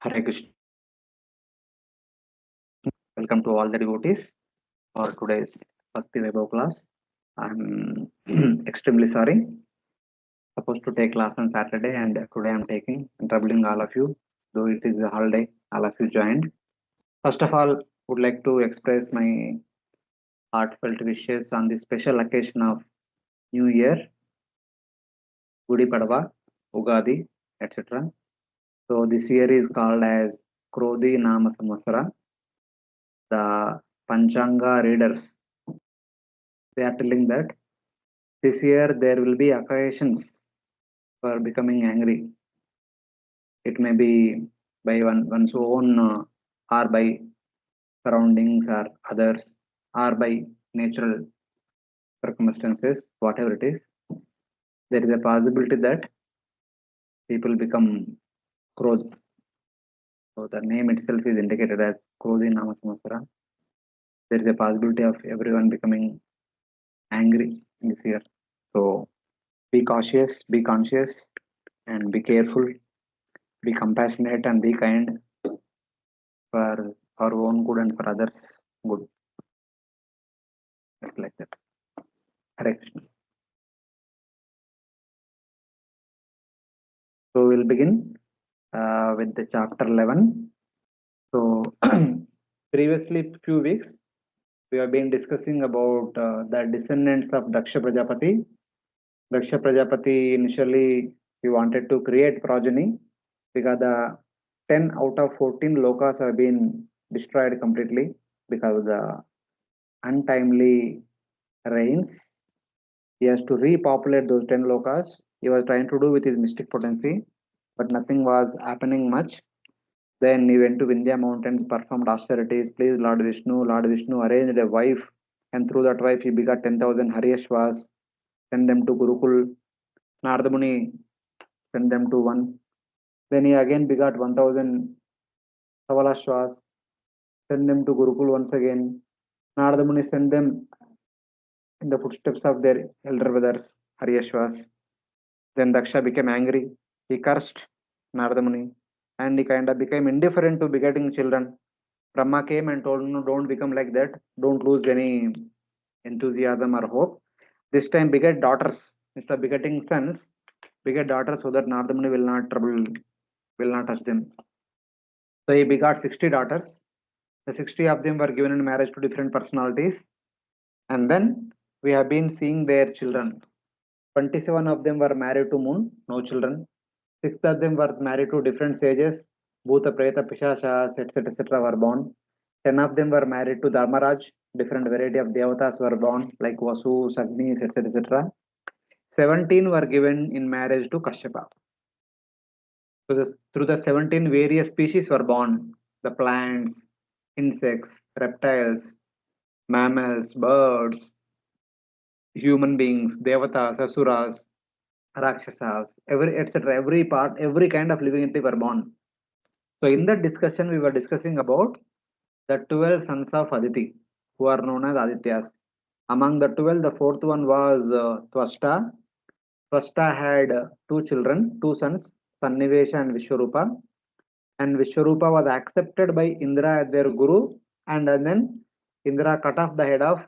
Hare Krishna. Welcome to all the devotees for today's Bhakti Vaibhav class. I'm extremely sorry. Supposed to take class on Saturday and today I'm taking and troubling all of you. Though it is a holiday, all of you joined. First of all, would like to express my heartfelt wishes on this special occasion of New Year, Gudi Padava, Ugadi, etc. So this year is called as Krodhi Nama Samvatsara. The Panchanga readers, they are telling that this year there will be occasions for becoming angry. It may be by one's own or by surroundings or others or by natural circumstances, whatever it is. There is a possibility that people become Krodh. So the name itself is indicated as Krodhi Nama Samvatsara. There is a possibility of everyone becoming angry in this year. So be cautious, be conscious, and be careful, be compassionate, and be kind for our own good and for others' good. Just like that. Hare Krishna. So we'll begin with the chapter 11. So previously few weeks we have been discussing about the descendants of Daksha Prajapati. Daksha Prajapati initially he wanted to create progeny because the 10 out of 14 lokas have been destroyed completely because of the untimely rains. He has to repopulate those 10 lokas. He was trying to do with his mystic potency, but nothing was happening much. Then he went to Vindhya mountains, performed austerities, pleased Lord Vishnu. Lord Vishnu arranged a wife, and through that wife he begot 10,000 Haryashvas, sent them to Gurukul. Narada Muni sent them to one. Then he again begot 1,000 Savalashvas, sent them to Gurukul once again. Narada Muni sent them in the footsteps of their elder brothers, Haryashvas. Then Daksha became angry. He cursed Narada Muni and he kind of became indifferent to begetting children. Brahma came and told him, no, don't become like that. Don't lose any enthusiasm or hope. This time beget daughters. Instead of begetting sons, beget daughters so that Narada Muni will not touch them. So he begot 60 daughters. The 60 of them were given in marriage to different personalities. And then we have been seeing their children. 27 of them were married to moon, no children. 6 of them were married to different sages, Bhuta, Preta, Pishashas, etc. were born. 10 of them were married to Dharmaraj, different variety of devatas were born, like Vasu, Sagnis, etc. 17 were given in marriage to Kashyapa. So through the 17 various species were born, the plants, insects, reptiles, mammals, birds, human beings, devatas, asuras, rakshasas, every part, every kind of living entity were born. So in that discussion, we were discussing about the 12 sons of Aditi, who are known as Adityas. Among the 12, the fourth one was Twasta. Twasta had two children, two sons, Sannivesha and Vishwarupa. And Vishwarupa was accepted by Indra as their guru, and then Indra cut off the head of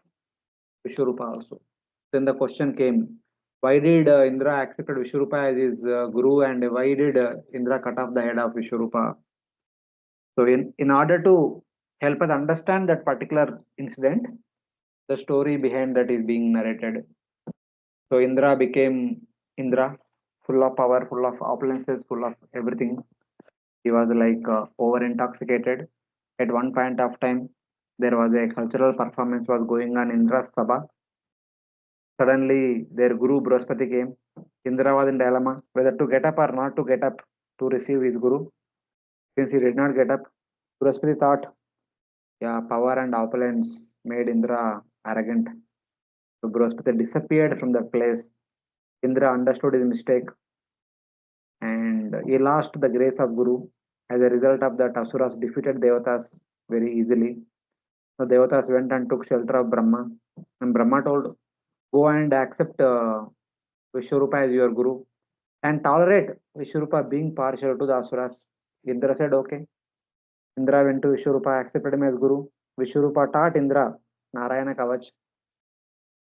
Vishwarupa also. Then the question came, why did Indra accept Vishwarupa as his guru, and why did Indra cut off the head of Vishwarupa? So in order to help us understand that particular incident, the story behind that is being narrated. So Indra became Indra, full of power, full of opulences, full of everything. He was like over intoxicated. At one point of time, there was a cultural performance was going on in Indra's Sabha. Suddenly, their guru Brahaspati came. Indra was in dilemma whether to get up or not to get up to receive his guru. Since he did not get up, Brahaspati thought, yeah, power and opulence made Indra arrogant. So Brahaspati disappeared from that place. Indra understood his mistake and he lost the grace of Guru. As a result of that, Asuras defeated Devatas very easily. The Devatas went and took shelter of Brahma. And Brahma told, go and accept Vishwarupa as your Guru and tolerate Vishwarupa being partial to the Asuras. Indra said, okay. Indra went to Vishwarupa, accepted him as Guru. Vishwarupa taught Indra Narayana Kavach.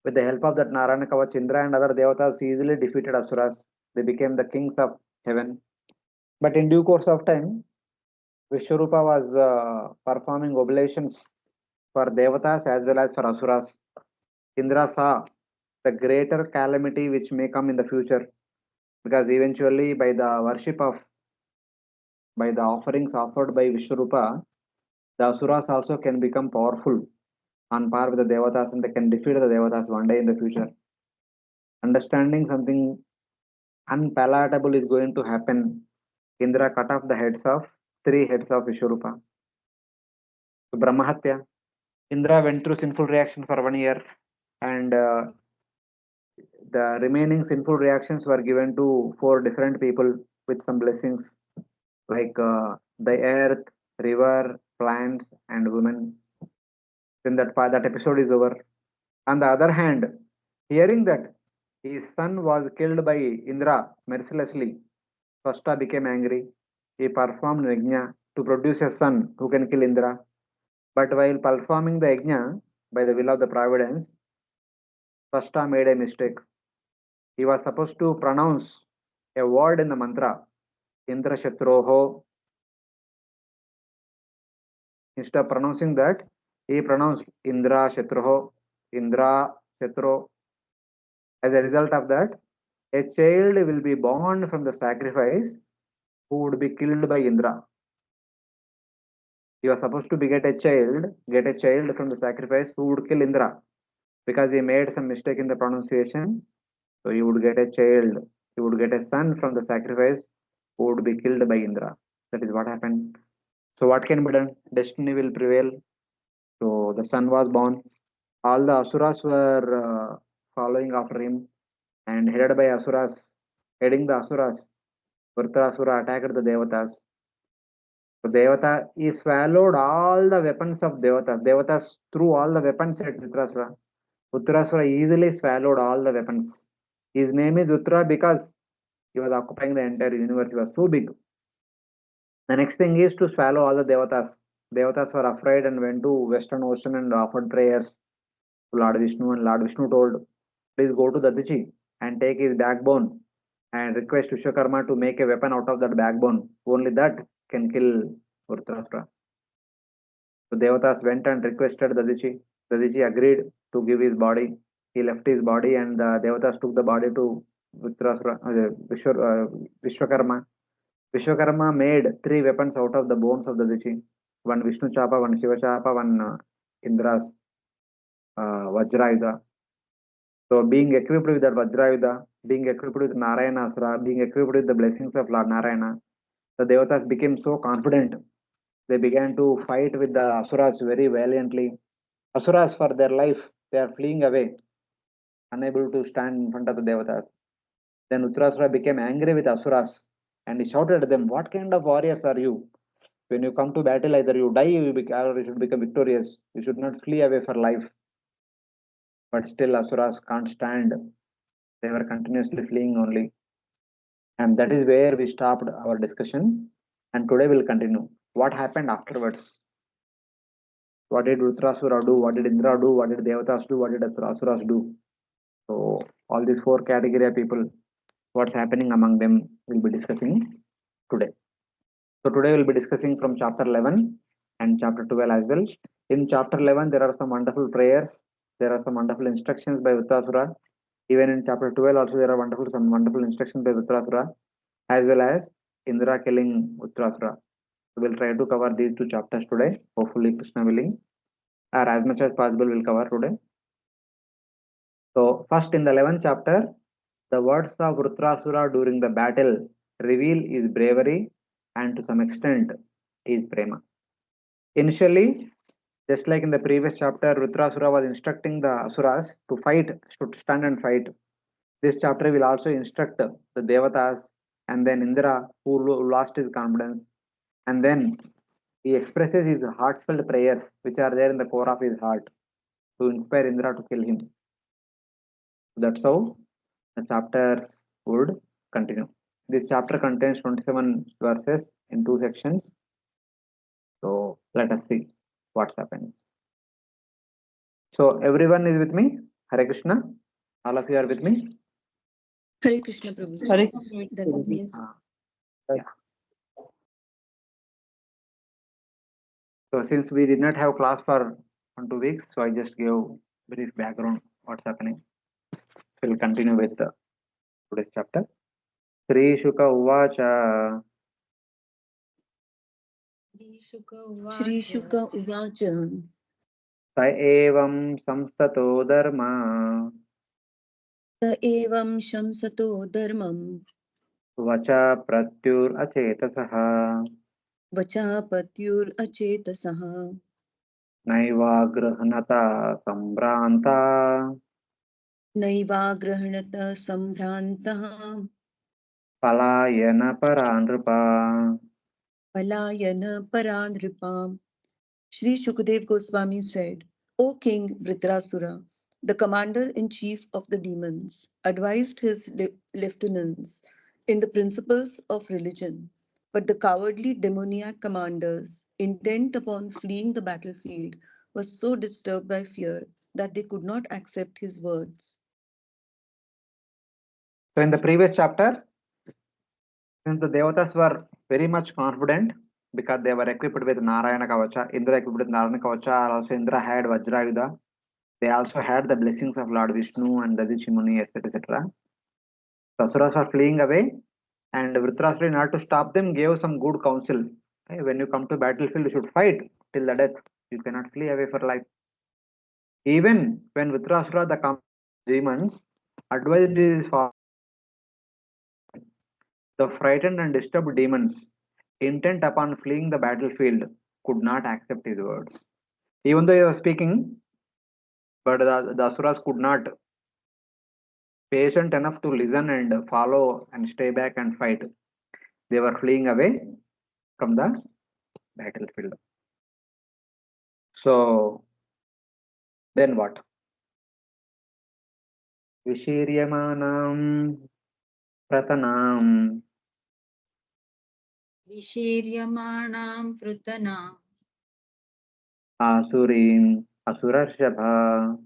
With the help of that Narayana Kavach, Indra and other devatas easily defeated Asuras. They became the kings of heaven. But in due course of time, Vishwarupa was performing oblations for devatas as well as for Asuras. Indra saw the greater calamity which may come in the future, because eventually by the offerings offered by Vishwarupa, the Asuras also can become powerful on par with the devatas, and they can defeat the devatas one day in the future. Understanding something unpalatable is going to happen, Indra cut off the three heads of Vishwarupa. So Brahmahatya. Indra went through sinful reaction for 1 year, and the remaining sinful reactions were given to four different people with some blessings, like the earth, river, plants, and women. Then that episode is over. On the other hand, hearing that his son was killed by Indra mercilessly, Svashta became angry. He performed yajna to produce a son who can kill Indra. But while performing the yajna by the will of the providence, Svashta made a mistake. He was supposed to pronounce a word in the mantra, Indra Shatroho. Instead of pronouncing that, he pronounced Indra Shatroho, Indra Shatro. As a result of that, a child will be born from the sacrifice who would be killed by Indra. He was supposed to get a child from the sacrifice who would kill Indra, because he made some mistake in the pronunciation. So he would get a child, he would get a son from the sacrifice who would be killed by Indra. That is what happened. So what can be done? Destiny will prevail. So the son was born. All the asuras were following after him, and heading the asuras, Vrtrasura attacked the devatas. So Devata, he swallowed all the weapons of Devatas. Devatas threw all the weapons at Vrtrasura. Vrtrasura easily swallowed all the weapons. His name is Uttara because he was occupying the entire universe. He was so big. The next thing is to swallow all the Devatas. Devatas were afraid and went to Western Ocean and offered prayers to Lord Vishnu, and Lord Vishnu told, please go to Dadichi and take his backbone and request Vishwakarma to make a weapon out of that backbone. Only that can kill Vrtrasura. So Devatas went and requested Dadichi. Dadichi agreed to give his body. He left his body, and the Devatas took the body to Vishwakarma. Vishwakarma made three weapons out of the bones of Dadichi. One Vishnu Chapa, one Shiva Chapa, one Indra's Vajrayuda. So being equipped with that Vajrayuda, being equipped with Narayana Asra, being equipped with the blessings of Lord Narayana, the Devatas became so confident. They began to fight with the Asuras very valiantly. Asuras, for their life, they are fleeing away, unable to stand in front of the Devatas. Then Uttarasura became angry with Asuras, and he shouted at them, what kind of warriors are you? When you come to battle, either you die or you should become victorious. You should not flee away for life. But still Asuras can't stand. They were continuously fleeing only. And that is where we stopped our discussion. And today we'll continue. What happened afterwards? What did Vrtrasura do? What did Indra do? What did Devatas do? What did Asuras do? So all these four category of people, what's happening among them, we'll be discussing today. So today we'll be discussing from chapter 11 and chapter 12 as well. In chapter 11, there are some wonderful prayers. There are some wonderful instructions by Vrtrasura. Even in chapter 12 also there are some wonderful instructions by Vrtrasura, as well as Indra killing Vrtrasura. So we'll try to cover these two chapters today. Hopefully Krishna willing, or as much as possible we'll cover today. So first, in the 11th chapter, the words of Vrtrasura during the battle reveal his bravery and to some extent his prema. Initially, just like in the previous chapter, Vrtrasura was instructing the Asuras to fight, to stand and fight. This chapter will also instruct the Devatas and then Indra, who lost his confidence. And then he expresses his heartfelt prayers, which are there in the core of his heart, to inspire Indra to kill him. That's how the chapters would continue. This chapter contains 27 verses in two sections. So let us see what's happening. So everyone is with me. Hare Krishna. All of you are with me. Hare Krishna Prabhu. Hare Yes. Yeah. So since we did not have class for 1-2 weeks, so I just gave brief background what's happening. We'll continue with today's chapter. Sri Shuka Uvacha Shri Shuka Uvacha Sa evam samstato dharma Sa evam shamsato dharmam Vacha pratyur achetasaha Vacha patyur achetasaha Naivagrahanata sambranta Naivagrahanata sambhrantah Palayana paranrupa. Palayana paranripam. Sri Shukadev Goswami said, O King Vrtrasura, the commander-in-chief of the demons, advised his lieutenants in the principles of religion, but the cowardly demoniac commanders, intent upon fleeing the battlefield, were so disturbed by fear that they could not accept his words. So in the previous chapter, since the Devatas were very much confident because they were equipped with Narayana Kavacha, Indra equipped with Narayana Kavacha, also Indra had Vajrayuda. They also had the blessings of Lord Vishnu and Dadichi Muni, etc. etc. The Asuras were fleeing away, and Vrtrasura, in order to stop them, gave some good counsel. Hey, when you come to battlefield, you should fight till the death. You cannot flee away for life. Even when Vrtrasura, the demons, advised his father, the frightened and disturbed demons, intent upon fleeing the battlefield, could not accept his words. Even though he was speaking, but the Asuras could not patient enough to listen and follow and stay back and fight. They were fleeing away from the battlefield. So then what? Vishiryamanam pratanam Vishiryamanam Vrtanam asurim asurarshapha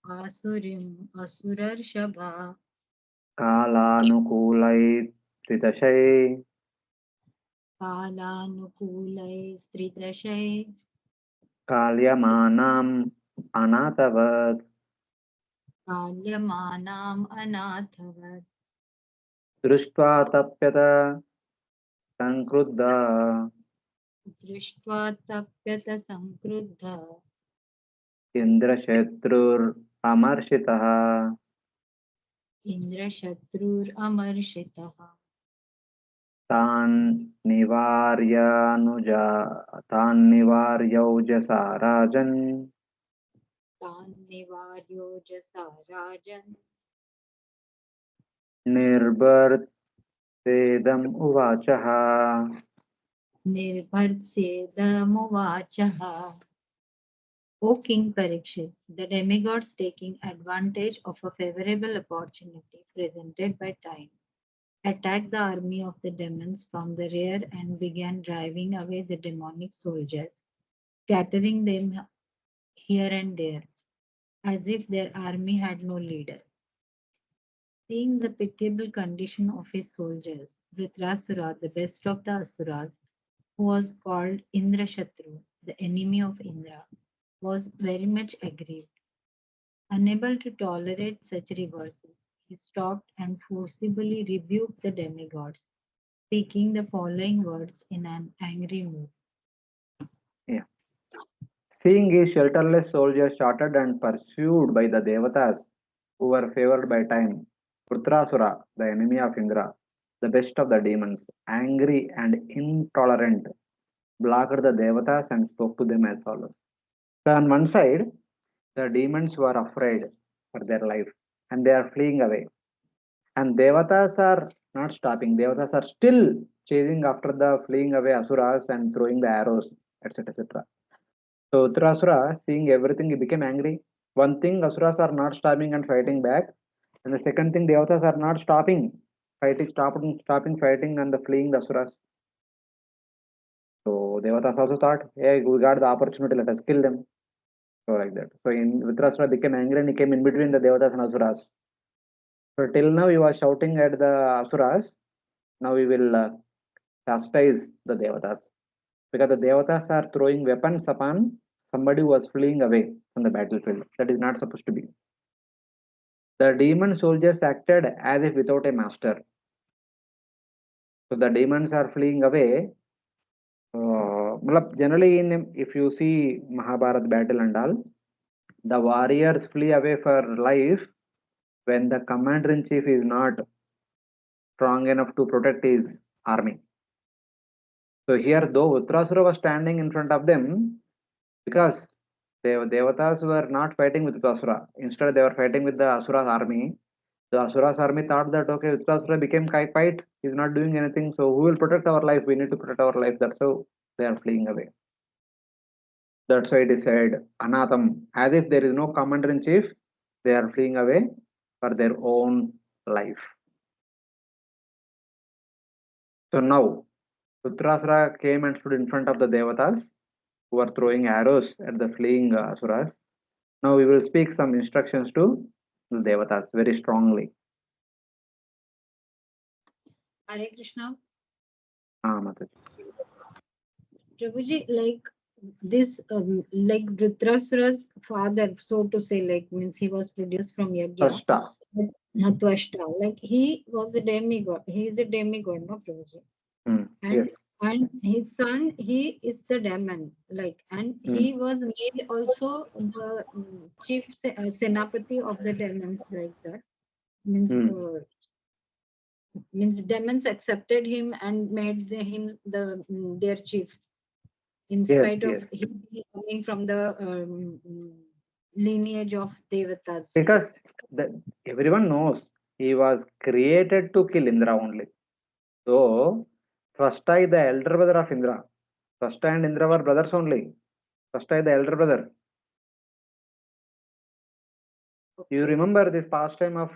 Asurim Asurarshabha kalanukulai tridashai Kalanukulai Stridrashai kalyamanam anatavat Kalyamanam Anathavat दृष्ट्वा तप्यत संक्रुद्ध Drishtva Tapyata Sankruddha इंद्रशत्रुरमर्षितः Indrashatrur Amarshitaha तान् निवार्यौजसा राजन् Tan Nivaryo Jasa Rajan निर्भर्तेदम् उवाचः Nirbhartsedamuvachaha. O King Parikshit, the demigods, taking advantage of a favorable opportunity presented by time, attacked the army of the demons from the rear and began driving away the demonic soldiers, scattering them here and there, as if their army had no leader. Seeing the pitiable condition of his soldiers, Vrtrasura, the best of the Asuras, who was called Indrashatru, the enemy of Indra, was very much aggrieved. Unable to tolerate such reverses, he stopped and forcibly rebuked the demigods, speaking the following words in an angry mood. Yeah. Seeing his shelterless soldiers shorted and pursued by the Devatas who were favored by time, Vrtrasura, the enemy of Indra, the best of the demons, angry and intolerant, blocked the Devatas and spoke to them as follows. So on one side, the demons were afraid for their life and they are fleeing away. And Devatas are not stopping. Devatas are still chasing after the fleeing away Asuras and throwing the arrows, etc. etc. So Vrtrasura, seeing everything, he became angry. One thing, Asuras are not stopping and fighting back. And the second thing, Devatas are not stopping fighting and the fleeing the Asuras. So Devatas also thought, hey, we got the opportunity, let us kill them. So like that. So in Vrtrasura became angry and he came in between the Devatas and Asuras. So till now he was shouting at the Asuras. Now we will chastise the Devatas. Because the Devatas are throwing weapons upon somebody who was fleeing away from the battlefield. That is not supposed to be. The demon soldiers acted as if without a master. So the demons are fleeing away. Generally, if you see Mahabharat battle and all, the warriors flee away for life when the commander in chief is not strong enough to protect his army. So here, though Vrtrasura was standing in front of them, because the Devatas were not fighting with Vrtrasura. Instead, they were fighting with the Asura's army. The Asura's army thought that, okay, Vrtrasura became fight, he's not doing anything, so who will protect our life? We need to protect our life. That's how they are fleeing away. That's why it is said, Anatham, as if there is no commander in chief, they are fleeing away for their own life. So now, Vrtrasura came and stood in front of the Devatas who were throwing arrows at the fleeing Asuras. Now we will speak some instructions to the Devatas very strongly. Hare Krishna. Mataji. Prabhuji, like this, like Vrtrasura's father, so to say, like means he was produced from Yagya. Twashta. Twashta, like he was a demigod. He is a demigod, no Prabhuji. And Yes. and his son, he is the demon, like, and he was made also the chief senapati of the demons, like that. Means demons accepted him and made him their chief, in spite of him coming from the lineage of Devatas. Because everyone knows he was created to kill Indra only. So, Twashta is the elder brother of Indra. Twashta and Indra were brothers only. Twashta is the elder brother. Okay. You remember this pastime of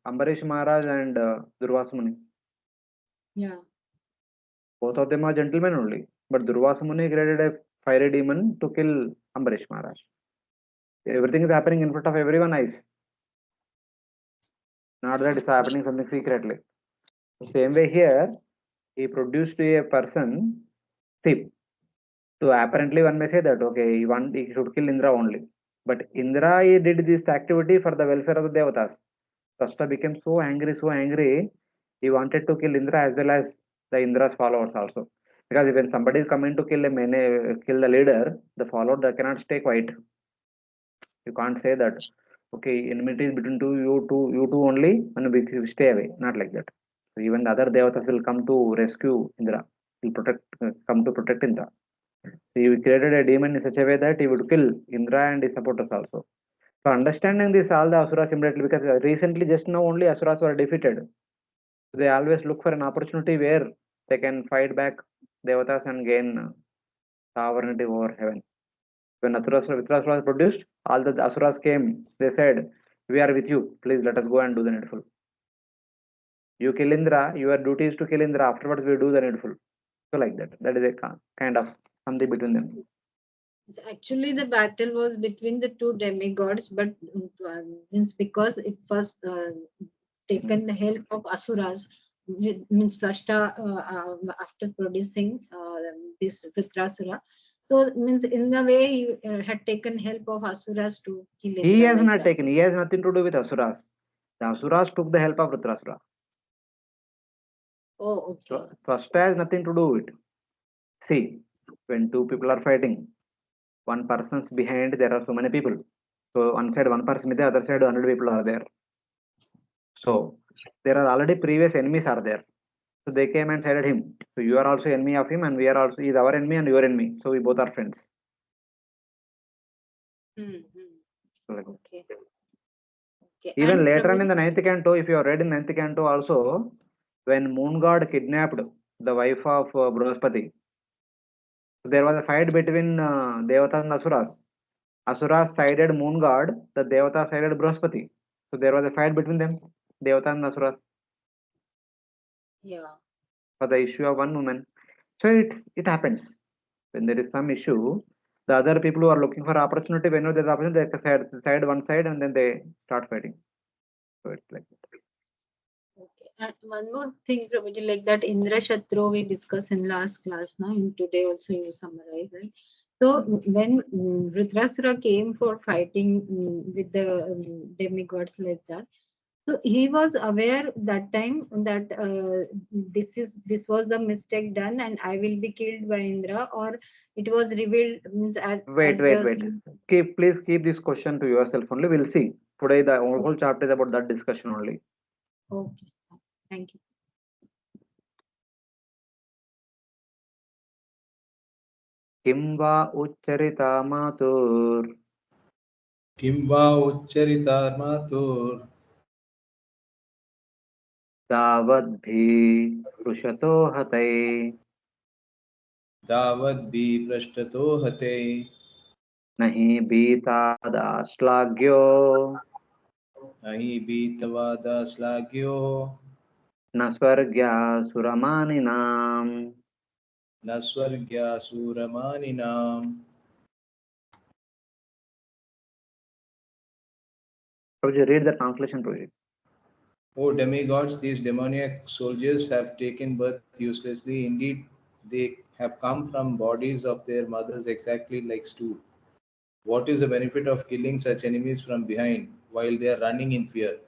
Ambarish Maharaj and Durvasa Muni? Yeah. Both of them are gentlemen only. But Durvasa Muni created a fiery demon to kill Ambarish Maharaj. Everything is happening in front of everyone's eyes. Not that it's happening something secretly. The same way here, he produced a person. See, so apparently one may say that okay, he should kill Indra only. But Indra he did this activity for the welfare of the Devatas. Sashta became so angry, he wanted to kill Indra as well as the Indra's followers also. Because when somebody is coming to kill the leader, the follower they cannot stay quiet. You can't say that okay, enmity is between you two only, and we stay away. Not like that. So even the other devatas will come to rescue Indra. Will come to protect Indra. So he created a demon in such a way that he would kill Indra and his supporters also. So understanding this, all the asuras immediately, because recently just now only asuras were defeated. So they always look for an opportunity where they can fight back devatas and gain sovereignty over heaven. When Vrtrasura was produced, all the asuras came. They said, "We are with you. Please let us go and do the needful. You kill Indra. Your duty is to kill Indra. Afterwards, we do the needful." So like that. That is a kind of something between them. Actually, the battle was between the two demigods, but means because it was taken the help of asuras, means Sashta after producing this Vrtrasura. So means in a way he had taken help of asuras to kill Indra. He has like not that. taken. He has nothing to do with asuras. The asuras took the help of Vrtrasura. Oh, okay. So Twashta has nothing to do with it. See, when two people are fighting, one person's behind, there are so many people. So one side one person is there, other side 100 people are there. So there are already previous enemies are there. So they came and said at him, so you are also enemy of him and we are also, he is our enemy and your enemy. So we both are friends. So like Okay. Okay. even And later on Prabhuji, in the 9th canto, if you have read in 9th canto also, when moon god kidnapped the wife of Brahaspati, so there was a fight between Devatas and Asuras. Asuras sided moon god, the Devata sided Brahaspati. So there was a fight between them, Devata and Asuras, yeah. for the issue of one woman. So it happens. When there is some issue, the other people who are looking for opportunity, whenever there's opportunity, they side one side and then they start fighting. So it's like that. Okay. And one more thing, Prabhuji, like that Indra Shatru we discussed in last class, now, and today also you summarize, right? So when Vrtrasura came for fighting with the demigods like that, so he was aware that time that this was the mistake done and I will be killed by Indra, or it was revealed means Wait. Please keep this question to yourself only. We'll see. Today the whole chapter is about that discussion only. Okay, thank you. Kim va ucharita matur किं वा उच्चरितार्मातुर् तावद्भि पृषतो हतै तावद्भिपृष्टतो हते नहि बीतादाश्लाघ्यो न हि भीतवादाश्लाघ्यो न स्वर्ग्यासुरमानिनाम्. न स्वर्ग्यासुरमानिनाम्. Prabhuji, read the translation, Prabhuji. O demigods, these demoniac soldiers have taken birth uselessly. Indeed, they have come from bodies of their mothers exactly like stew. What is the benefit of killing such enemies from behind while they are running in fear?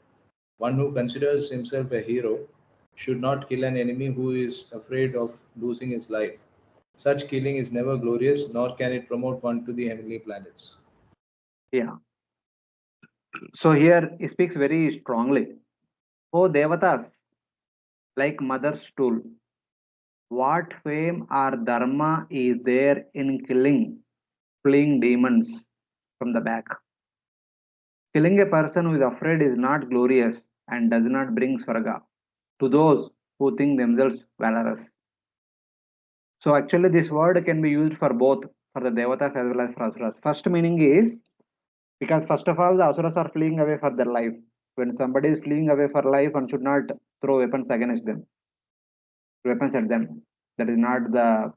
One who considers himself a hero should not kill an enemy who is afraid of losing his life. Such killing is never glorious, nor can it promote one to the heavenly planets. Yeah. So here he speaks very strongly. O Devatas, like mother's stool, what fame or dharma is there in killing fleeing demons from the back? Killing a person who is afraid is not glorious and does not bring swarga to those who think themselves valorous. So actually this word can be used for both, for the Devatas as well as for Asuras. First meaning is, because first of all the Asuras are fleeing away for their life. When somebody is fleeing away for life, one should not throw weapons against them, weapons at them. That is not the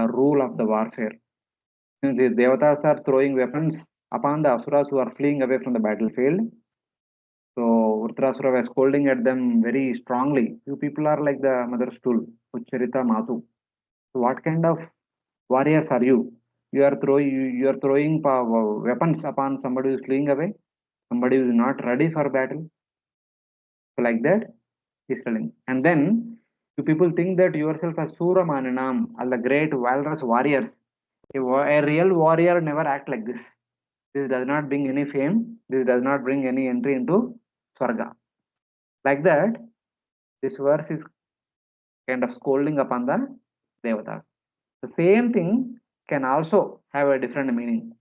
rule of the warfare. Since the Devatas are throwing weapons upon the Asuras who are fleeing away from the battlefield, so Vrtrasura was scolding at them very strongly. You people are like the mother's stool, Ucharita Matu. So what kind of warriors are you? You are throwing weapons upon somebody who is fleeing away, somebody who is not ready for battle. So like that, he's telling. And then you people think that yourself as Sura Maninam, all the great valorous warriors. A real warrior never act like this. This does not bring any fame. This does not bring any entry into Swarga. Like that, this verse is kind of scolding upon the Devatas. The same thing can also have a different meaning.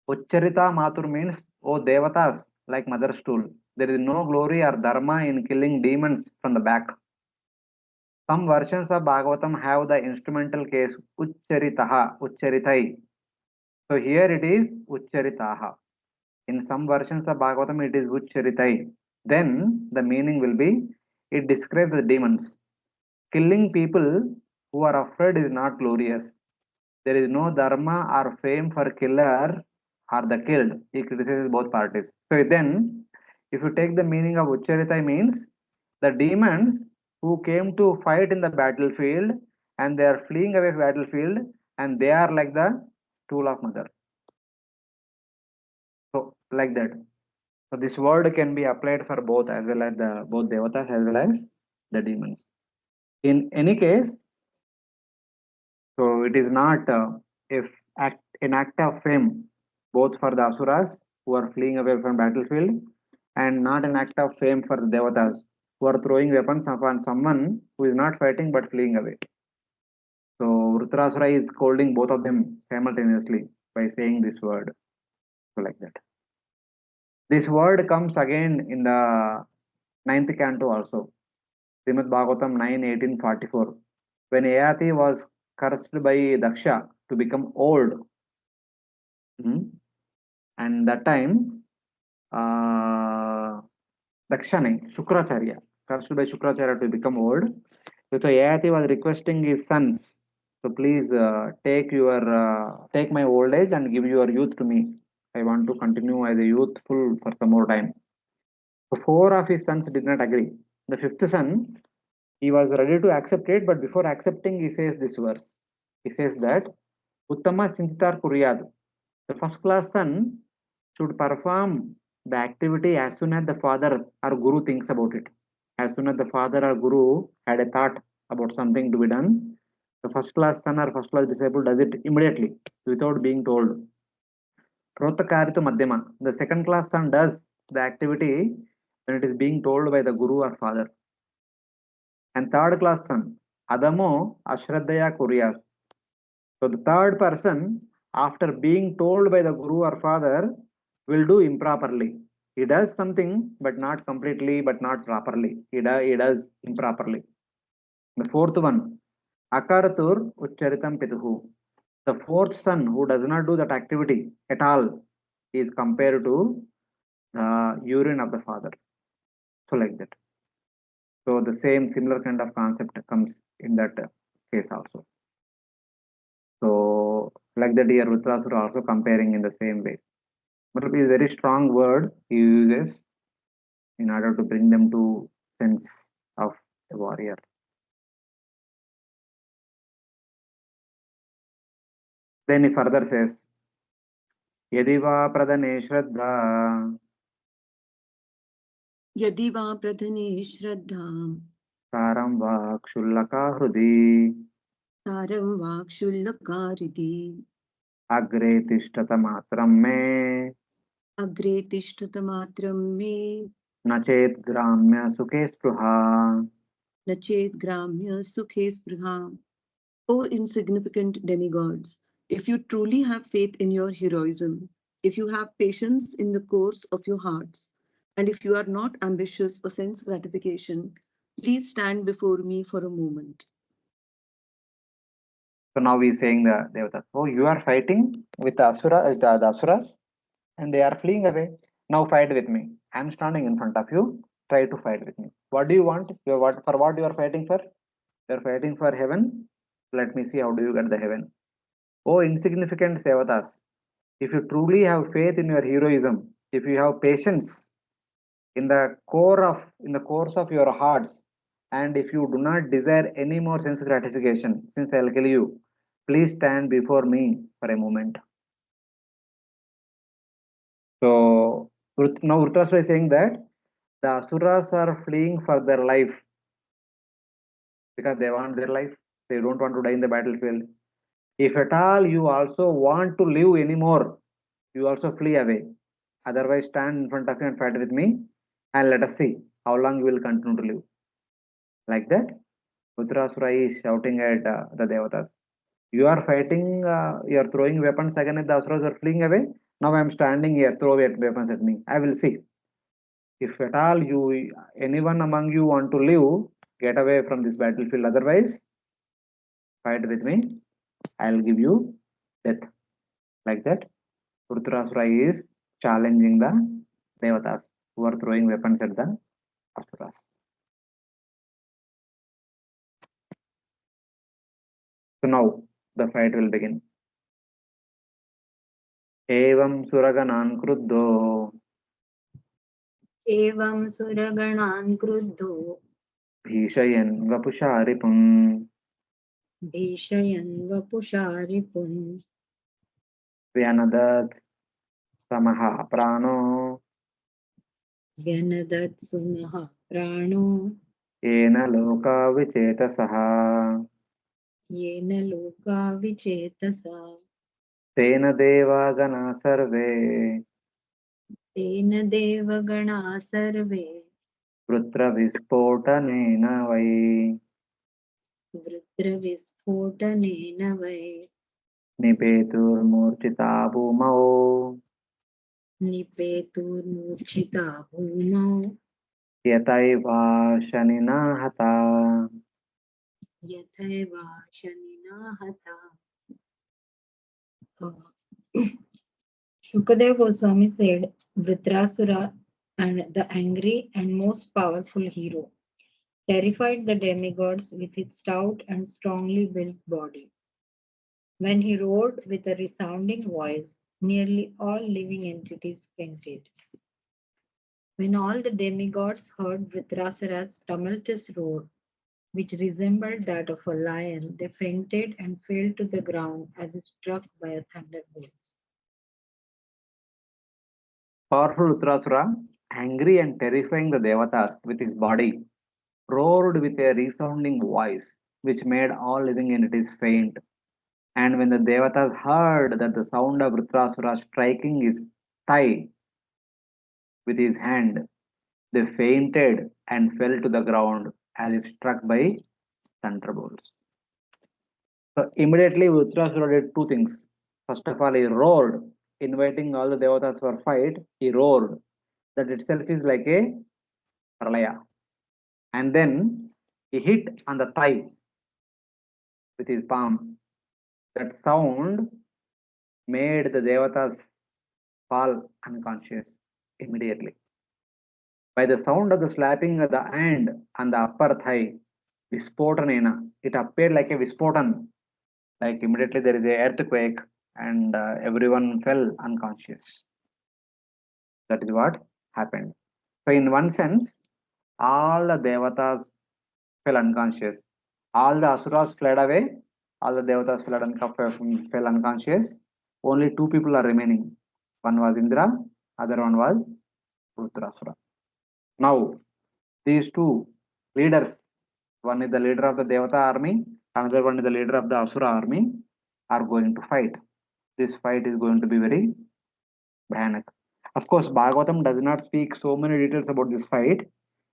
Ucharita Matur means, O Devatas, like mother stool. There is no glory or dharma in killing demons from the back. Some versions of Bhagavatam have the instrumental case Ucharitaha, Ucharitai. So here it is Ucharitaha. In some versions of Bhagavatam it is Ucharitai. Then the meaning will be, it describes the demons. Killing people who are afraid is not glorious. There is no dharma or fame for killer or the killed. He criticizes both parties. So then, if you take the meaning of Ucharitai means, the demons who came to fight in the battlefield and they are fleeing away from the battlefield and they are like the stool of mother. So like that. So this word can be applied for both, as well as the both devatas as well as the demons. In any case, so it is not an act of fame both for the asuras who are fleeing away from battlefield, and not an act of fame for the devatas who are throwing weapons upon someone who is not fighting but fleeing away. So Vrtrasura is scolding both of them simultaneously by saying this word. So like that. This word comes again in the 9th canto also. Srimad Bhagavatam 9:18-44. When Yayati was cursed by Daksha to become old, and that time Daksha, Shukracharya, cursed by Shukracharya to become old. So Yayati was requesting his sons So please take my old age and give your youth to me. I want to continue as a youthful for some more time. So four of his sons did not agree. The fifth son, he was ready to accept it, but before accepting, he says this verse. He says that Uttama Chintar Kuryad. The first class son should perform the activity as soon as the father or guru thinks about it. As soon as the father or guru had a thought about something to be done, the first class son or first class disciple does it immediately without being told. Protakaritu Madhyama. The second class son does the activity when it is being told by the guru or father. And third class son, Adamo Ashraddhaya Kuryas. So the third person, after being told by the guru or father, will do improperly. He does something, but not completely, but not properly. He does improperly. The fourth one, Akaratur Ucharitam Pituhu. The fourth son who does not do that activity at all is compared to the urine of the father. So like that. So the same similar kind of concept comes in that case also. So like that here Vrtrasura also comparing in the same way. But it is a very strong word he uses in order to bring them to sense of a warrior. Then he further says, Yadiva pradane shraddha Yadi va pradhane shraddha saram va kshullaka hrudi saram va kshullakariti agre tishtata matram me agre tishtata matram me nachet gramya sukhe spruha. nachet gramya sukhe spruha. O insignificant demigods, if you truly have faith in your heroism, if you have patience in the course of your hearts, and if you are not ambitious for sense gratification, please stand before me for a moment. So now he is saying the Devatas, oh, you are fighting with the Asuras, and they are fleeing away. Now fight with me. I am standing in front of you. Try to fight with me. What do you want? For what you are fighting for? You are fighting for heaven. Let me see how do you get the heaven. Oh, insignificant Devatas, if you truly have faith in your heroism, if you have patience in the course of your hearts, and if you do not desire any more sense gratification, since I'll kill you, please stand before me for a moment. So now Vrtrasura is saying that the Asuras are fleeing for their life because they want their life. They don't want to die in the battlefield. If at all you also want to live anymore, you also flee away. Otherwise, stand in front of you and fight with me, and let us see how long you will continue to live. Like that, Vrtrasura is shouting at the Devatas. You are fighting, you are throwing weapons against the Asuras are fleeing away. Now I am standing here, throw weapons at me. I will see. If at all anyone among you want to live, get away from this battlefield. Otherwise, fight with me. I'll give you death. Like that, Vrtrasura is challenging the Devatas who are throwing weapons at the Asuras. So now the fight will begin. Evam Suraganan Kruddho Evam suraganan kruddho Bhishayan Vapusharipum Bhishayan vapusharipun Vyanadat Samaha Prano Vyanadat sumaha prano Ena Loka Vichetasaha Yena loka vichetasa Tena Devagana Sarve Tena devagana sarve Vrutra Vispotanena Vai Vrtra visphotanena vai Nipetur Murchita Bhumao Nipeturmurchita bhumau Yataiva Shanina Hata. Yathaiva shanina hata. Shukadeva Goswami said, Vrtrasura, and the angry and most powerful hero, terrified the demigods with its stout and strongly built body. When he roared with a resounding voice, nearly all living entities fainted. When all the demigods heard Vrtrasura's tumultuous roar, which resembled that of a lion, they fainted and fell to the ground as if struck by a thunderbolt. Powerful Vrtrasura, angry and terrifying the Devatas with his body, roared with a resounding voice, which made all living entities faint. And when the Devatas heard that the sound of Vrtrasura striking his thigh with his hand, they fainted and fell to the ground as if struck by thunderbolts. So immediately Vrtrasura did two things. First of all, he roared, inviting all the Devatas for fight. He roared. That itself is like a pralaya. And then he hit on the thigh with his palm. That sound made the Devatas fall unconscious immediately. By the sound of the slapping of the hand on the upper thigh, Vispotanena, it appeared like a Vispotan, like immediately there is a earthquake and everyone fell unconscious. That is what happened. So in one sense, all the Devatas fell unconscious. All the Asuras fled away. All the Devatas fell unconscious. Only two people are remaining. One was Indra, other one was Vrtrasura. Now, these two leaders, one is the leader of the Devata army, another one is the leader of the Asura army, are going to fight. This fight is going to be very bhayanak. Of course, Bhagavatam does not speak so many details about this fight.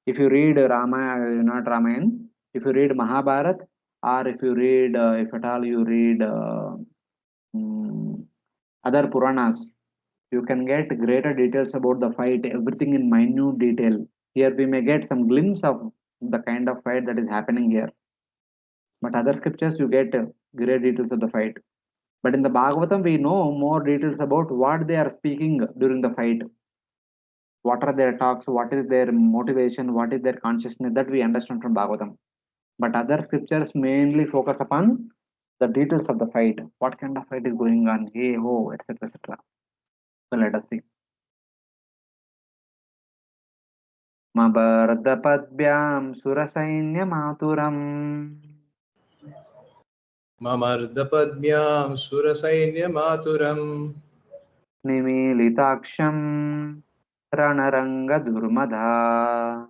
If you read not Ramayana, if you read Mahabharata, or if you read, if at all you read other Puranas, you can get greater details about the fight, everything in minute detail. Here we may get some glimpse of the kind of fight that is happening here. But other scriptures, you get great details of the fight. But in the Bhagavatam, we know more details about what they are speaking during the fight. What are their talks, what is their motivation, what is their consciousness, that we understand from Bhagavatam. But other scriptures mainly focus upon the details of the fight. What kind of fight is going on, hey, ho, etc. etc. So let us see. Mabardhapadvyam surasainyamaturam Mamardhapadvyam surasainyamaturam nimilitaksham ranarangadurmadha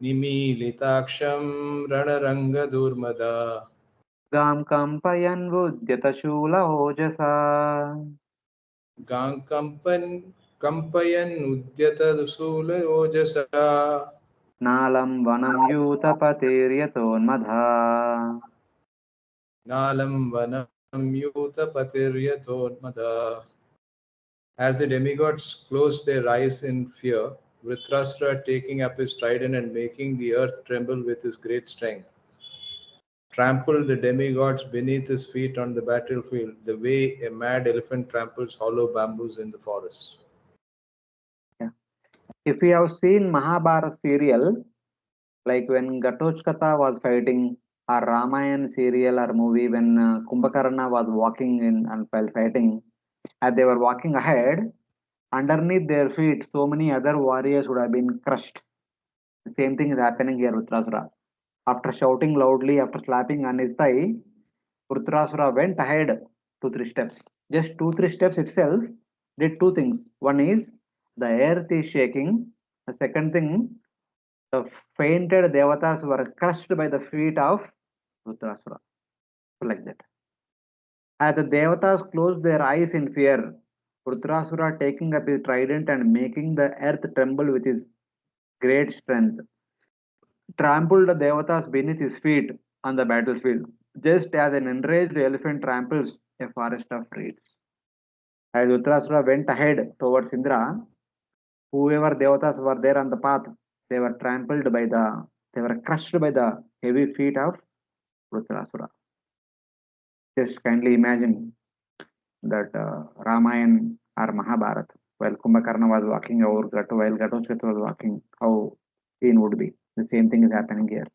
Nimilitaksham Ranarangadurmada gam kampayan vudyatashula ojasa Kampayan Udyata Dusula Ojasa nalam vanam yutapatiryatonmadha. Nalam Vanam Yuta Patiryatodmada. As the demigods closed their eyes in fear, Vrtrasura, taking up his trident and making the earth tremble with his great strength, trampled the demigods beneath his feet on the battlefield, the way a mad elephant tramples hollow bamboos in the forest. Yeah. If we have seen Mahabharata serial, like when Ghatochkata was fighting, or Ramayana serial or movie when Kumbhakarna was walking in and while fighting, as they were walking ahead, underneath their feet, so many other warriors would have been crushed. The same thing is happening here with Vrtrasura. After shouting loudly, after slapping on his thigh, Vrtrasura went ahead 2-3 steps. Just 2-3 steps itself did two things. One is the earth is shaking. The second thing, the fainted devatas were crushed by the feet of Vrtrasura. Like that. As the devatas closed their eyes in fear, Vrtrasura taking up his trident and making the earth tremble with his great strength, trampled the devatas beneath his feet on the battlefield, just as an enraged elephant tramples a forest of reeds. As Vrtrasura went ahead towards Indra, whoever devatas were there on the path, they were they were crushed by the heavy feet of Vrtrasura. Just kindly imagine that Ramayana or Mahabharata, while Kumbhakarna was walking over while Ghatochkata was walking, how scene would be. The same thing is happening here.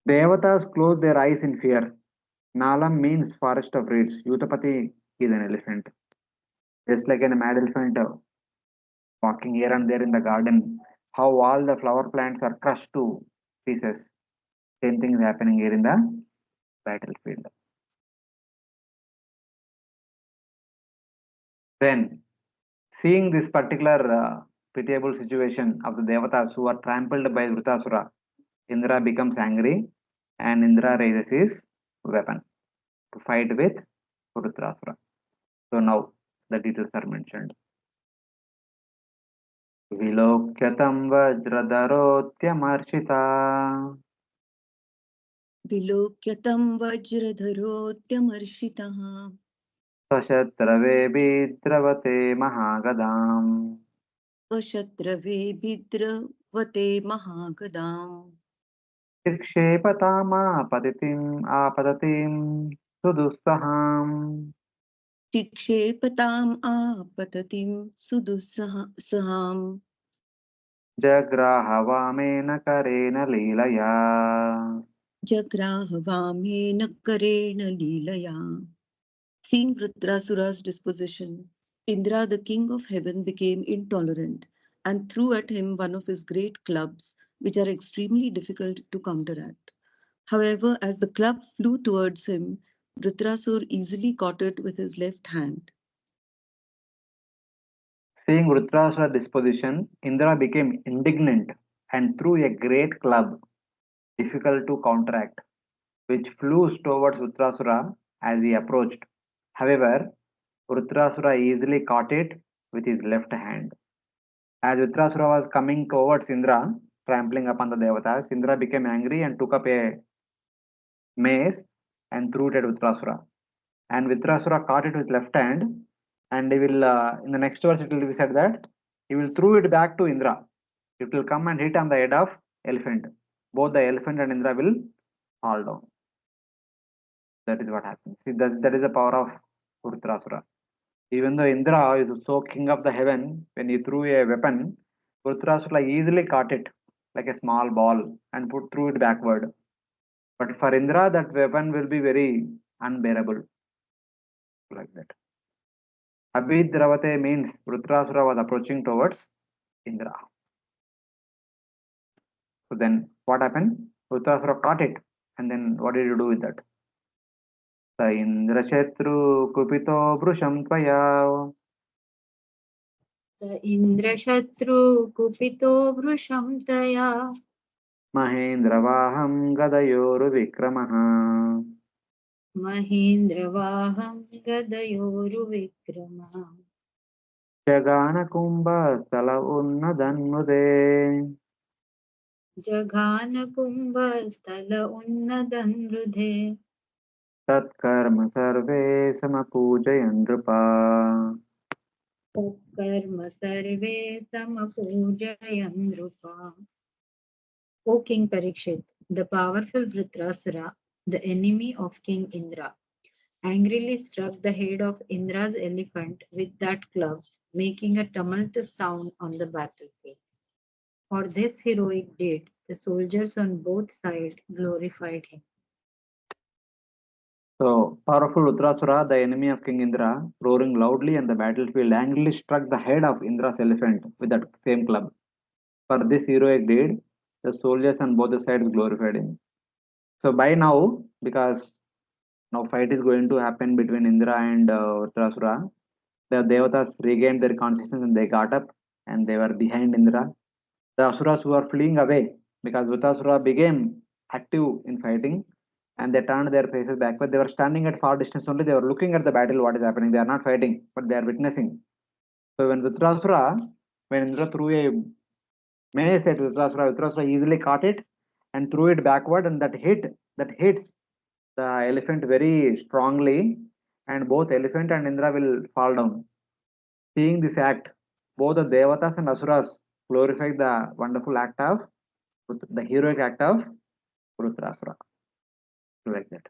Devatas closed their eyes in fear. Nalam means forest of reeds. Utapati is an elephant. Just like a mad elephant walking here and there in the garden, how all the flower plants are crushed to pieces. Same thing is happening here in the battlefield. Then, seeing this particular pitiable situation of the Devatas who are trampled by Vrtrasura, Indra becomes angry and Indra raises his weapon to fight with Vrtrasura. So now the details are mentioned. Vilokyatam vajradharotyamarshita विलोक्यतं वज्रधरोऽत्यमर्षितः सशत्रवे द्रवते महागदाम् स्वशत्रवे विद्रवते महागदाम् आपततिं सुदुस्सहाम् चिक्षेपताम् आपततिं सुदुस्सहाम् जग्राहवामेन करेण लीलया जग्राह women करेण लीलया. Seeing Vrtrasura's disposition, Indra, the king of heaven, became intolerant and threw at him one of his great clubs, which are extremely difficult to counteract. However, as the club flew towards him, Vrtrasur easily caught it with his left hand. Seeing Vrtrasura's disposition, Indra became indignant and threw a great club, difficult to counteract, which flew towards Vrtrasura as he approached. However, Vrtrasura easily caught it with his left hand. As Vrtrasura was coming towards Indra, trampling upon the Devatas, Indra became angry and took up a mace and threw it at Vrtrasura. And Vrtrasura caught it with left hand, and he will in the next verse it will be said that he will throw it back to Indra. It will come and hit on the head of elephant. Both the elephant and Indra will fall down. That is what happens. See, that is the power of Vrtrasura. Even though Indra is so king of the heaven, when he threw a weapon, Vrtrasura easily caught it like a small ball and threw it backward. But for Indra, that weapon will be very unbearable. Like that. Abhidravate means Vrtrasura was approaching towards Indra. So then what happened? Vrtrasura caught it. And then what did you do with that? Sa Indra Shetru Kupito Brusham Tvaya स इन्द्रशत्रु कुपितो वृषं तया Mahendravaham Gadayoru Vikramaha महेन्द्रवाहं गदयोरुविक्रमः Jagana Kumbha Stala Unnadanmude जघानकुम्भस्थल उन्नदन्हृदे Tatkarma Sarve Samapujayan Nrupa तत्कर्म survey समपूजयन् नृपा. O King Parikshit, the powerful Vrtrasura, the enemy of King Indra, angrily struck the head of Indra's elephant with that club, making a tumultuous sound on the battlefield. For this heroic deed, the soldiers on both sides glorified him. So, powerful Vrtrasura, the enemy of King Indra, roaring loudly on the battlefield, angrily struck the head of Indra's elephant with that same club. For this heroic deed, the soldiers on both the sides glorified him. So, by now, because now fight is going to happen between Indra and Vrtrasura, the Devatas regained their consciousness and they got up and they were behind Indra. The Asuras who were fleeing away because Vrtrasura became active in fighting and they turned their faces backward. They were standing at far distance only. They were looking at the battle, what is happening. They are not fighting, but they are witnessing. So when Indra threw a mace at Vrtrasura easily caught it and threw it backward, and that hit the elephant very strongly, and both elephant and Indra will fall down. Seeing this act, both the Devatas and Asuras glorified the wonderful act of the heroic act of Vrtrasura. Like that.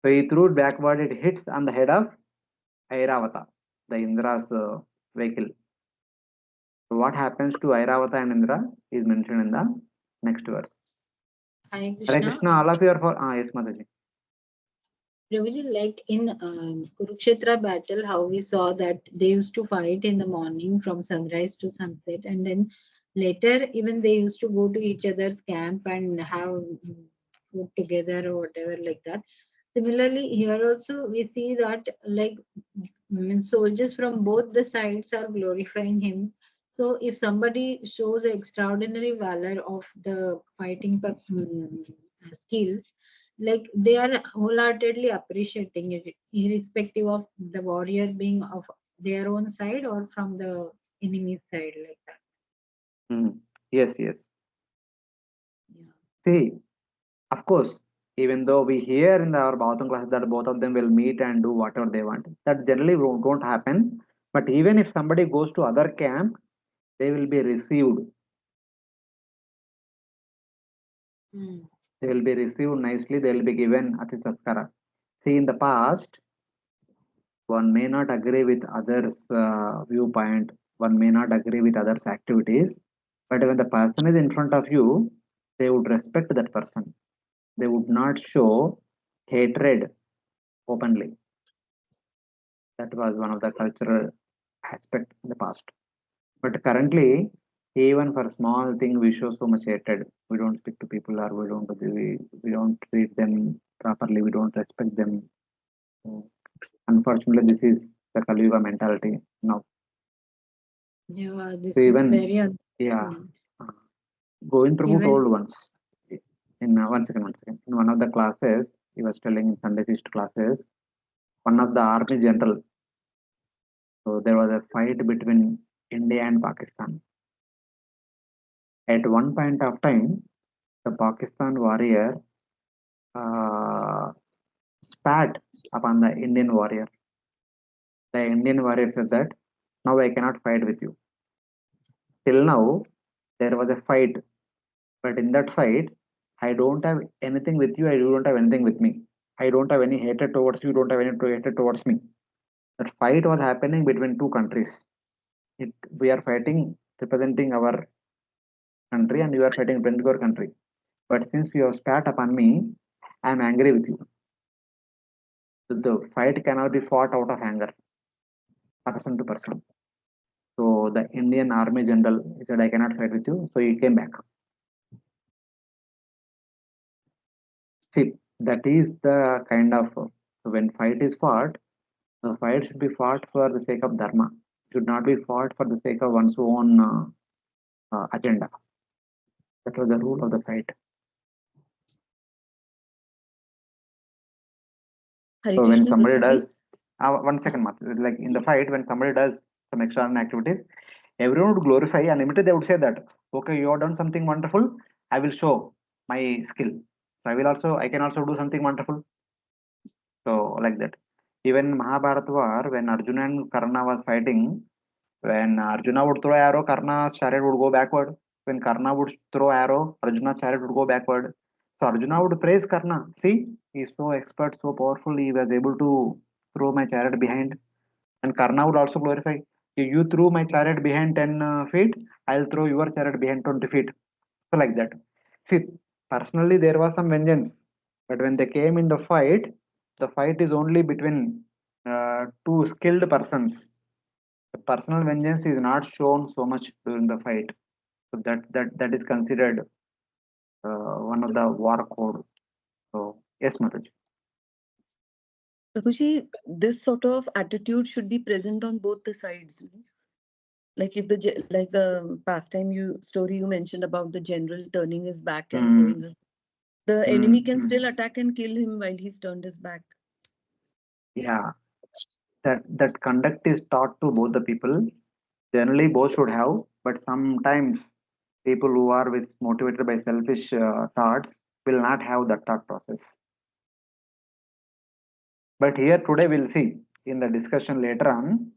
So he threw it backward, it hits on the head of Airavata, the Indra's vehicle. So what happens to Airavata and Indra is mentioned in the next verse. Hare Hare Krishna. Krishna, all of you are for yes, Mataji. Prabhuji, like in Kurukshetra battle, how we saw that they used to fight in the morning from sunrise to sunset, and then later even they used to go to each other's camp and have food together or whatever like that. Similarly, here also we see that like soldiers from both the sides are glorifying him. So if somebody shows extraordinary valor of the fighting skills, like they are wholeheartedly appreciating it, irrespective of the warrior being of their own side or from the enemy's side, like that. Yes, yes. Yeah. See, of course, even though we hear in our Bhagavatam classes that both of them will meet and do whatever they want, that generally won't happen. But even if somebody goes to other camp, they will be received. Hmm. They will be received nicely. They will be given Ati Satkara. See, in the past, one may not agree with others' viewpoint. One may not agree with others' activities. But when the person is in front of you, they would respect that person. They would not show hatred openly. That was one of the cultural aspect in the past. But currently, even for small thing, we show so much hatred. We don't speak to people, or we don't treat them properly. We don't respect them. So, unfortunately, this is the Kali Yuga mentality now. Yeah, So this is even very yeah, unfortunate. uh, Govind Prabhu Even told once in one second. In one of the classes, he was telling in Sunday Feast classes, one of the army general. So there was a fight between India and Pakistan. At one point of time, the Pakistan warrior uh, spat upon the Indian warrior. The Indian warrior said that, now I cannot fight with you. Till now, there was a fight, but in that fight, I don't have anything with you, I don't have anything with me. I don't have any hatred towards you, don't have any hatred towards me. That fight was happening between two countries. We are fighting representing our country, and you are fighting representing your country. But since you have spat upon me, I am angry with you. So the fight cannot be fought out of anger, person to person. So the Indian Army general he said, I cannot fight with you. So he came back. See, that is the kind of when fight is fought, the fight should be fought for the sake of dharma. It should not be fought for the sake of one's own agenda. That was the rule of the fight. Hare So when Krishna, somebody Prabhuji. does, one second, like in the fight, when somebody does some extraordinary activities, everyone would glorify and immediately they would say that, okay, you have done something wonderful. I will show my skill. So I can also do something wonderful. So like that. Even Mahabharata war, when Arjuna and Karna was fighting, when Arjuna would throw arrow, Karna's chariot would go backward. When Karna would throw arrow, Arjuna's chariot would go backward. So Arjuna would praise Karna. See, he's so expert, so powerful. He was able to throw my chariot behind. And Karna would also glorify. You threw my chariot behind 10 feet. I'll throw your chariot behind 20 feet. So like that. See, personally there was some vengeance, but when they came in the fight is only between two skilled persons. The personal vengeance is not shown so much during the fight. So that is considered one of the war code. So yes, Mataji. Prabhuji, this sort of attitude should be present on both the sides. Like if like the pastime story you mentioned about the general turning his back and Mm, going, the enemy can still attack and kill him while he's turned his back. yeah, that conduct is taught to both the people. Generally, both should have, but sometimes people who are with motivated by selfish thoughts will not have that thought process. But here today we'll see in the discussion later on.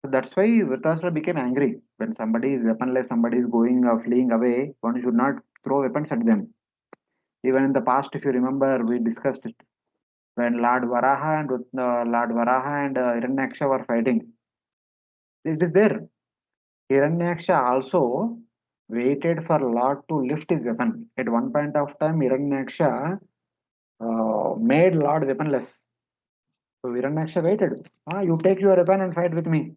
So that's why Vrtrasura became angry. When somebody is weaponless, somebody is going fleeing away, one should not throw weapons at them. Even in the past, if you remember, we discussed it when Lord Varaha and Hiranyaksha were fighting. It is there. Hiranyaksha also waited for Lord to lift his weapon. At one point of time, Hiranyaksha made Lord weaponless. So Hiranyaksha waited. You take your weapon and fight with me.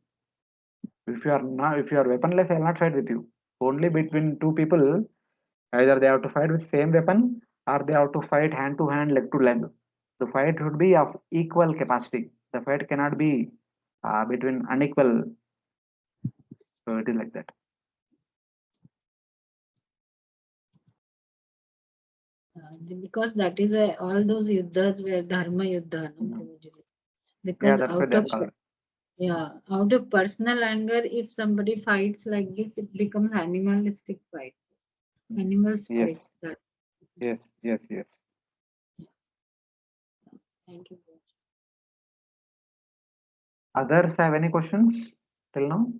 If you are weaponless, I will not fight with you. Only between two people, either they have to fight with same weapon or they have to fight hand to hand, leg to leg. The fight should be of equal capacity. The fight cannot be between unequal. So it is like that. Because that is why all those yuddhas were dharma yuddha, no, Mhm. Prabhuji? Yeah, Because that's why they are called. out of personal anger, if somebody fights like this, it becomes animalistic fight. Animals Yes, fight. That. yes, yes, yes. Thank you. Others have any questions till now?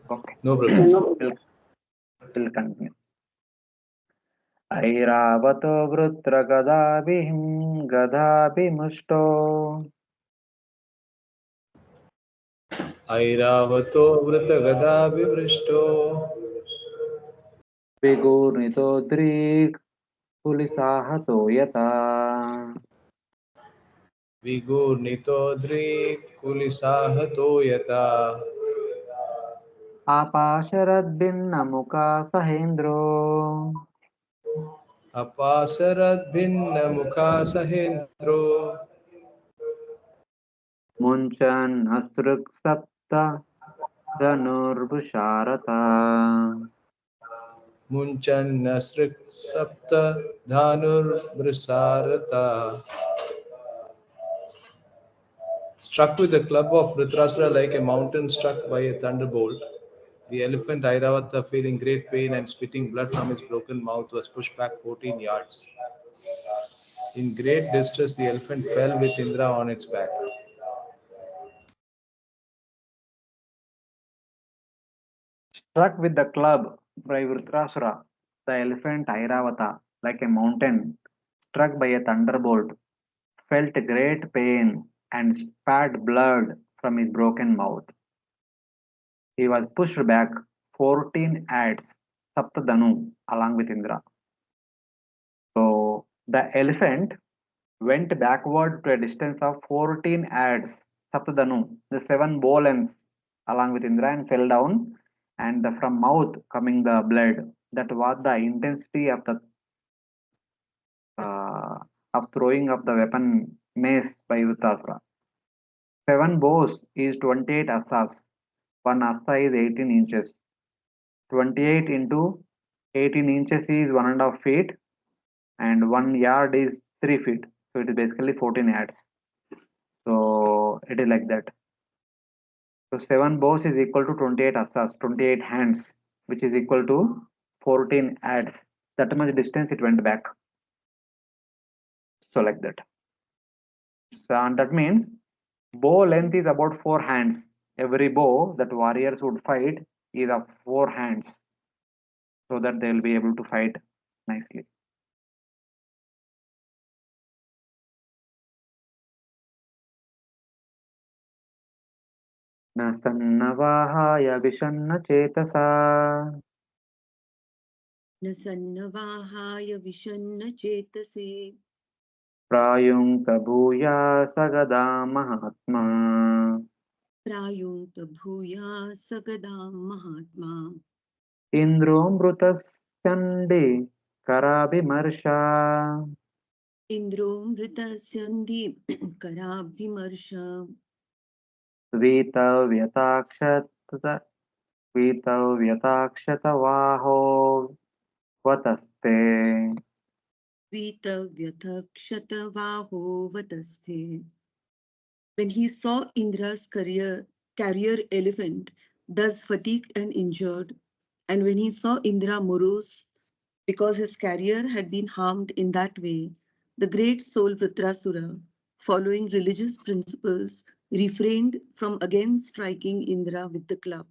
Okay, No, Prabhuji. we'll continue. ऐरावतो वृत्रगदाभिः गदाभिमुष्टो ऐरावतो वृतगदाभिवृष्टो विगूर्णितो दृक् यथा विगूर्णितो दृक्कुलिसाहतो यथा आपाशरद्भिन्नमुखा सहेन्द्रो अपासरद्भिन्नमुखा सहेन्द्रो मुञ्चन्नसृक्सप्त धनुर्भुषारथा मुञ्चन्नसृक्सप्त धानुर्भृसारता. Struck with the club of Vrtrasura like a mountain struck by a thunderbolt, the elephant Airavata, feeling great pain and spitting blood from his broken mouth, was pushed back 14 yards. In great distress, the elephant fell with Indra on its back. Struck with the club by Vrtrasura, the elephant Airavata, like a mountain, struck by a thunderbolt, felt great pain and spat blood from his broken mouth. He was pushed back 14 ads, Saptadanu, along with Indra. So the elephant went backward to a distance of 14 ads, Saptadanu, the 7 bow lengths, along with Indra, and fell down, and from mouth coming the blood. That was the intensity of throwing of the weapon mace by Vrtrasura. 7 bows is 28 asas. One asa is 18 inches. 28 into 18 inches is 1.5 feet, and 1 yard is 3 feet. So it is basically 14 yards. So it is like that. So 7 bows is equal to 28 asas, 28 hands, which is equal to 14 ads. That much distance it went back. So like that. So and that means bow length is about 4 hands. Every bow that warriors would fight is of 4 hands, so that they will be able to fight nicely. न सन्नवाहाय विषन्न चेतसा न सन्नवाहाय विषन्न चेतसे प्रायुङ्क्त भूयास गदा महात्मा प्रायुङ्क्त भूयास गदां महात्मा इन्द्रोऽमृतस्यन्दे कराभिमर्शा इन्द्रो मृतस्यन्धि कराभिमर्श वीतव्यताक्षतवाहो वतस्ते वीतव्यथक्षतवाहो वतस्थे. When he saw Indra's carrier elephant thus fatigued and injured, and when he saw Indra morose because his carrier had been harmed in that way, the great soul Vrtrasura, following religious principles, refrained from again striking Indra with the club.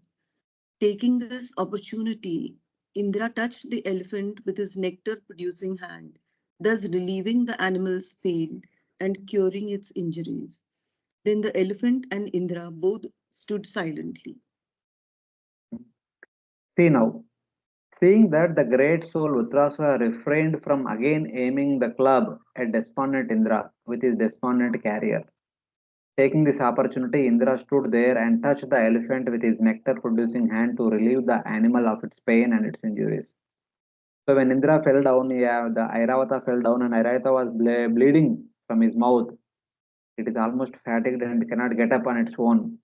Taking this opportunity, Indra touched the elephant with his nectar-producing hand, thus relieving the animal's pain and curing its injuries. Then the elephant and Indra both stood silently. See now, Seeing that, the great soul Vrtrasura refrained from again aiming the club at despondent Indra with his despondent carrier. Taking this opportunity, Indra stood there and touched the elephant with his nectar-producing hand to relieve the animal of its pain and its injuries. So when Indra fell down, yeah, the Airavata fell down and Airavata was bleeding from his mouth. It is almost fatigued and cannot get up on its own.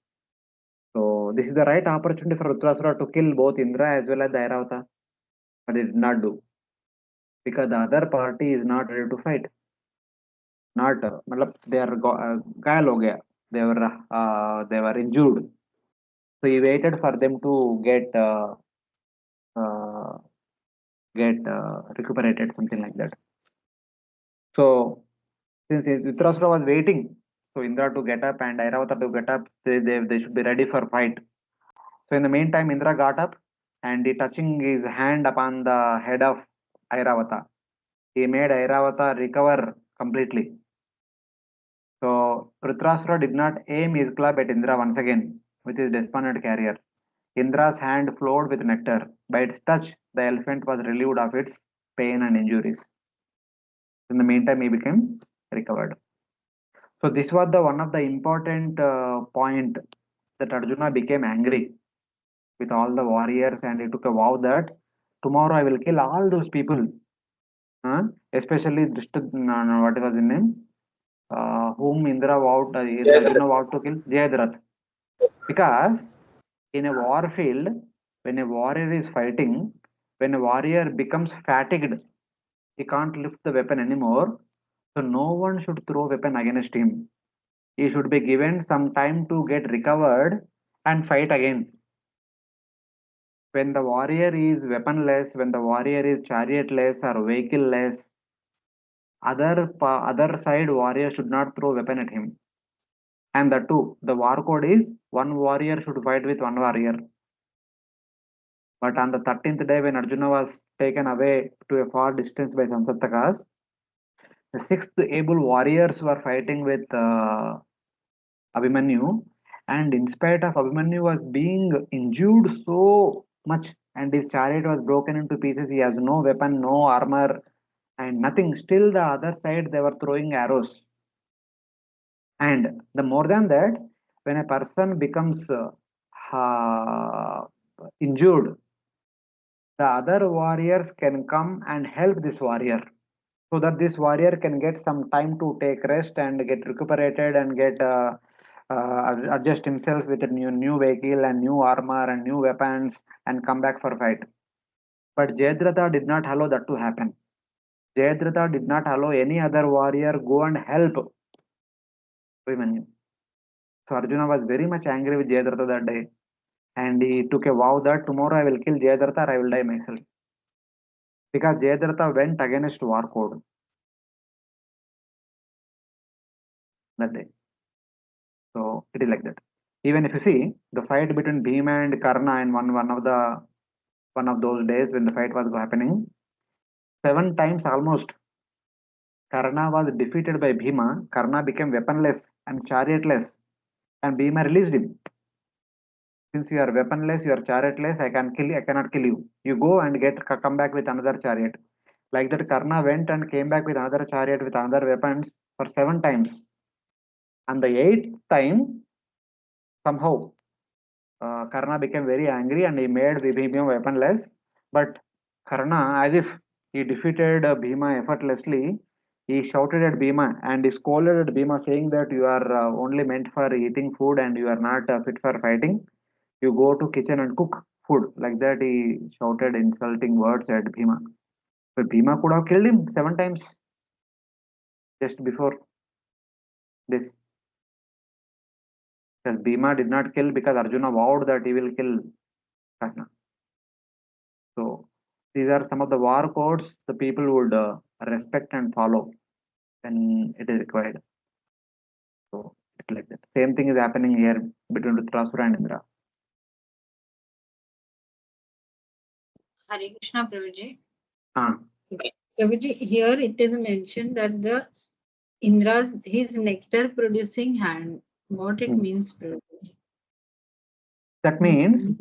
So this is the right opportunity for Vrtrasura to kill both Indra as well as the Airavata, but it did not do because the other party is not ready to fight. Not, मतलब they are घायल हो गया. They were injured. So he waited for them to uh, get recuperated, something like that. So since Vrtrasura was waiting, so Indra to get up and Airavata to get up, they should be ready for fight. So in the meantime, Indra got up and he touching his hand upon the head of Airavata. He made Airavata recover completely. So Vrtrasura did not aim his club at Indra once again with his despondent carrier. Indra's hand flowed with nectar. By its touch, the elephant was relieved of its pain and injuries. In the meantime, he became recovered. So this was the one of the important point that Arjuna became angry with all the warriors and he took a vow that tomorrow I will kill all those people, especially what was his name? Whom Indra vowed, Arjuna vowed to kill Jayadratha. Because in a war field, when a warrior is fighting, when a warrior becomes fatigued, he can't lift the weapon anymore. So no one should throw weapon against him. He should be given some time to get recovered and fight again. When the warrior is weaponless, when the warrior is chariotless or vehicleless, other side warrior should not throw weapon at him. And the two, the war code is one warrior should fight with one warrior. But on the 13th day, when Arjuna was taken away to a far distance by Samsattakas, the 6th able warriors were fighting with Abhimanyu, and in spite of Abhimanyu was being injured so much and his chariot was broken into pieces, he has no weapon, no armor and nothing. Still the other side they were throwing arrows. And the more than that, when a person becomes injured, the other warriors can come and help this warrior so that this warrior can get some time to take rest and get recuperated and get adjust himself with a new vehicle and new armor and new weapons and come back for fight. But Jayadratha did not allow that to happen. Jayadratha did not allow any other warrior go and help Abhimanyu. So Arjuna was very much angry with Jayadratha that day and he took a vow that tomorrow I will kill Jayadratha or I will die myself. Because Jayadratha went against war code that day. So it is like that. Even if you see the fight between Bhima and Karna in one of those days when the fight was happening, 7 times almost Karna was defeated by Bhima. Karna became weaponless and chariotless, and Bhima released him. Since you are weaponless, you are chariotless, I cannot kill you. You go and come back with another chariot. Like that, Karna went and came back with another chariot with another weapons for 7 times. And the 8th time, somehow, Karna became very angry and he made Bhima weaponless. But Karna, as if he defeated Bhima effortlessly, he shouted at Bhima and he scolded at Bhima saying that you are only meant for eating food and you are not fit for fighting. You go to kitchen and cook food. Like that he shouted insulting words at Bhima. But Bhima could have killed him 7 times just before this. Because Bhima did not kill because Arjuna vowed that he will kill Karna. So these are some of the war codes the people would respect and follow when it is required. So it's like that. Same thing is happening here between Vrtrasura and Indra. Hare Krishna, Prabhuji. Ah. Prabhuji, here it is mentioned that the his nectar producing hand. What it means, Prabhuji? That means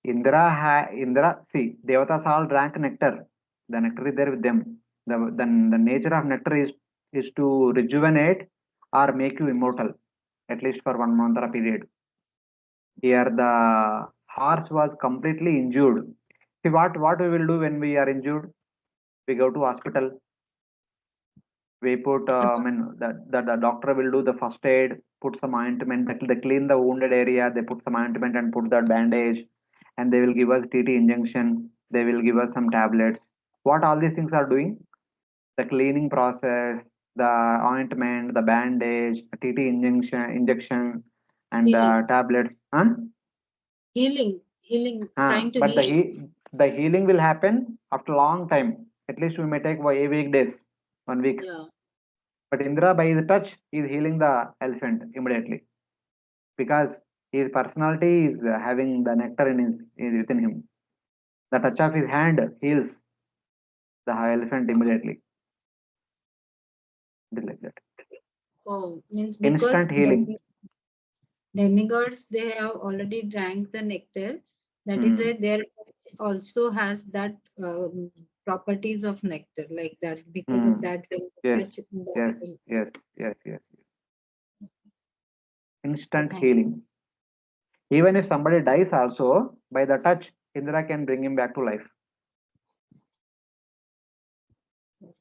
Indra, see, Devatas all drank nectar. The nectar is there with them. The nature of nectar is to rejuvenate or make you immortal, at least for 1 month or a period. Here the horse was completely injured. See what we will do when we are injured? We go to hospital. We put, I mean, the doctor will do the first aid, put some ointment, they clean the wounded area, they put some ointment and put that bandage, and they will give us TT injection, they will give us some tablets. What all these things are doing? The cleaning process, the ointment, the bandage, TT injection, and the tablets. Huh? Healing, trying to But heal. the healing will happen after a long time. At least we may take a weekdays, 1 week. Yeah. But Indra, by his touch, he is healing the elephant immediately because his personality is having the nectar in within him. The touch of his hand heals the elephant immediately. It is like that. Oh, means because Instant healing. demigods, they have already drank the nectar. That is why their also has that properties of nectar, like that. Because of that, Yes, yes, yes, yes, yes. Instant healing. Even if somebody dies also, by the touch, Indra can bring him back to life.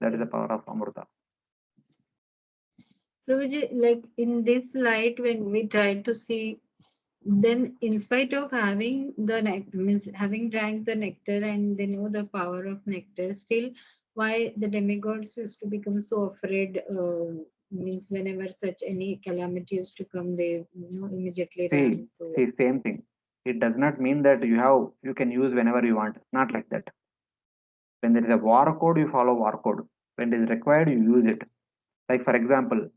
That is the power of Amrita. Prabhuji, like in this light, when we try to see, then in spite of having the nectar, means having drank the nectar and they know the power of nectar, still why the demigods used to become so afraid, means whenever such any calamity used to come, they immediately ran to. See, same thing. It does not mean that you can use whenever you want. Not like that. When there is a war code, you follow war code. When it is required, you use it. Like for example,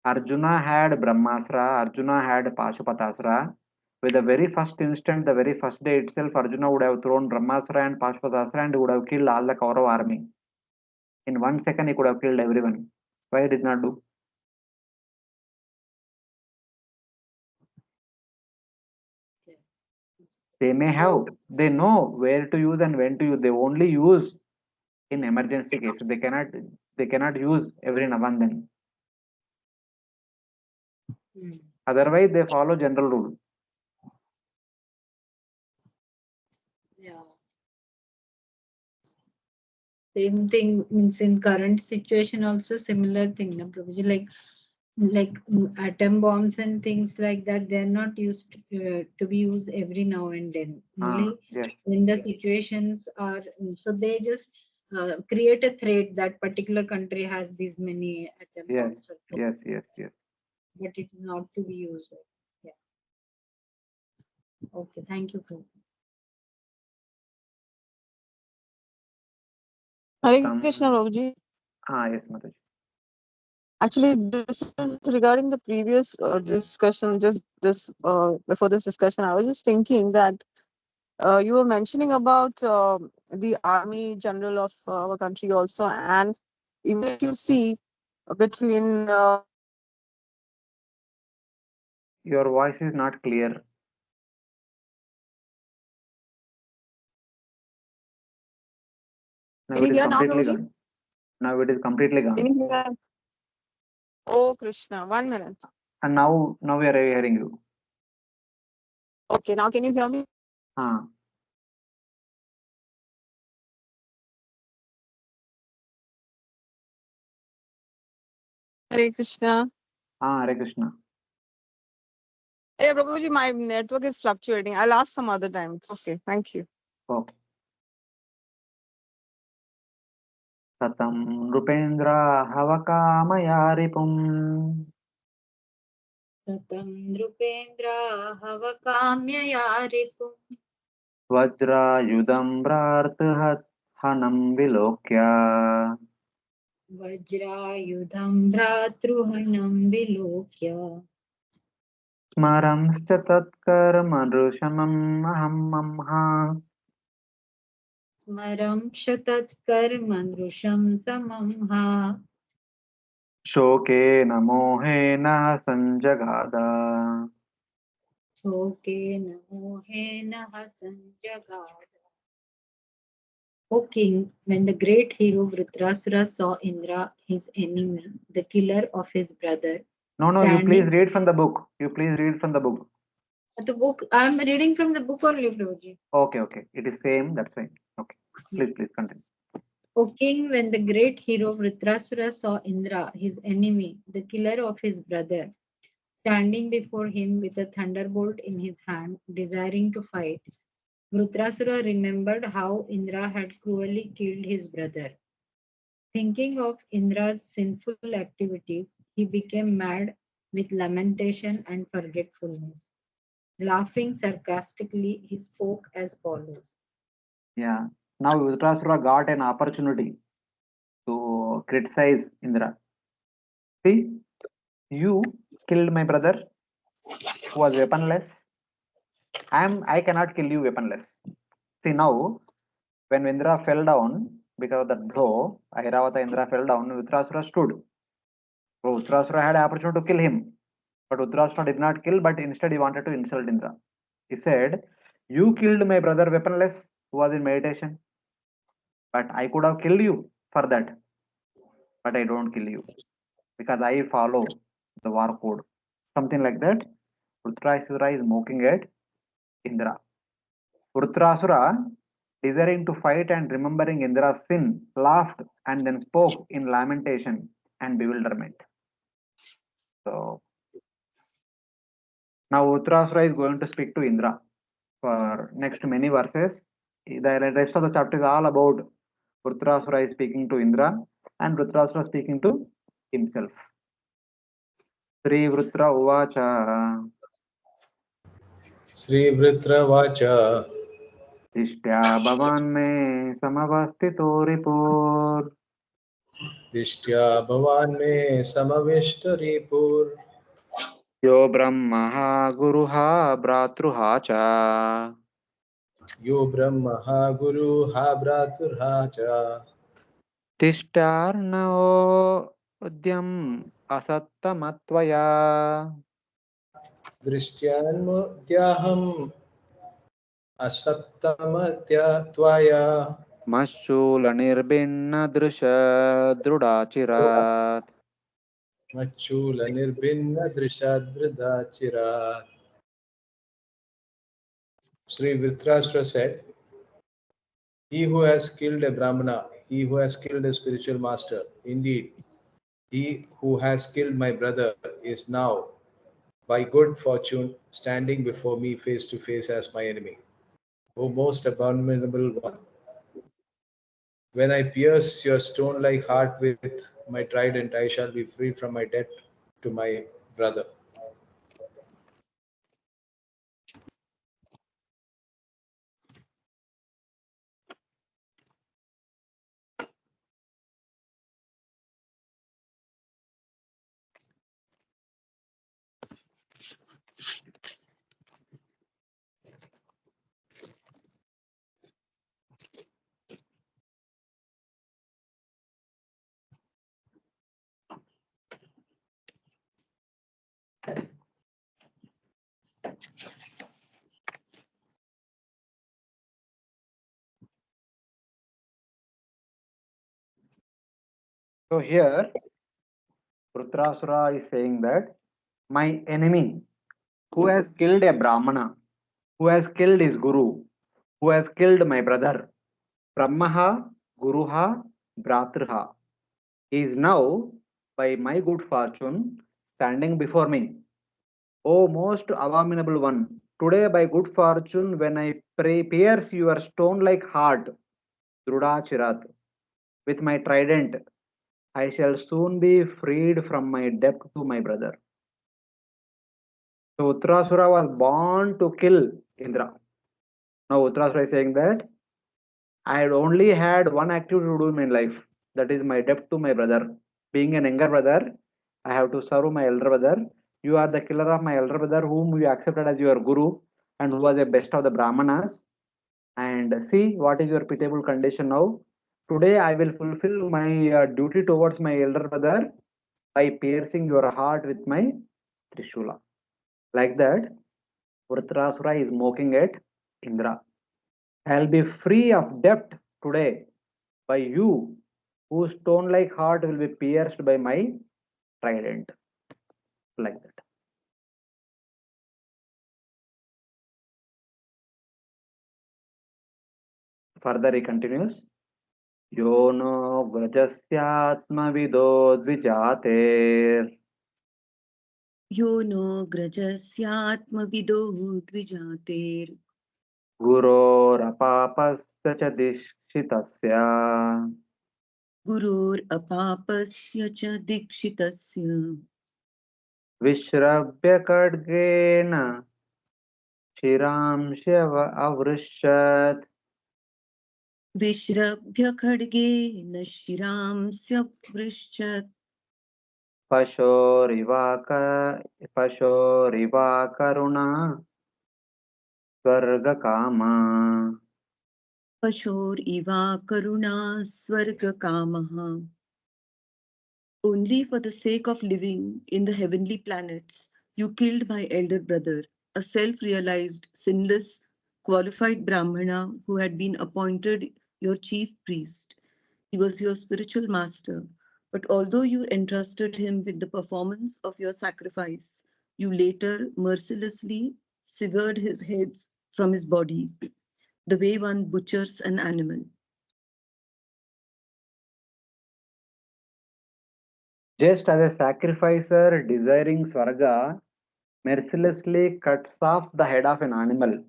Arjuna had Brahmastra, Arjuna had Pashupatasra. With the very first instant, the very first day itself, Arjuna would have thrown Brahmastra and Pashupatasra and would have killed all the Kaurav army. In 1 second, he could have killed everyone. Why he did not do? They may have, they know where to use and when to use. They only use in emergency cases. They cannot use every now and then. Otherwise, they follow general rule. Yeah. Same thing means in current situation also similar thing, na Prabhuji, like atom bombs and things like that, they're not used to be used every now and then. Only Yes. when the situations are, so they just create a threat that particular country has these many atom Yes. bombs. Yes. Yes. Yes. But it is not to be used. Yeah. Okay. Thank you, Prabhuji. Hare Krishna, Prabhuji. Yes, Mataji. Actually, this is regarding the previous discussion. Just this before this discussion, I was just thinking that you were mentioning about the army general of our country also, and even if you see between Your voice is not clear. Now can it you is hear now, completely Prabhuji? gone. Now it is completely Can gone. you hear? Oh Krishna, 1 minute. And now we are hearing you. Okay, now can you hear me? Hare Krishna. Hare Krishna. Hey, Prabhuji, my network is fluctuating. I'll ask some other time. It's okay. Thank you. Okay. Satam Rupendra Havakamaya Ripum Satam Nrupendra Havakamya Ripum Vajrayudam Vrarthat Hanam Vilokya Vajrayudham Bhratruhanam Vilokya Smaramscha Tatkarmanrushamam Aham Mamha Smaram Kshatat Karmanrusham Samamha Shoke Namohe Sanjagada. Shokena mohena sanjagada. O king, when the great hero Vrtrasura saw Indra, his enemy, the killer of his brother, No, you please standing. read from the book. You please read from the book. The book, I'm reading from the book only, Prabhuji. Okay. It is same, that's fine. Okay. Please continue. O king, when the great hero Vrtrasura saw Indra, his enemy, the killer of his brother, standing before him with a thunderbolt in his hand, desiring to fight, Vrtrasura remembered how Indra had cruelly killed his brother. Thinking of Indra's sinful activities, he became mad with lamentation and forgetfulness. Laughing sarcastically, he spoke as follows. Yeah. Now Vrtrasura got an opportunity to criticize Indra. See, you killed my brother who was weaponless. I cannot kill you weaponless. See now, when Indra fell down because of that blow, Airavata Indra fell down, Vrtrasura stood. So Vrtrasura had an opportunity to kill him. But Vrtrasura did not kill, but instead he wanted to insult Indra. He said, you killed my brother weaponless who was in meditation. But I could have killed you for that. But I don't kill you because I follow the war code. Something like that. Vrtrasura is mocking at Indra. Vrtrasura, desiring to fight and remembering Indra's sin, laughed and then spoke in lamentation and bewilderment. So now Vrtrasura is going to speak to Indra for next many verses. The rest of the chapter is all about Vrtrasura is speaking to Indra and Vrtrasura speaking to himself. Sri Vrtra Uvacha Sri Vrtravacha Dishtya Bhavan me Samavastito Ripur Dishtya Bhavan me Samavistaripur Yo Brahmaha Guruha Bhratruha cha Yo Brahmaha Guru Ha Bhraturha cha Tishtarnao Udyam Asattamatvaya Drishtyanmudyaham Asattamatya Tvaya Mashula Nirbinna Drusha Drudachirat. Machula Nirbinna Drishadridachira. Sri Vrtrasura said, he who has killed a Brahmana, he who has killed a spiritual master, indeed, he who has killed my brother is now, by good fortune, standing before me face to face as my enemy. O most abominable one, when I pierce your stone-like heart with my trident, I shall be freed from my debt to my brother. So here, Vrtrasura is saying that my enemy who has killed a Brahmana, who has killed his Guru, who has killed my brother, Brahmaha, Guruha, Bhratrha, is now, by my good fortune, standing before me. O most abominable one, today by good fortune, when I pierce your stone-like heart, Drudachirat, with my trident, I shall soon be freed from my debt to my brother. So Uttarasura was born to kill Indra. Now Uttarasura is saying that I had only had one activity to do in my life, that is my debt to my brother. Being an younger brother, I have to serve my elder brother. You are the killer of my elder brother, whom you accepted as your guru and who was the best of the Brahmanas. And see what is your pitiable condition now. Today I will fulfill my duty towards my elder brother by piercing your heart with my Trishula. Like that, Vrtrasura is mocking at Indra. I'll be free of debt today by you, whose stone-like heart will be pierced by my trident. Like that. Further he continues. Yo no vrajasyatmavido dvijater yo no ग्रजस्यात्मविदो द्विजातेर् गुरोरपापस्य च दीक्षितस्य गुरोरपापस्य च दीक्षितस्य विश्रव्य खड्गेन शिरांशव अवृषत् विश्रभ्य खड्गेन शिरांस्यपृच्छत् पशोरिवा स्वर्गकामा पशोरिवा करुणा स्वर्गकामः. Only for the sake of living in the heavenly planets, you killed my elder brother, a self-realized, sinless, qualified Brahmana who had been appointed your chief priest. He was your spiritual master. But although you entrusted him with the performance of your sacrifice, you later mercilessly severed his heads from his body, the way one butchers an animal. Just as a sacrificer desiring Swarga mercilessly cuts off the head of an animal,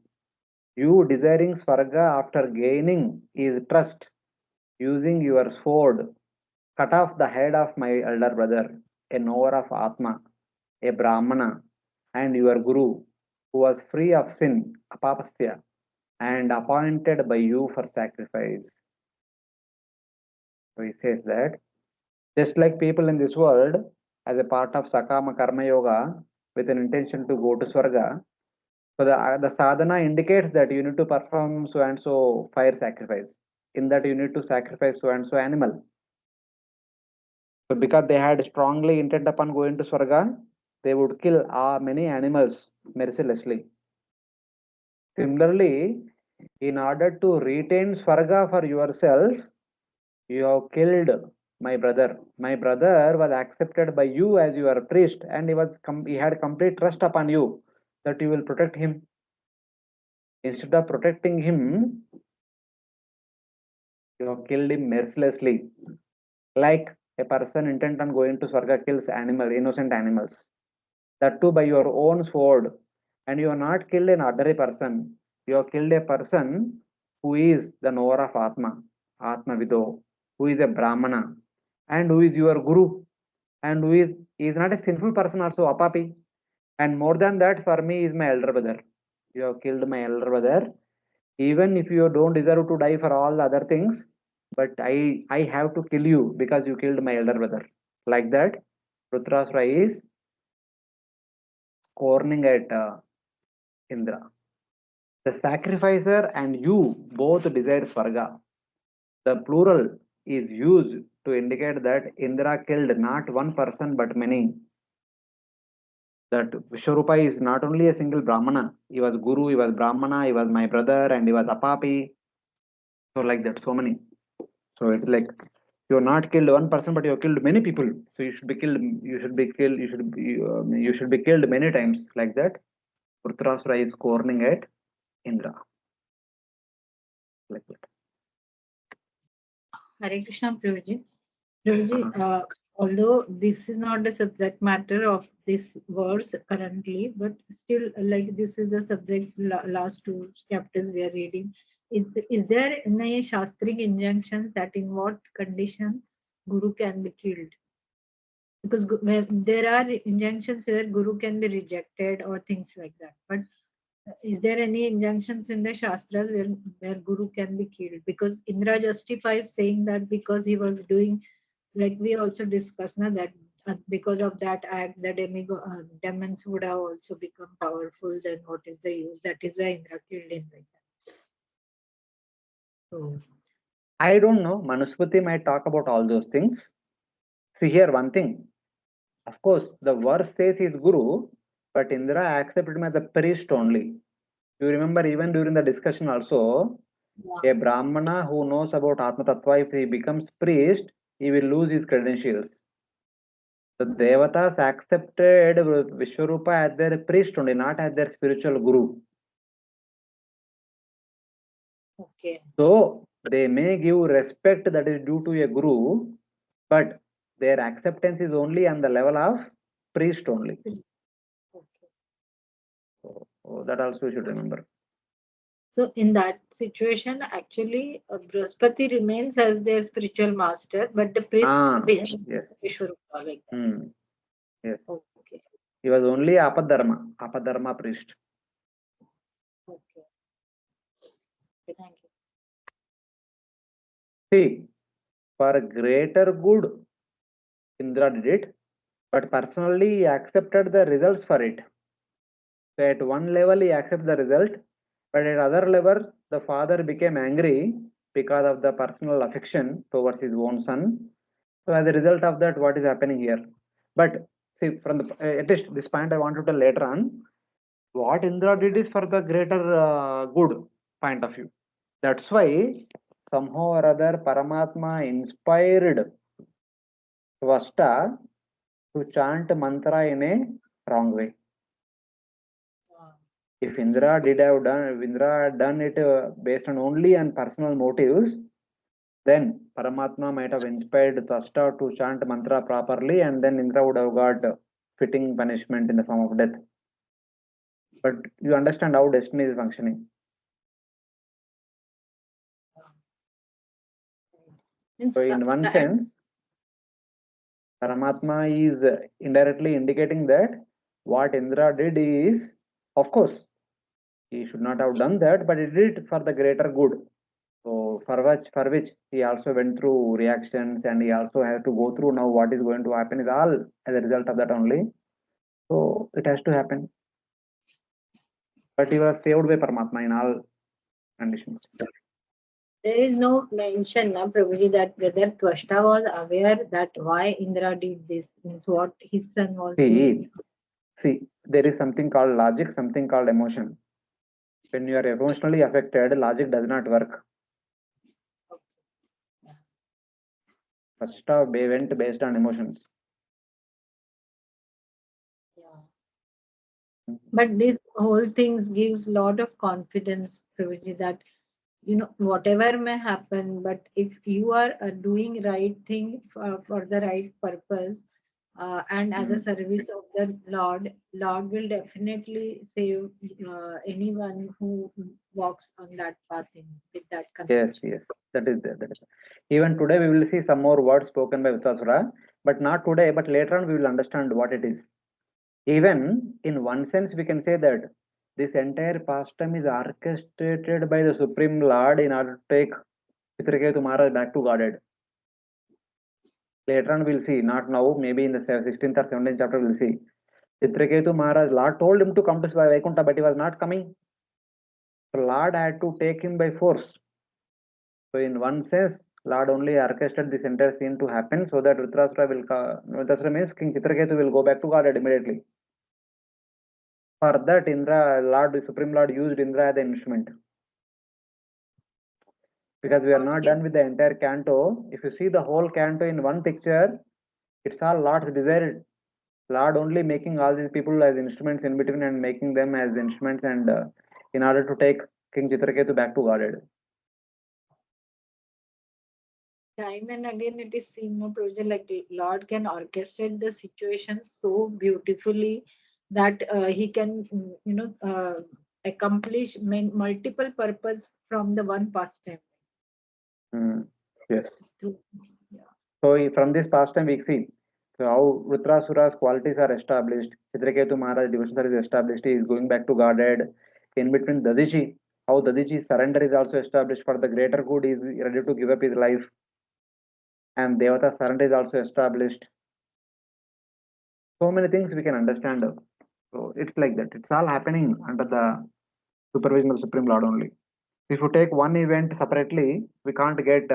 you desiring Swarga after gaining his trust, using your sword, cut off the head of my elder brother, a knower of Atma, a Brahmana, and your Guru, who was free of sin, apapasya, and appointed by you for sacrifice. So he says that just like people in this world, as a part of Sakama Karma Yoga, with an intention to go to Swarga, so the sadhana indicates that you need to perform so and so fire sacrifice. In that you need to sacrifice so and so animal. So because they had strongly intent upon going to Swarga, they would kill many animals mercilessly. Similarly, in order to retain Swarga for yourself, you have killed my brother. My brother was accepted by you as your priest, and he had complete trust upon you that you will protect him. Instead of protecting him, you have killed him mercilessly. Like a person intent on going to Swarga kills innocent animals. That too by your own sword. And you have not killed an ordinary person. You have killed a person who is the knower of Atma, Atma Vido, who is a Brahmana, and who is your Guru, and who is not a sinful person also, Apapi. And more than that, for me, is my elder brother. You have killed my elder brother. Even if you don't deserve to die for all the other things, but I have to kill you because you killed my elder brother. Like that, Vrtrasura is scorning at Indra. The sacrificer and you both desire Swarga. The plural is used to indicate that Indra killed not one person but many. That Vishwarupa is not only a single Brahmana, he was Guru, he was Brahmana, he was my brother, and he was Apapi. So like that, so many. So it's like you have not killed one person, but you have killed many people. So you should be killed. You should be killed. You should be killed many times. Like that, Vrtrasura is scorning at Indra. Like that. Hare Krishna, Prabhuji. Prabhuji, although this is not the subject matter of this verse currently, but still, like this is the subject last two chapters we are reading. Is there any shastric injunctions that in what condition Guru can be killed? Because there are injunctions where Guru can be rejected or things like that. But is there any injunctions in the Shastras where Guru can be killed? Because Indra justifies saying that because he was doing, like we also discussed now, that because of that act, the demons would have also become powerful. Then what is the use? That is why Indra killed him like that. So I don't know. Manusmriti might talk about all those things. See here, one thing. Of course, the verse says he is Guru, but Indra accepted him as a priest only. You remember even during the discussion also, a Brahmana who knows about Atma Tattva, if he becomes priest, he will lose his credentials. The Devatas accepted Vishwarupa as their priest only, not as their spiritual guru. Okay. So they may give respect that is due to a guru, but their acceptance is only on the level of priest only. Okay. So that also you should remember. So in that situation, actually, Brihaspati remains as their spiritual master, but the priest Yes. Vishwarupa, like that. Yes. Okay. He was only Apadharma priest. Okay. Okay, thank you. See, for greater good, Indra did it, but personally he accepted the results for it. So at one level he accepts the result, but at other level the father became angry because of the personal affection towards his own son. So as a result of that, what is happening here? But see, from the at least this point I want to tell later on, what Indra did is for the greater good point of view. That's why somehow or other Paramatma inspired Svasta to chant mantra in a wrong way. If Indra had done it based on only on personal motives, then Paramatma might have inspired Svasta to chant mantra properly, and then Indra would have got fitting punishment in the form of death. But you understand how destiny is functioning. So in one sense, Paramatma is indirectly indicating that what Indra did is, of course, he should not have done that, but he did it for the greater good. So for which he also went through reactions, and he also had to go through now what is going to happen is all as a result of that only. So it has to happen. But he was saved by Paramatma in all conditions. There is no mention, na Prabhuji, that whether Twashta was aware that why Indra did this, means what his son was doing. See, there is something called logic, something called emotion. When you are emotionally affected, logic does not work. First off, they went based on emotions. Yeah. But this whole things gives lot of confidence, Prabhuji, that whatever may happen, but if you are doing right thing for the right purpose, and as a service of the Lord will definitely save anyone who walks on that path with that conviction. Yes, that is there. Even today we will see some more words spoken by Vrtrasura, but not today, but later on we will understand what it is. Even in one sense, we can say that this entire pastime is orchestrated by the Supreme Lord in order to take Chitraketu Maharaj back to Godhead. Later on we'll see, not now, maybe in the 16th or 17th chapter we'll see. Chitraketu Maharaj, Lord told him to come to Vaikuntha, but he was not coming. So Lord had to take him by force. So in one sense, Lord only orchestrated this entire scene to happen so that Vrtrasura means King Chitraketu will go back to Godhead immediately. For that, the Supreme Lord used Indra as an instrument. Because we are not done with the entire canto. If you see the whole canto in one picture, it's all Lord's desire. Lord only making all these people as instruments in between and making them as instruments, and in order to take King Chitraketu back to Godhead. Time and again it is seen, no Prabhuji, like Lord can orchestrate the situation so beautifully that he can accomplish multiple purpose from the one pastime. Yes. Yeah. So from this pastime we see how Vrtrasura's qualities are established. Chitraketu Maharaj devotion is established. He is going back to Godhead. In between Dadiji, how Dadiji's surrender is also established for the greater good. He is ready to give up his life. And Devata surrender is also established. So many things we can understand. So it's like that. It's all happening under the supervision of Supreme Lord only. If you take one event separately, we can't get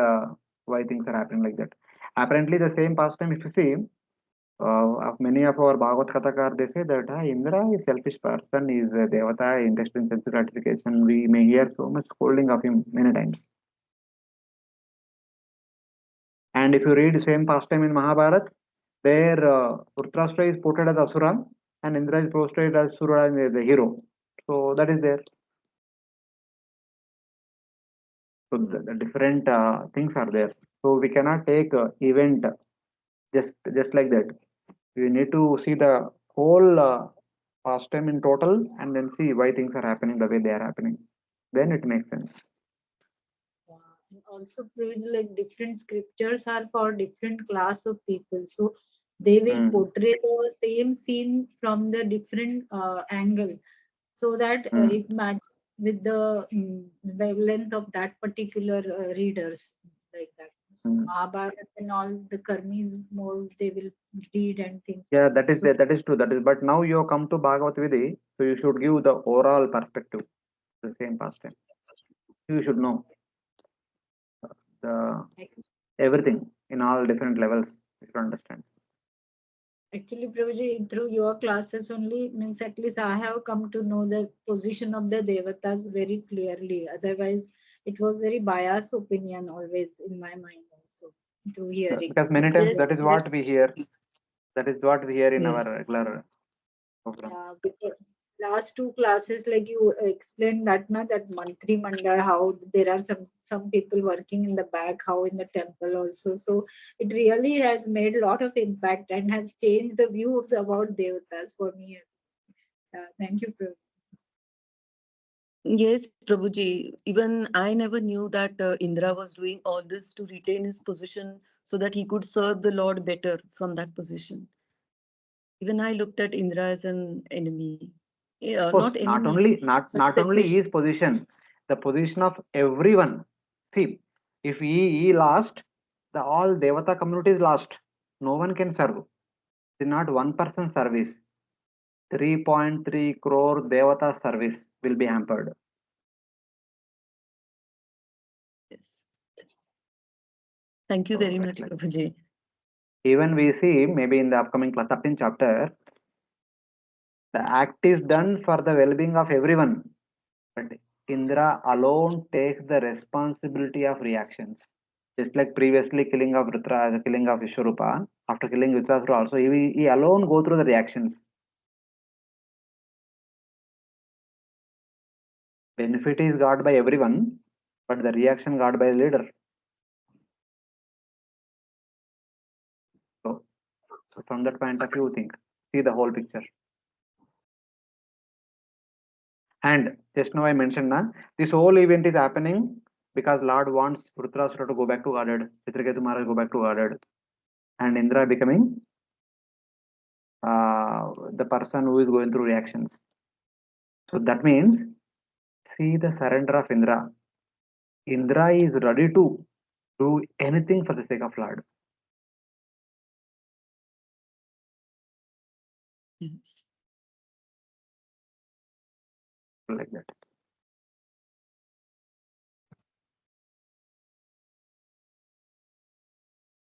why things are happening like that. Apparently, the same pastime, if you see, Of many of our Bhagavad Kathakar, they say that Indra is selfish person, is a Devata, interested in sense gratification. We may hear so much scolding of him many times. And if you read same pastime in Mahabharata, there Vrtrasura is portrayed as Asura and Indra is portrayed as Sura, the hero. So that is there. So the different things are there. So we cannot take event just like that. We need to see the whole pastime in total and then see why things are happening the way they are happening. Then it makes sense. And also proves like different scriptures are for different class of people, so they will portray the same scene from the different angle, so that it matches with the wavelength of that particular readers, like that. So Mahabharata and all the karmis more they will read and things. Yeah, that is So that is true. That is, but now you come to Bhagavad Vidhi, so you should give the overall perspective, the same pastime. You should know the everything in all different levels. You should understand. actually, Prabhuji, through your classes only, means at least I have come to know the position of the devatas very clearly. Otherwise, it was very biased opinion always in my mind also through hearing. Because many times that is Yes, what yes, we hear. That is what we hear in our yes. regular program. Yeah, because last two classes, like you explained that na that mantri mandal, how there are some people working in the back, how in the temple also. So it really has made a lot of impact and has changed the view of about devatas for me. Thank you, Prabhu. Yes, Prabhuji. Even I never knew that Indra was doing all this to retain his position so that he could serve the Lord better from that position. Even I looked at Indra as an enemy. Yeah, Of course, not enemy, but not only selfish. his position, the position of everyone. See, if he lost, the all Devata community is lost. No one can serve. It is not one person service. 3.3 crore Devata service will be hampered. Yes. Thank you So very that's much, like Prabhuji. even we see maybe in the upcoming class 13 chapter, the act is done for the well-being of everyone, but Indra alone takes the responsibility of reactions. Just like previously killing of Vrtrasura, killing of Vishwarupa, after killing Vrtrasura also, he alone go through the reactions. Benefit is got by everyone, but the reaction got by the leader. So from that point of view, think, see the whole picture. And just now I mentioned that this whole event is happening because Lord wants Vrtrasura to go back to Godhead, Chitraketu Maharaj go back to Godhead, and Indra becoming the person who is going through reactions. So that means, see the surrender of Indra. Indra is ready to do anything for the sake of Lord. Yes. Like that.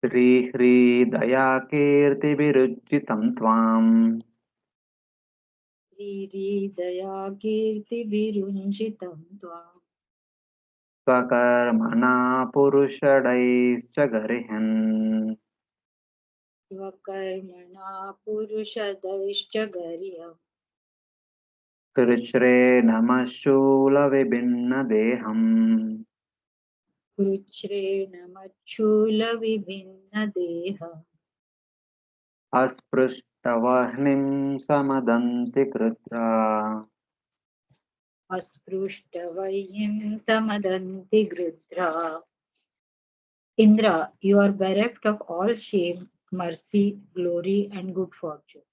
Sri Hri Daya Kirti Virujjitam Tvam दया कीर्ति विरुञ्जितं त्वाम् Swakarmana Purushadaischa Garihan स्वकर्मणा पुरुषदैश्च गर्यम् Krishre Namashula Vibhinna Deham कृच्छ्रेण मच्छूलविभिन्नदेह Aspruštavahnim Samadanti Kritra अस्पृष्टवह्निं समदन्ति गृध्रा. Indra, you are bereft of all shame, mercy, glory, and good fortune.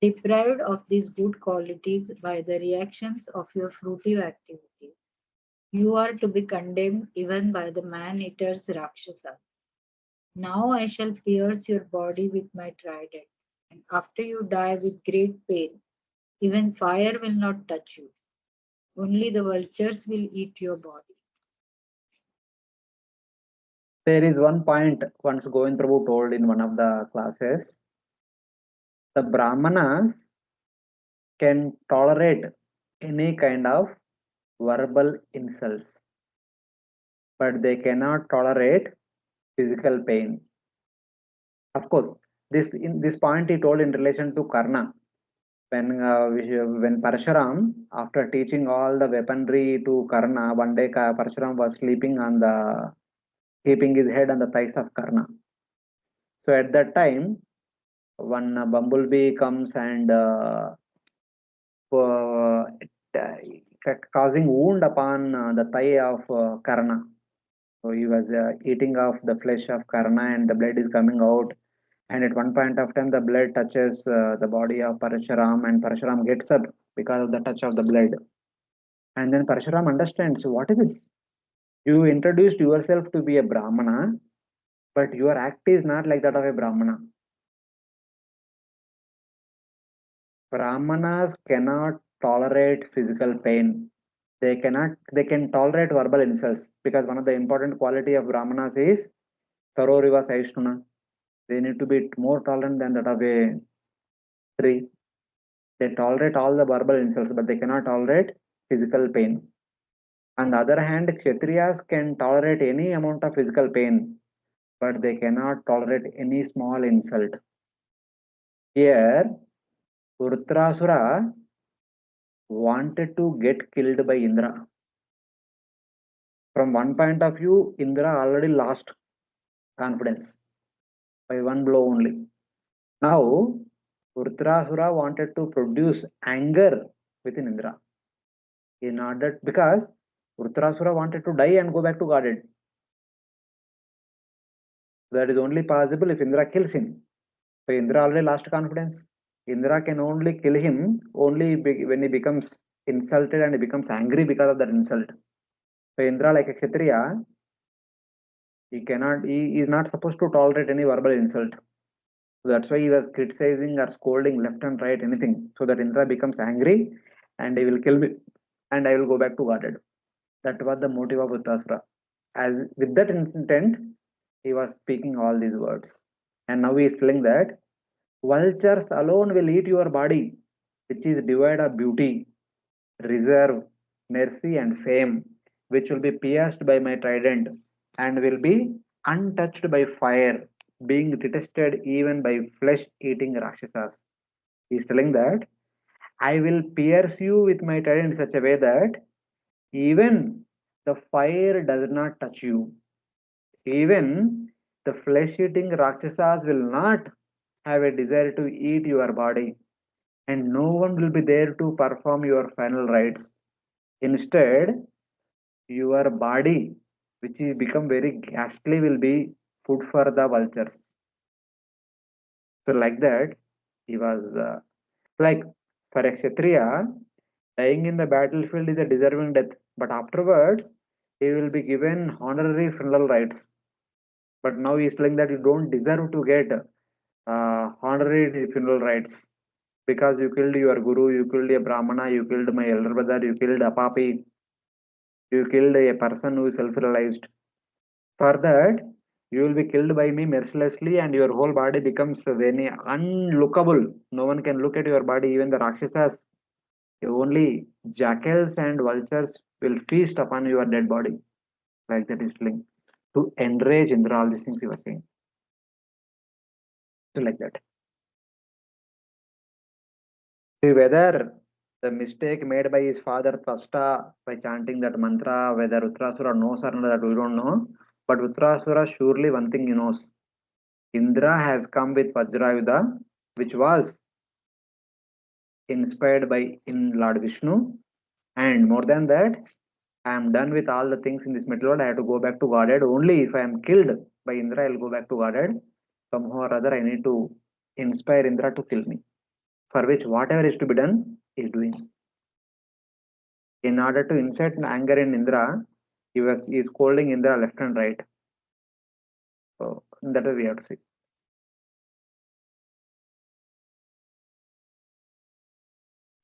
Deprived of these good qualities by the reactions of your fruitive activities, you are to be condemned even by the man-eaters Rakshasas. Now I shall pierce your body with my trident, and after you die with great pain, even fire will not touch you. Only the vultures will eat your body. There is one point once going through told in one of the classes. The Brahmanas can tolerate any kind of verbal insults, but they cannot tolerate physical pain. Of course, this point he told in relation to Karna. When Parshuram, after teaching all the weaponry to Karna, one day Parshuram was sleeping on the, keeping his head on the thighs of Karna. So at that time, one bumblebee comes and causing wound upon the thigh of Karna. So he was eating off the flesh of Karna and the blood is coming out. And at one point of time, the blood touches the body of Parshuram and Parshuram gets up because of the touch of the blood. And then Parshuram understands, what is this? You introduced yourself to be a Brahmana, but your act is not like that of a Brahmana. Brahmanas cannot tolerate physical pain. They can tolerate verbal insults, because one of the important quality of Brahmanas is Saroriva Saishnuna. They need to be more tolerant than that of a tree. They tolerate all the verbal insults, but they cannot tolerate physical pain. On the other hand, Kshatriyas can tolerate any amount of physical pain, but they cannot tolerate any small insult. Here, Vrtrasura wanted to get killed by Indra. From one point of view, Indra already lost confidence by one blow only. Now, Vrtrasura wanted to produce anger within Indra. In order, because Vrtrasura wanted to die and go back to Godhead. That is only possible if Indra kills him. So Indra already lost confidence. Indra can only kill him only when he becomes insulted and he becomes angry because of that insult. So Indra, like a Kshatriya, he is not supposed to tolerate any verbal insult. So that's why he was criticizing or scolding left and right, anything, so that Indra becomes angry and he will kill me and I will go back to Godhead. That was the motive of Vrtrasura. As with that intent, he was speaking all these words. And now he is telling that vultures alone will eat your body, which is devoid of beauty, reserve, mercy, and fame, which will be pierced by my trident and will be untouched by fire, being detested even by flesh-eating Rakshasas. He is telling that I will pierce you with my trident in such a way that even the fire does not touch you. Even the flesh-eating Rakshasas will not have a desire to eat your body, and no one will be there to perform your final rites. Instead, your body, which is become very ghastly, will be food for the vultures. So, like that, he was like, for a Kshatriya, dying in the battlefield is a deserving death, but afterwards, he will be given honorary funeral rites. But now he is telling that you don't deserve to get honorary funeral rites, because you killed your guru, you killed a Brahmana, you killed my elder brother, you killed a papi, you killed a person who is self-realized. For that, you will be killed by me mercilessly, and your whole body becomes very unlookable. No one can look at your body, even the Rakshasas. Only jackals and vultures will feast upon your dead body. Like that is telling. To enrage Indra, all these things he was saying. So like that. See whether the mistake made by his father Twasta by chanting that mantra, whether Vrtrasura knows or not, that we don't know. But Vrtrasura surely one thing he knows. Indra has come with Vajrayudha, which was inspired by in Lord Vishnu. And more than that, I am done with all the things in this material world. I have to go back to Godhead. Only if I am killed by Indra, I will go back to Godhead. Somehow or other, I need to inspire Indra to kill me. For which whatever is to be done, he is doing. In order to incite anger in Indra, he is scolding Indra left and right. So that is we have to see.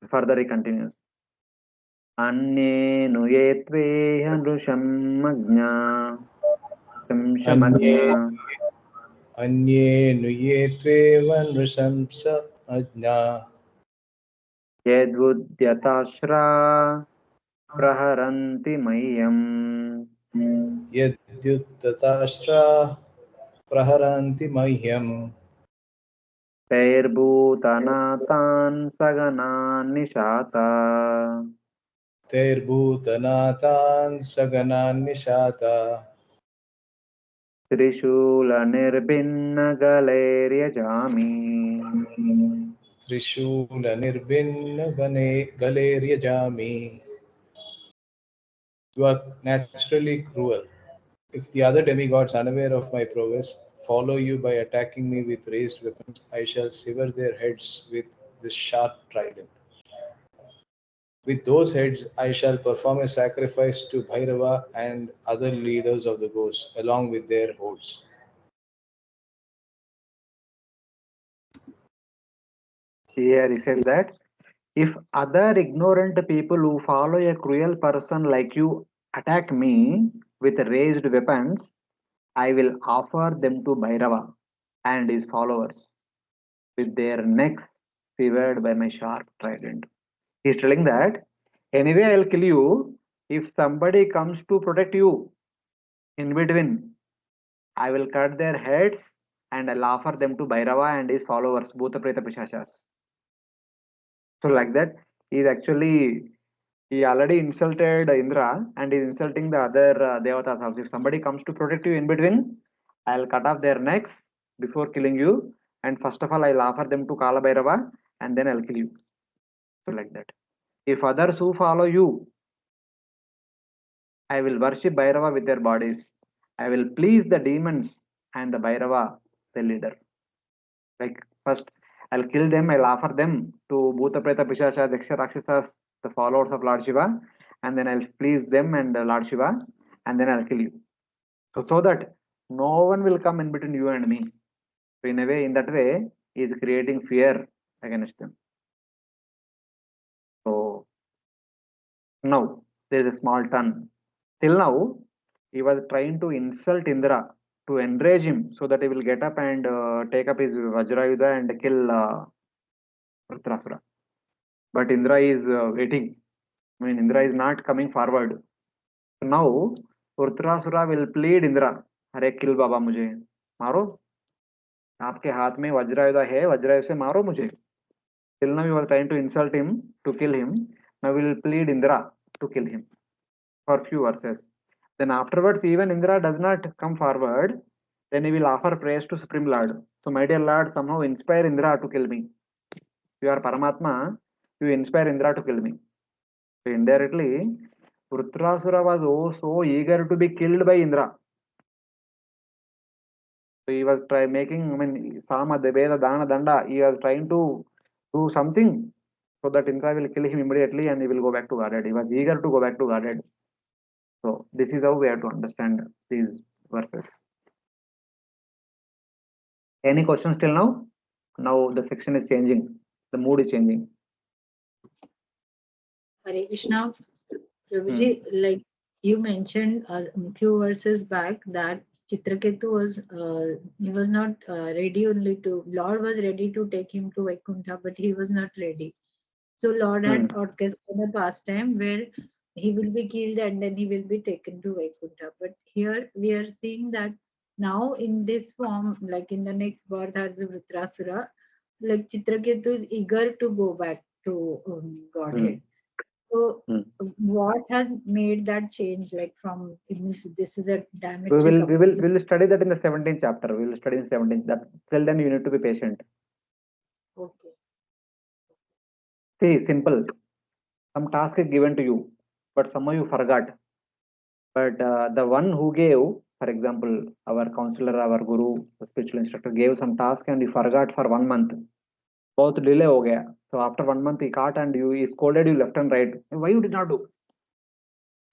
Further he continues. Anye nuyetve hanrusham Anye nuye tvevan nృशंस ajna Yadvudyatashra praharanti mayyam. yadyuttatashra praharanti mahyam Tairbhutanatan saganan nishata. tairbhutanatan saganan nishata Trishula nirbhinna galeryajami. trishula nirbhinna galeryajami. You are naturally cruel. If the other demigods, unaware of my prowess, follow you by attacking me with raised weapons, I shall sever their heads with this sharp trident. With those heads, I shall perform a sacrifice to Bhairava and other leaders of the ghosts, along with their hordes. Here he said that if other ignorant people who follow a cruel person like you attack me with raised weapons, I will offer them to Bhairava and his followers with their necks severed by my sharp trident. He's telling that anyway, I'll kill you if somebody comes to protect you in between. I will cut their heads and I'll offer them to Bhairava and his followers, Bhuta Preta Pishachas. So, like that, he's actually he already insulted Indra and he's insulting the other Devatas also. If somebody comes to protect you in between, I'll cut off their necks before killing you. And first of all, I'll offer them to Kala Bhairava and then I'll kill you. So, like that. If others who follow you, I will worship Bhairava with their bodies. I will please the demons and the Bhairava, the leader. Like, first, I'll kill them, I'll offer them to Bhuta Preta Pishacha, Daksha Rakshasas, the followers of Lord Shiva, and then I'll please them and Lord Shiva, and then I'll kill you. So that no one will come in between you and me. So in a way, in that way, he is creating fear against them. So now there is a small turn. Till now, he was trying to insult Indra to enrage him so that he will get up and take up his Vajrayudha and kill Vrtrasura. But Indra is waiting. I mean, Indra is not coming forward. So now, Vrtrasura will plead Indra, अरे kill बाबा मुझे मारो आपके हाथ में वज्रायुध है वज्रायुध से मारो मुझे. Till now you are trying to insult him to kill him. Now we will plead Indra to kill him for few verses. Then afterwards, even Indra does not come forward. Then he will offer praise to Supreme Lord. So my dear Lord, somehow inspire Indra to kill me. You are Paramatma. You inspire Indra to kill me. So indirectly, Vrtrasura was so eager to be killed by Indra. So he was making, I mean, Sama, Deveda, Dana, Danda. He was trying to do something so that Indra will kill him immediately and he will go back to Godhead. He was eager to go back to Godhead. So this is how we have to understand these verses. Any questions till now? Now the section is changing. The mood is changing. Hare Krishna, Prabhuji, like you mentioned a few verses back that Chitraketu was he was not ready only to Lord was ready to take him to Vaikuntha, but he was not ready. So Lord had orchestrated a pastime where he will be killed and then he will be taken to Vaikuntha. But here we are seeing that now in this form, like in the next birth as a Vrtrasura, like Chitraketu is eager to go back to Godhead. So what has made that change? Like from it means this is a diametric We will study that in the 17th chapter. We will study in 17th. That till then you need to be patient. Okay. See, simple. Some task is given to you, but somehow you forgot. But the one who gave, for example, our counselor, our guru, the spiritual instructor gave some task and you forgot for 1 month. Both delay ho gaya. So after 1 month he caught and he scolded you left and right. Why you did not do?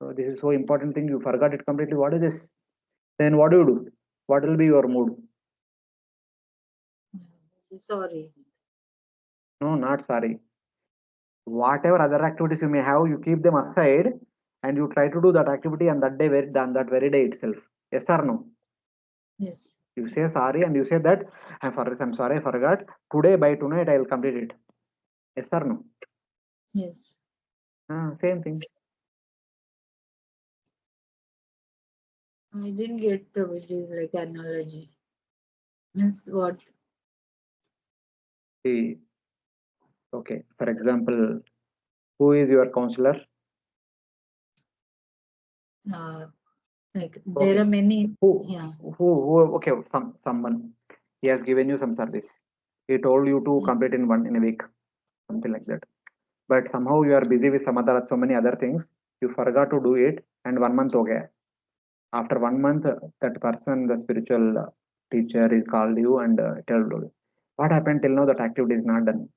So this is so important thing. You forgot it completely. What is this? Then what do you do? What will be your mood? Sorry. No, not sorry. Whatever other activities you may have, you keep them aside and you try to do that activity on that day, on that very day itself. Yes or no? Yes. You say sorry and you say that I'm sorry, I forgot. Today by tonight I will complete it. Yes or no? Yes. Same thing. I didn't get Prabhuji's like analogy. Means what? See, okay. For example, who is your counselor? Like Okay. there are many. Who? Yeah. Who? Okay. Someone. He has given you some service. He told you to Yeah. complete in a week, something like that. But somehow you are busy with so many other things. You forgot to do it, and 1 month okay. After 1 month, that person, the spiritual teacher, is called you and told you what happened till now. That activity is not done.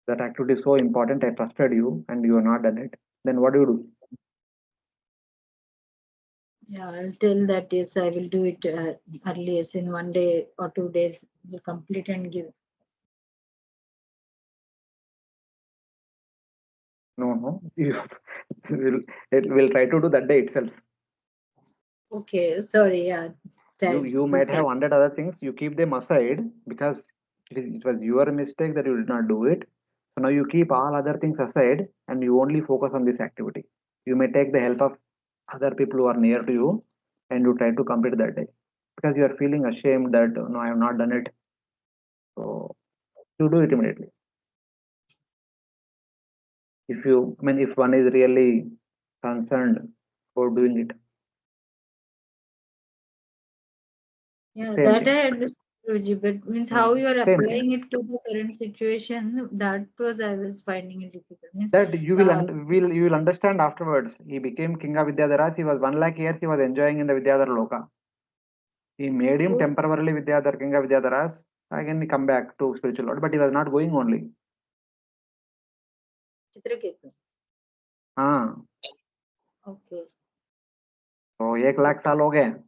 That activity is so important. I trusted you, and you are not done it. Then what do you do? Yeah, I'll tell that yes, I will do it earliest in 1 day or 2 days. Will complete and give. No. It will try to do that day itself. Okay, sorry. Yeah. You might have 100 other things. You keep them aside because it was your mistake that you did not do it. So now you keep all other things aside and you only focus on this activity. You may take the help of other people who are near to you and you try to complete that day because you are feeling ashamed that no, I have not done it. So you do it immediately. If one is really concerned for doing it. Yeah, Same that thing. I understood, Prabhuji, but means how you are Same thing. applying it to the current situation, that was I was finding it difficult. Means That you will understand afterwards. He became king of Vidyadharas. He was 1 lakh years. He was enjoying in the Vidyadhara Loka. He made him temporarily Vidyadhar, king of Vidyadharas. Again, he come back to spiritual world, but he was not going only. Chitraketu. Okay. So 1 lakh साल हो गए.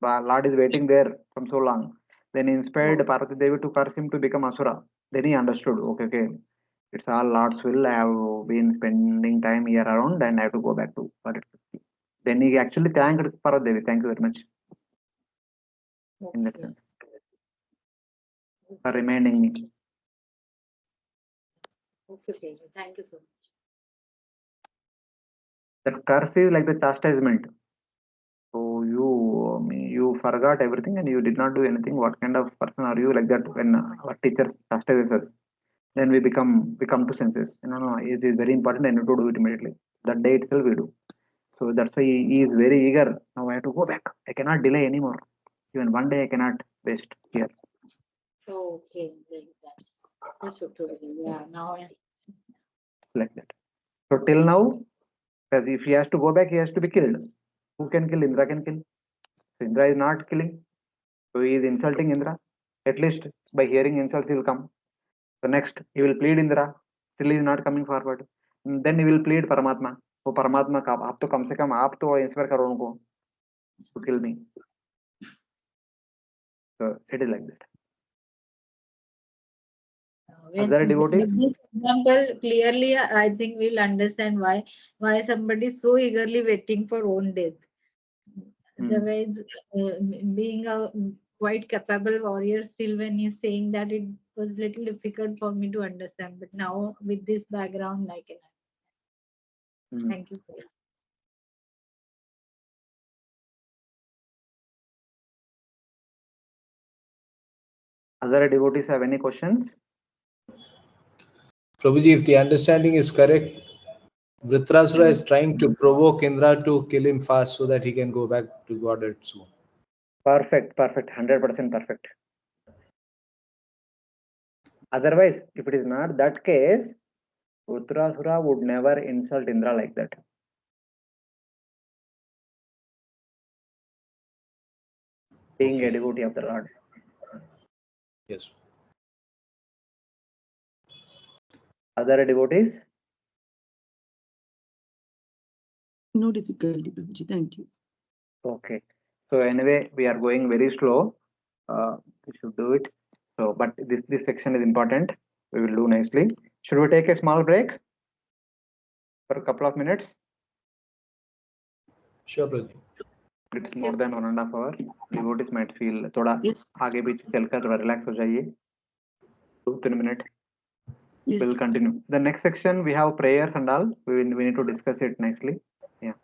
Lord is waiting there from so long. Then he inspired Parvati Devi to curse him to become Asura. Then he understood. Okay. It's all Lord's will. I have been spending time here around, and I have to go back to Parvati. Then he actually thanked Parvati Devi. Thank you very much. In that sense, for reminding me. Okay, Prabhuji. Thank you so much. That curse is like the chastisement. So you forgot everything and you did not do anything. What kind of person are you like that when our teachers chastise us? Then we come to senses. No, it is very important. I need to do it immediately. That day itself we do. So that's why he is very eager. Now I have to go back. I cannot delay anymore. Even 1 day I cannot waste here. Okay, like that. That's what Prabhuji. Yeah, now I Like that. So till now, because if he has to go back, he has to be killed. Who can kill? Indra can kill. So Indra is not killing. So he is insulting Indra. At least by hearing insults, he will come. So next, he will plead Indra. Still he is not coming forward. Then he will plead Paramatma. So Paramatma, आप तो कम से कम आप तो inspire करो उनको to kill me. So it is like that. Other devotees? With this example, clearly, I think we'll understand why somebody is so eagerly waiting for own death. Otherwise, being a quite capable warrior, still when he's saying that, it was little difficult for me to understand. But now with this background, I can understand. Thank you for it. Other devotees have any questions? Prabhuji, if the understanding is correct, Vrtrasura is trying to provoke Indra to kill him fast so that he can go back to Godhead soon. Perfect. 100% perfect. Otherwise, if it is not that case, Vrtrasura would never insult Indra like that. Being a devotee of the Lord. Yes. Other devotees? No difficulty, Prabhuji. Thank you. Okay. So anyway, we are going very slow. We should do it. So, but this section is important. We will do nicely. Should we take a small break for a couple of minutes? Sure, Prabhuji. It's more than 1.5 hour. Devotees might feel थोड़ा Yes. आगे पीछे चलकर थोड़ा relax हो जाइए. 2-3 minutes. Yes. We'll continue. The next section we have prayers and all. We need to discuss it nicely. Yeah.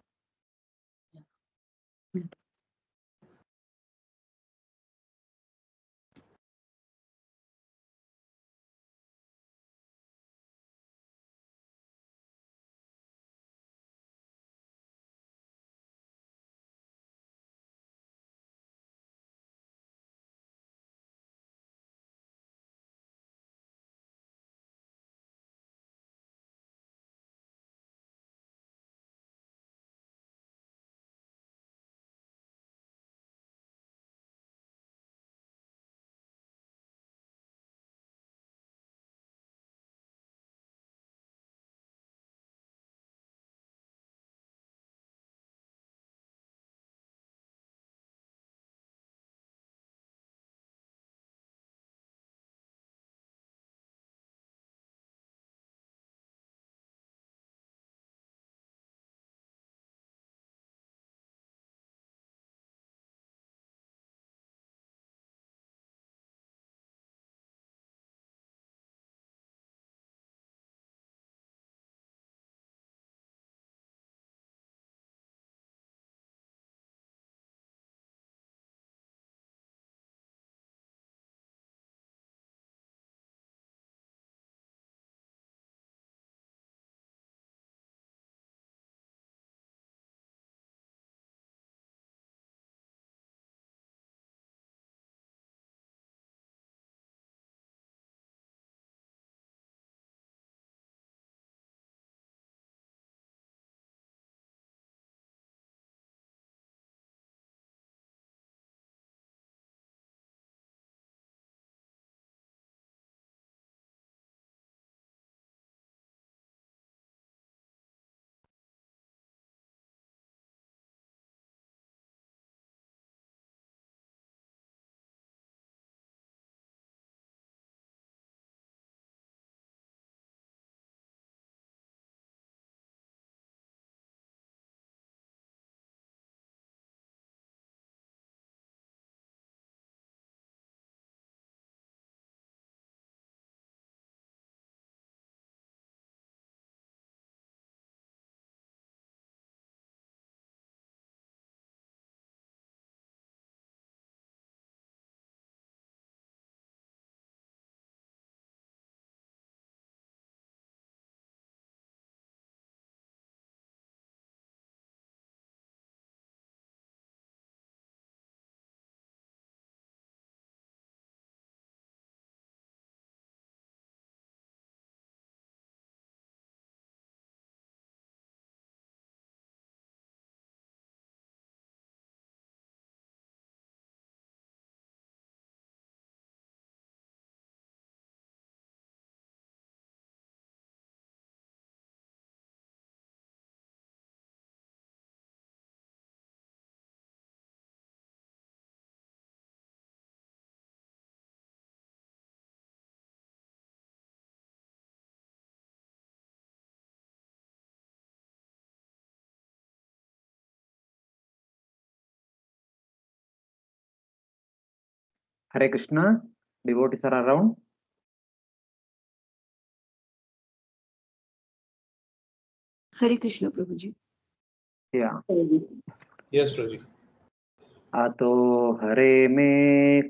Hare Krishna. Devotees are around. Hare Krishna, Prabhuji. Yeah. Yes, Prabhuji. अतो हरे मे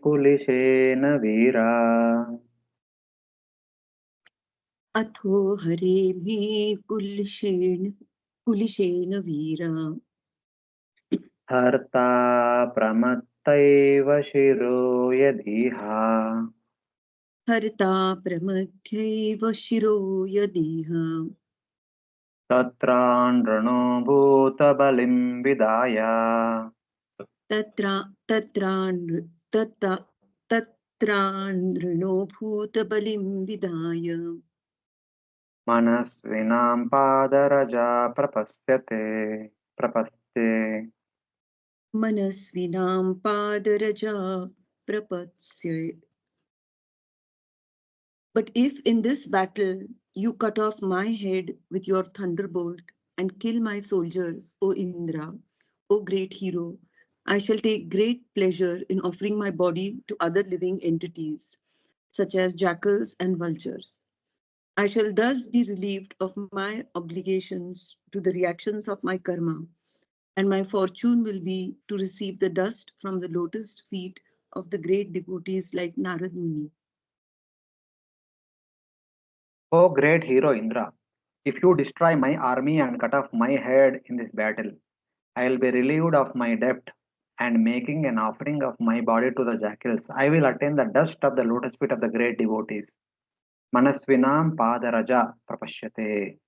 कुलिशेन वीरा अथो हरे मे कुलिशेन वीरा हर्ता प्रमत्तैव शिरो यदिहा हर्ता प्रमथ्यैव शिरो यदिह तत्रानृणो भूतबलिं विदाय तत्रानृणो भूतबलिं विदाय मनस्विनां पादरजा प्रपस्ते मनस्विनां पादरजा प्रपत्स्ये. But if in this battle you cut off my head with your thunderbolt and kill my soldiers, O Indra, O great hero, I shall take great pleasure in offering my body to other living entities, such as jackals and vultures. I shall thus be relieved of my obligations to the reactions of my karma, and my fortune will be to receive the dust from the lotus feet of the great devotees like Narad Muni. O great hero Indra, if you destroy my army and cut off my head in this battle, I will be relieved of my debt, and making an offering of my body to the jackals, I will attain the dust of the lotus feet of the great devotees. Manasvinam Padaraja Prapashyate.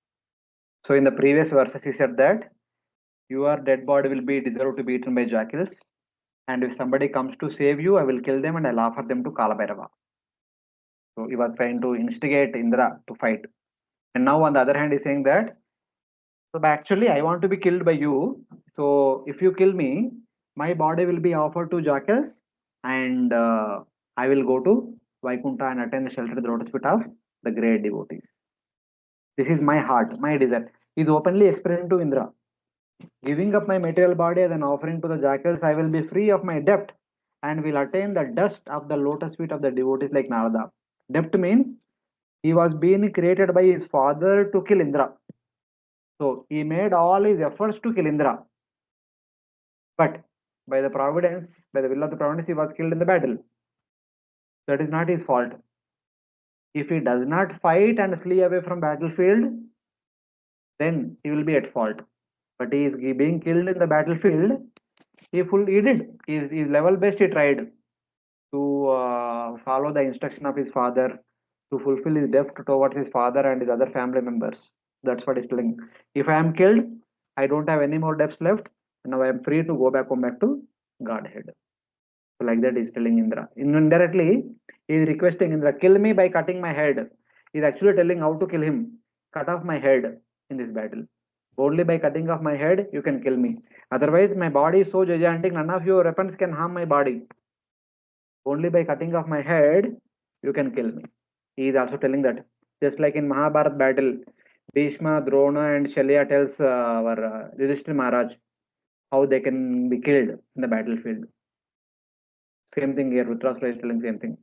So in the previous verses he said that your dead body will be deserved to be eaten by jackals, and if somebody comes to save you, I will kill them and I'll offer them to Kalabhairava. So he was trying to instigate Indra to fight. And now on the other hand, he's saying that, so actually I want to be killed by you. So if you kill me, my body will be offered to jackals, and I will go to Vaikunta and attain the shelter of the lotus feet of the great devotees. This is my heart, my desire. He is openly expressing to Indra. Giving up my material body as an offering to the jackals, I will be free of my debt and will attain the dust of the lotus feet of the devotees like Narada. Debt means he was being created by his father to kill Indra. So he made all his efforts to kill Indra. But by the providence, by the will of the providence, he was killed in the battle. That is not his fault. If he does not fight and flee away from battlefield, then he will be at fault. But he is being killed in the battlefield. He did. His level best he tried to follow the instruction of his father, to fulfill his debt towards his father and his other family members. That's what he's telling. If I am killed, I don't have any more debts left. Now I am free to go back home, back to Godhead. So like that he's telling Indra. Indirectly, he is requesting Indra, kill me by cutting my head. He's actually telling how to kill him. Cut off my head in this battle. Only by cutting off my head, you can kill me. Otherwise, my body is so gigantic, none of your weapons can harm my body. Only by cutting off my head, you can kill me. He is also telling that. Just like in Mahabharat battle, Bhishma, Drona and Shalya tells our Yudhishthira Maharaj how they can be killed in the battlefield. Same thing here, Vrtrasura is telling same thing.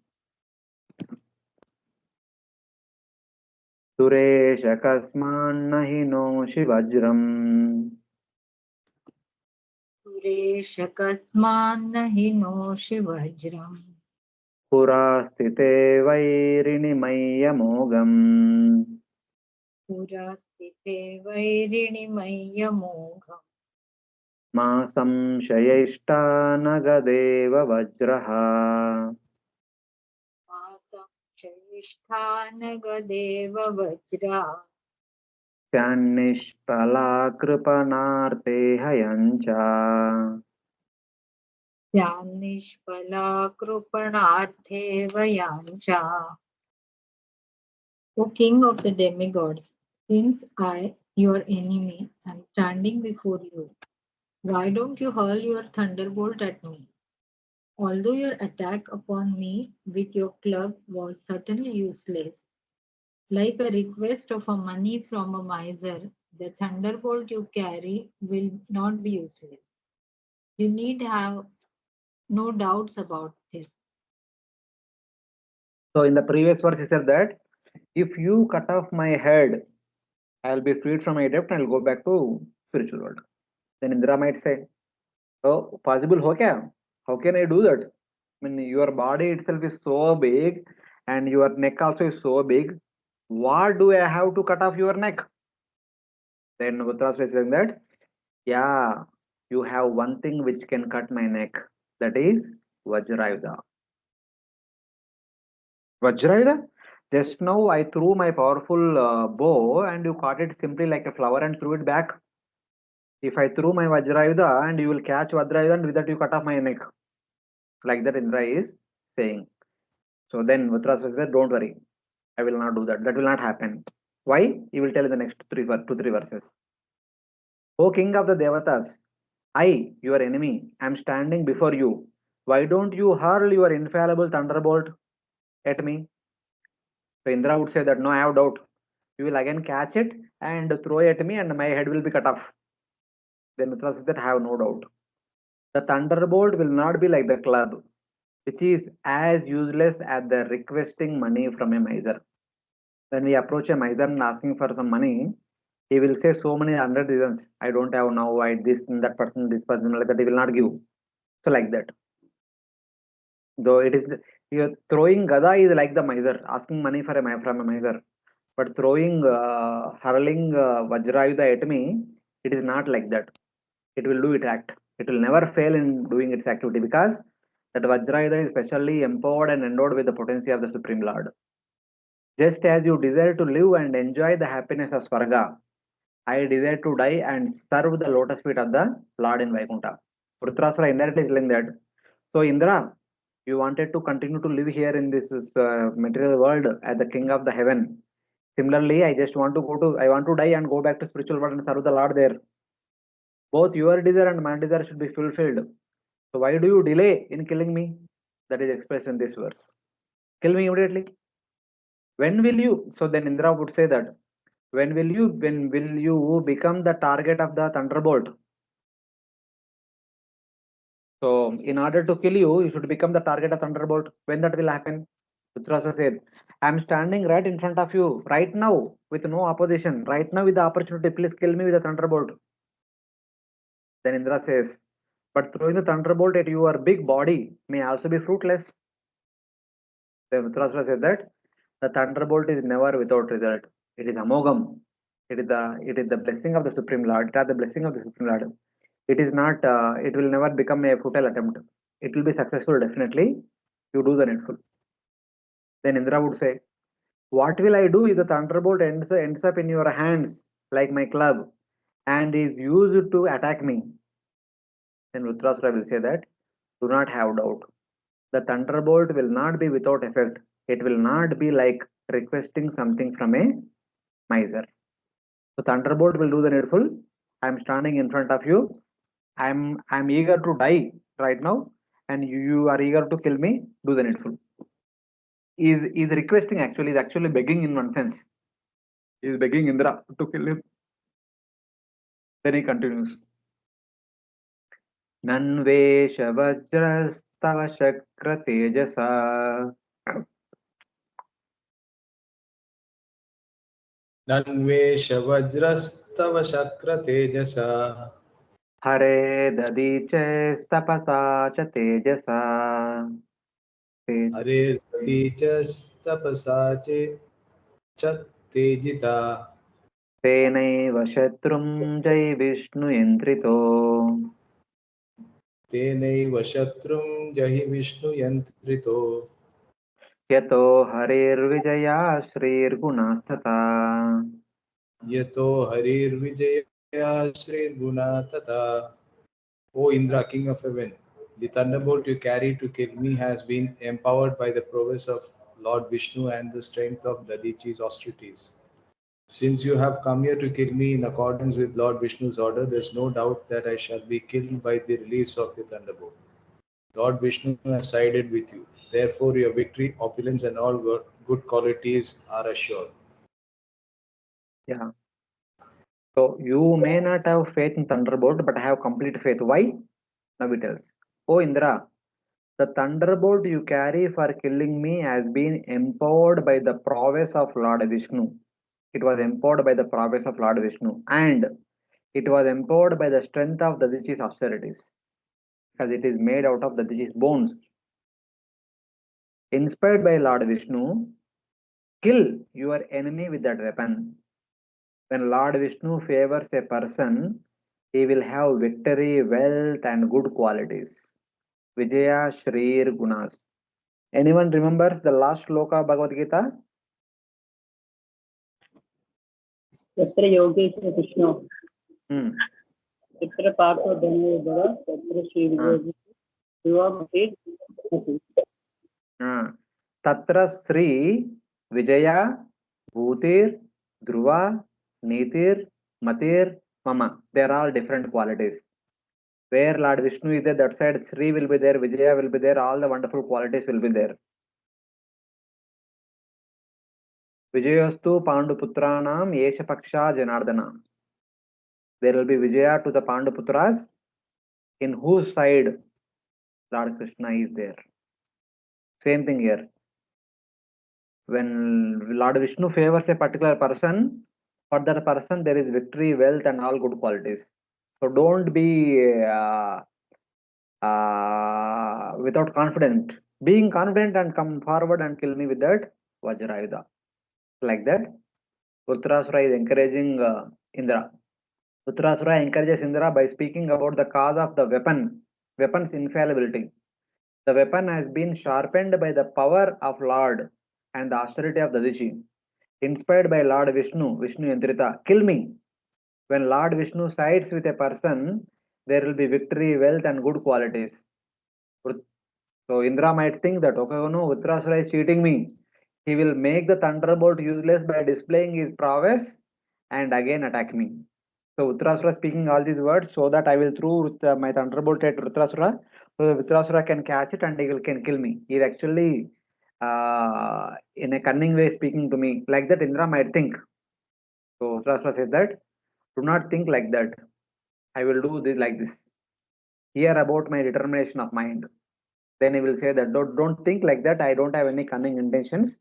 Suresh Akasman हि नोषि वज्रम् सुरेश कस्मान्न हि नोषि वज्रम् पुरा स्थिते वैरिणिमय्यमोघम् पुरा स्थिते वैरिणिमय्यमोघम् मा संशयैष्टा नगदेव वज्रः संशयिष्ठानगदेव Vajra स्यान्निष्फलाकृपणार्ते हयञ्च निष्फला कृपणार्थे वयांचा. O king of the demigods, since I, your enemy, am standing before you, why don't you hurl your thunderbolt at me? Although your attack upon me with your club was certainly useless, like a request of a money from a miser, the thunderbolt you carry will not be useless. You need have no doubts about this. So in the previous verse he said that if you cut off my head, I'll be freed from my debt and I'll go back to spiritual world. Then Indra might say, oh, possible ho kya? How can I do that? I mean, your body itself is so big and your neck also is so big. What do I have to cut off your neck? Then Vrtrasura is saying that, yeah, you have one thing which can cut my neck. That is Vajrayudha. Vajrayudha? Just now I threw my powerful bow and you caught it simply like a flower and threw it back. If I threw my Vajrayudha and you will catch Vajrayudha and with that you cut off my neck. Like that Indra is saying. So then Vrtrasura said, don't worry. I will not do that. That will not happen. Why? He will tell in the next 3 verses. O king of the Devatas, I, your enemy, am standing before you. Why don't you hurl your infallible thunderbolt at me? So Indra would say that, no, I have doubt. You will again catch it and throw it at me and my head will be cut off. Then Mithra says that I have no doubt. The thunderbolt will not be like the club, which is as useless as the requesting money from a miser. When we approach a miser and asking for some money, he will say so many hundred reasons. I don't have now, I this and that person, this person, like that, he will not give. So like that. Though it is throwing gada is like the miser, asking money for from a miser. But throwing, hurling Vajrayuda at me, it is not like that. It will do its act. It will never fail in doing its activity because that Vajrayuda is specially empowered and endowed with the potency of the Supreme Lord. Just as you desire to live and enjoy the happiness of Swarga, I desire to die and serve the lotus feet of the Lord in Vaikuntha. Vrtrasura indirectly is telling that. So Indra, you wanted to continue to live here in this material world as the king of the heaven. Similarly, I just want to I want to die and go back to spiritual world and serve the Lord there. Both your desire and my desire should be fulfilled. So why do you delay in killing me? That is expressed in this verse. Kill me immediately. When will you? So then Indra would say that when will you become the target of the thunderbolt? So in order to kill you, you should become the target of thunderbolt. When that will happen? Vrtrasura said, I am standing right in front of you right now with no opposition. Right now with the opportunity, please kill me with the thunderbolt. Then Indra says, but throwing the thunderbolt at your big body may also be fruitless. Then Vrtrasura said that the thunderbolt is never without result. It is amogam. It is the blessing of the Supreme Lord. It has the blessing of the Supreme Lord. It is not. It will never become a futile attempt. It will be successful definitely. You do the needful. Then Indra would say, "What will I do if the thunderbolt ends up in your hands like my club and is used to attack me?" Then Vrtrasura will say that, "Do not have doubt. The thunderbolt will not be without effect. It will not be like requesting something from a miser. So thunderbolt will do the needful. I am standing in front of you. I'm eager to die right now, and you are eager to kill me. Do the needful." Is requesting actually, is actually begging in one sense. He is begging Indra to kill him. Then he continues. Nanvesh vajrastava shakra tejasa. Nanvesh vajrastava shakra tejasa. Hare dadiche tapasa cha tejasa. Hare tejas tapasa chat tejita. Tenaiva shatrum jai Vishnu yendrito. Tenaiva shatrum jahi Vishnu yantrito. Yato harirvijaya shrirgunastata. Yato harir vijaya shri guna tata. O Indra, king of heaven, the thunderbolt you carry to kill me has been empowered by the prowess of Lord Vishnu and the strength of Dadichi's austerities. Since you have come here to kill me in accordance with Lord Vishnu's order, there is no doubt that I shall be killed by the release of your thunderbolt. Lord Vishnu has sided with you. Therefore, your victory, opulence, and all good qualities are assured. Yeah. So you may not have faith in thunderbolt, but have complete faith. Why? Now he tells. Oh Indra, the thunderbolt you carry for killing me has been empowered by the prowess of Lord Vishnu. It was empowered by the prowess of Lord Vishnu, and it was empowered by the strength of Dadichi's austerities, because it is made out of Dadichi's bones. Inspired by Lord Vishnu, kill your enemy with that weapon. When Lord Vishnu favors a person, he will have victory, wealth, and good qualities. Vijaya Shrir Gunas. Anyone remembers the last shloka of Bhagavad Gita? तत्र Yogeshwar Krishna Hmm. तत्र पार्थो धनुर्धर तत्र Shri Tatra Sri Vijaya Bhutir Dhruva Nitir Matir Mama. They are all different qualities. Where Lord Vishnu is there, that side Sri will be there, Vijaya will be there, all the wonderful qualities will be there. Vijayastu Panduputranam Yesha Paksha Janardana. There will be Vijaya to the Panduputras in whose side Lord Krishna is there. Same thing here. When Lord Vishnu favors a particular person, for that person there is victory, wealth, and all good qualities. So don't be without confident. Being confident and come forward and kill me with that Vajrayuda. Like that, Vrtrasura is encouraging Indra. Vrtrasura encourages Indra by speaking about the cause of the weapon's infallibility. The weapon has been sharpened by the power of Lord and the austerity of the Dadichi. Inspired by Lord Vishnu Yantrita, kill me. When Lord Vishnu sides with a person, there will be victory, wealth, and good qualities. So Indra might think that, okay, no, Vrtrasura is cheating me. He will make the thunderbolt useless by displaying his prowess and again attack me. So Vrtrasura speaking all these words so that I will throw my thunderbolt at Vrtrasura, so that Vrtrasura can catch it and can kill me. He is actually in a cunning way speaking to me. Like that Indra might think. So Vrtrasura says that, do not think like that. I will do this like this. Hear about my determination of mind. Then he will say that don't think like that. I don't have any cunning intentions.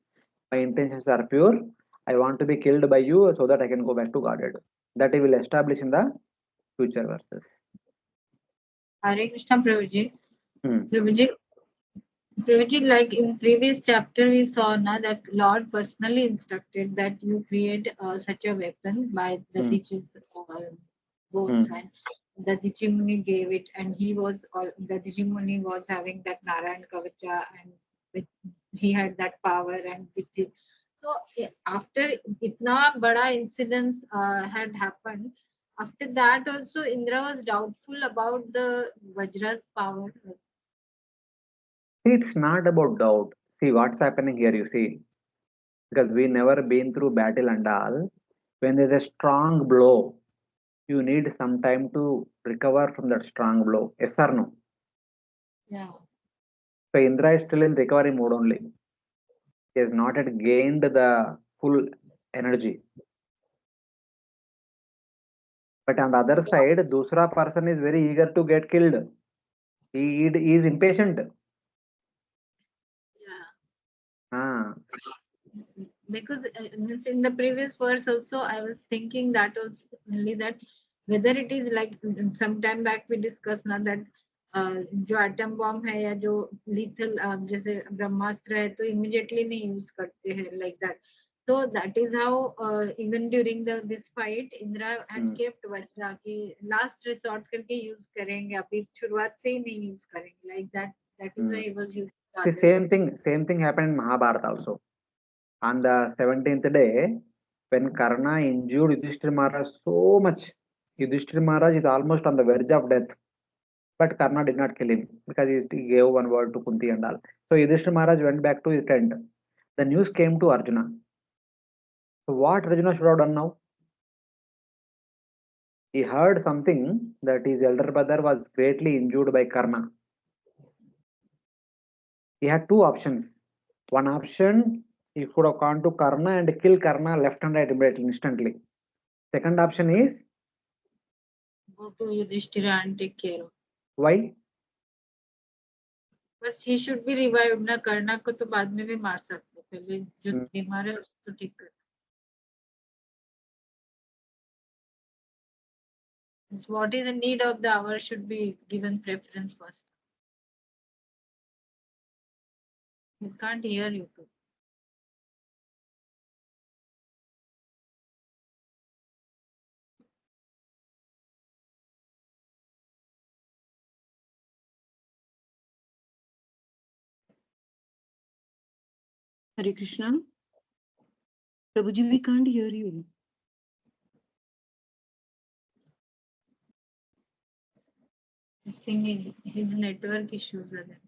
My intentions are pure. I want to be killed by you so that I can go back to Godhead. That he will establish in the future verses. Hare Krishna, Prabhuji. Hmm. Prabhuji, like in previous chapter, we saw now that Lord personally instructed that you create such a weapon by the Dadichi's bones, and the Dadichi Muni gave it, and the Dadichi Muni was having that Narayan Kavacha, and he had that power, and with it. So after itna bada incidents had happened, after that also Indra was doubtful about the Vajra's power. It's not about doubt. See what's happening here, you see. Because we never been through battle and all. When there's a strong blow, you need some time to recover from that strong blow. Yes or no? Yeah. So Indra is still in recovery mode only. He has not yet gained the full energy. But on the other side, Dusra person is very eager to get killed. He is impatient. Yeah. Ah. Because means in the previous verse also I was thinking that also only that whether it is like some time back we discussed now that जो atom bomb है या जो lethal जैसे ब्रह्मास्त्र है तो immediately नहीं use करते हैं like that. So that is how even during this fight Indra had kept Vajra कि last resort करके use करेंगे अभी शुरुआत से ही नहीं use करेंगे like that. That is why he was used. See, same thing happened in Mahabharata also. On the 17th day, when Karna injured Yudhishthira Maharaj so much, Yudhishthira Maharaj is almost on the verge of death. But Karna did not kill him because he gave one word to Kunti and all. So Yudhishthira Maharaj went back to his tent. The news came to Arjuna. So what Arjuna should have done now? He heard something that his elder brother was greatly injured by Karna. He had two options. One option, he could have gone to Karna and kill Karna left and right immediately, instantly. Second option is, Go to Yudhishthira and take care of. why? बस he should be revived ना करना को तो बाद में भी मार सकते पहले जो बीमार है उसको ठीक कर. What is the need of the hour should be given preference first. We can't hear you too. Hare Krishna. Prabhuji, we can't hear you. I think his network issues are there.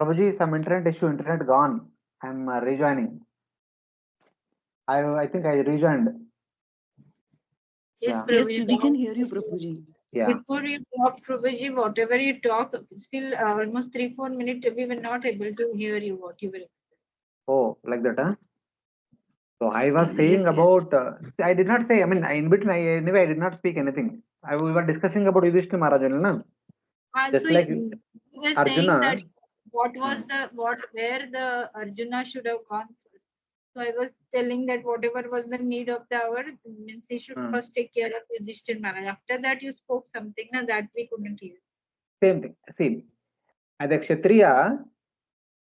Prabhuji, some internet issue, internet gone. I'm rejoining. I think I rejoined. Yes, Yeah. Yes, Prabhuji. we can hear you, Prabhuji. Yeah. Before you talk, Prabhuji, whatever you talk, still almost 3-4 minutes, we were not able to hear you, what you were explaining. Oh, like that, huh? So I was saying Yes, yes. about, I did not say, I mean, in between, anyway, I did not speak anything. We were discussing about Yudhishthira Maharaj only, no? Just Also, like you were saying Arjuna. that where the Arjuna should have gone first. So I was telling that whatever was the need of the hour, means he should first take care of Yudhishthira Maharaj. After that, you spoke something na, that we couldn't hear. Same thing. See, as a Kshatriya,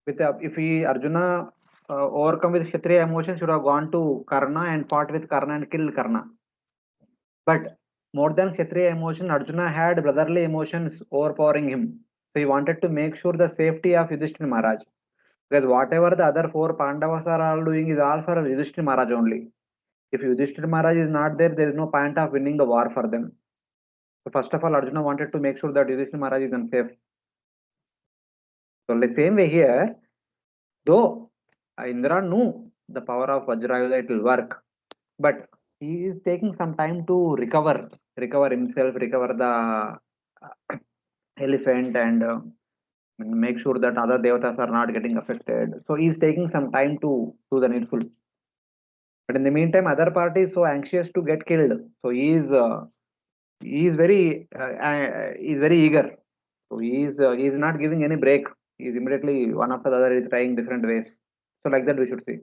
with if he Arjuna overcome with Kshatriya emotion, should have gone to Karna and fought with Karna and killed Karna. But more than Kshatriya emotion, Arjuna had brotherly emotions overpowering him. So he wanted to make sure the safety of Yudhishthira Maharaj. Because whatever the other four Pandavas are all doing is all for Yudhishthira Maharaj only. If Yudhishthira Maharaj is not there, there is no point of winning the war for them. So first of all, Arjuna wanted to make sure that Yudhishthira Maharaj is unsafe. So the same way here, though Indra knew the power of Vajrayuda, it will work, but he is taking some time to recover himself, recover the elephant, and make sure that other devatas are not getting affected. So he is taking some time to do the needful. But in the meantime, other party is so anxious to get killed. So he is very eager. So he is not giving any break. He is immediately one after the other is trying different ways. So like that we should see.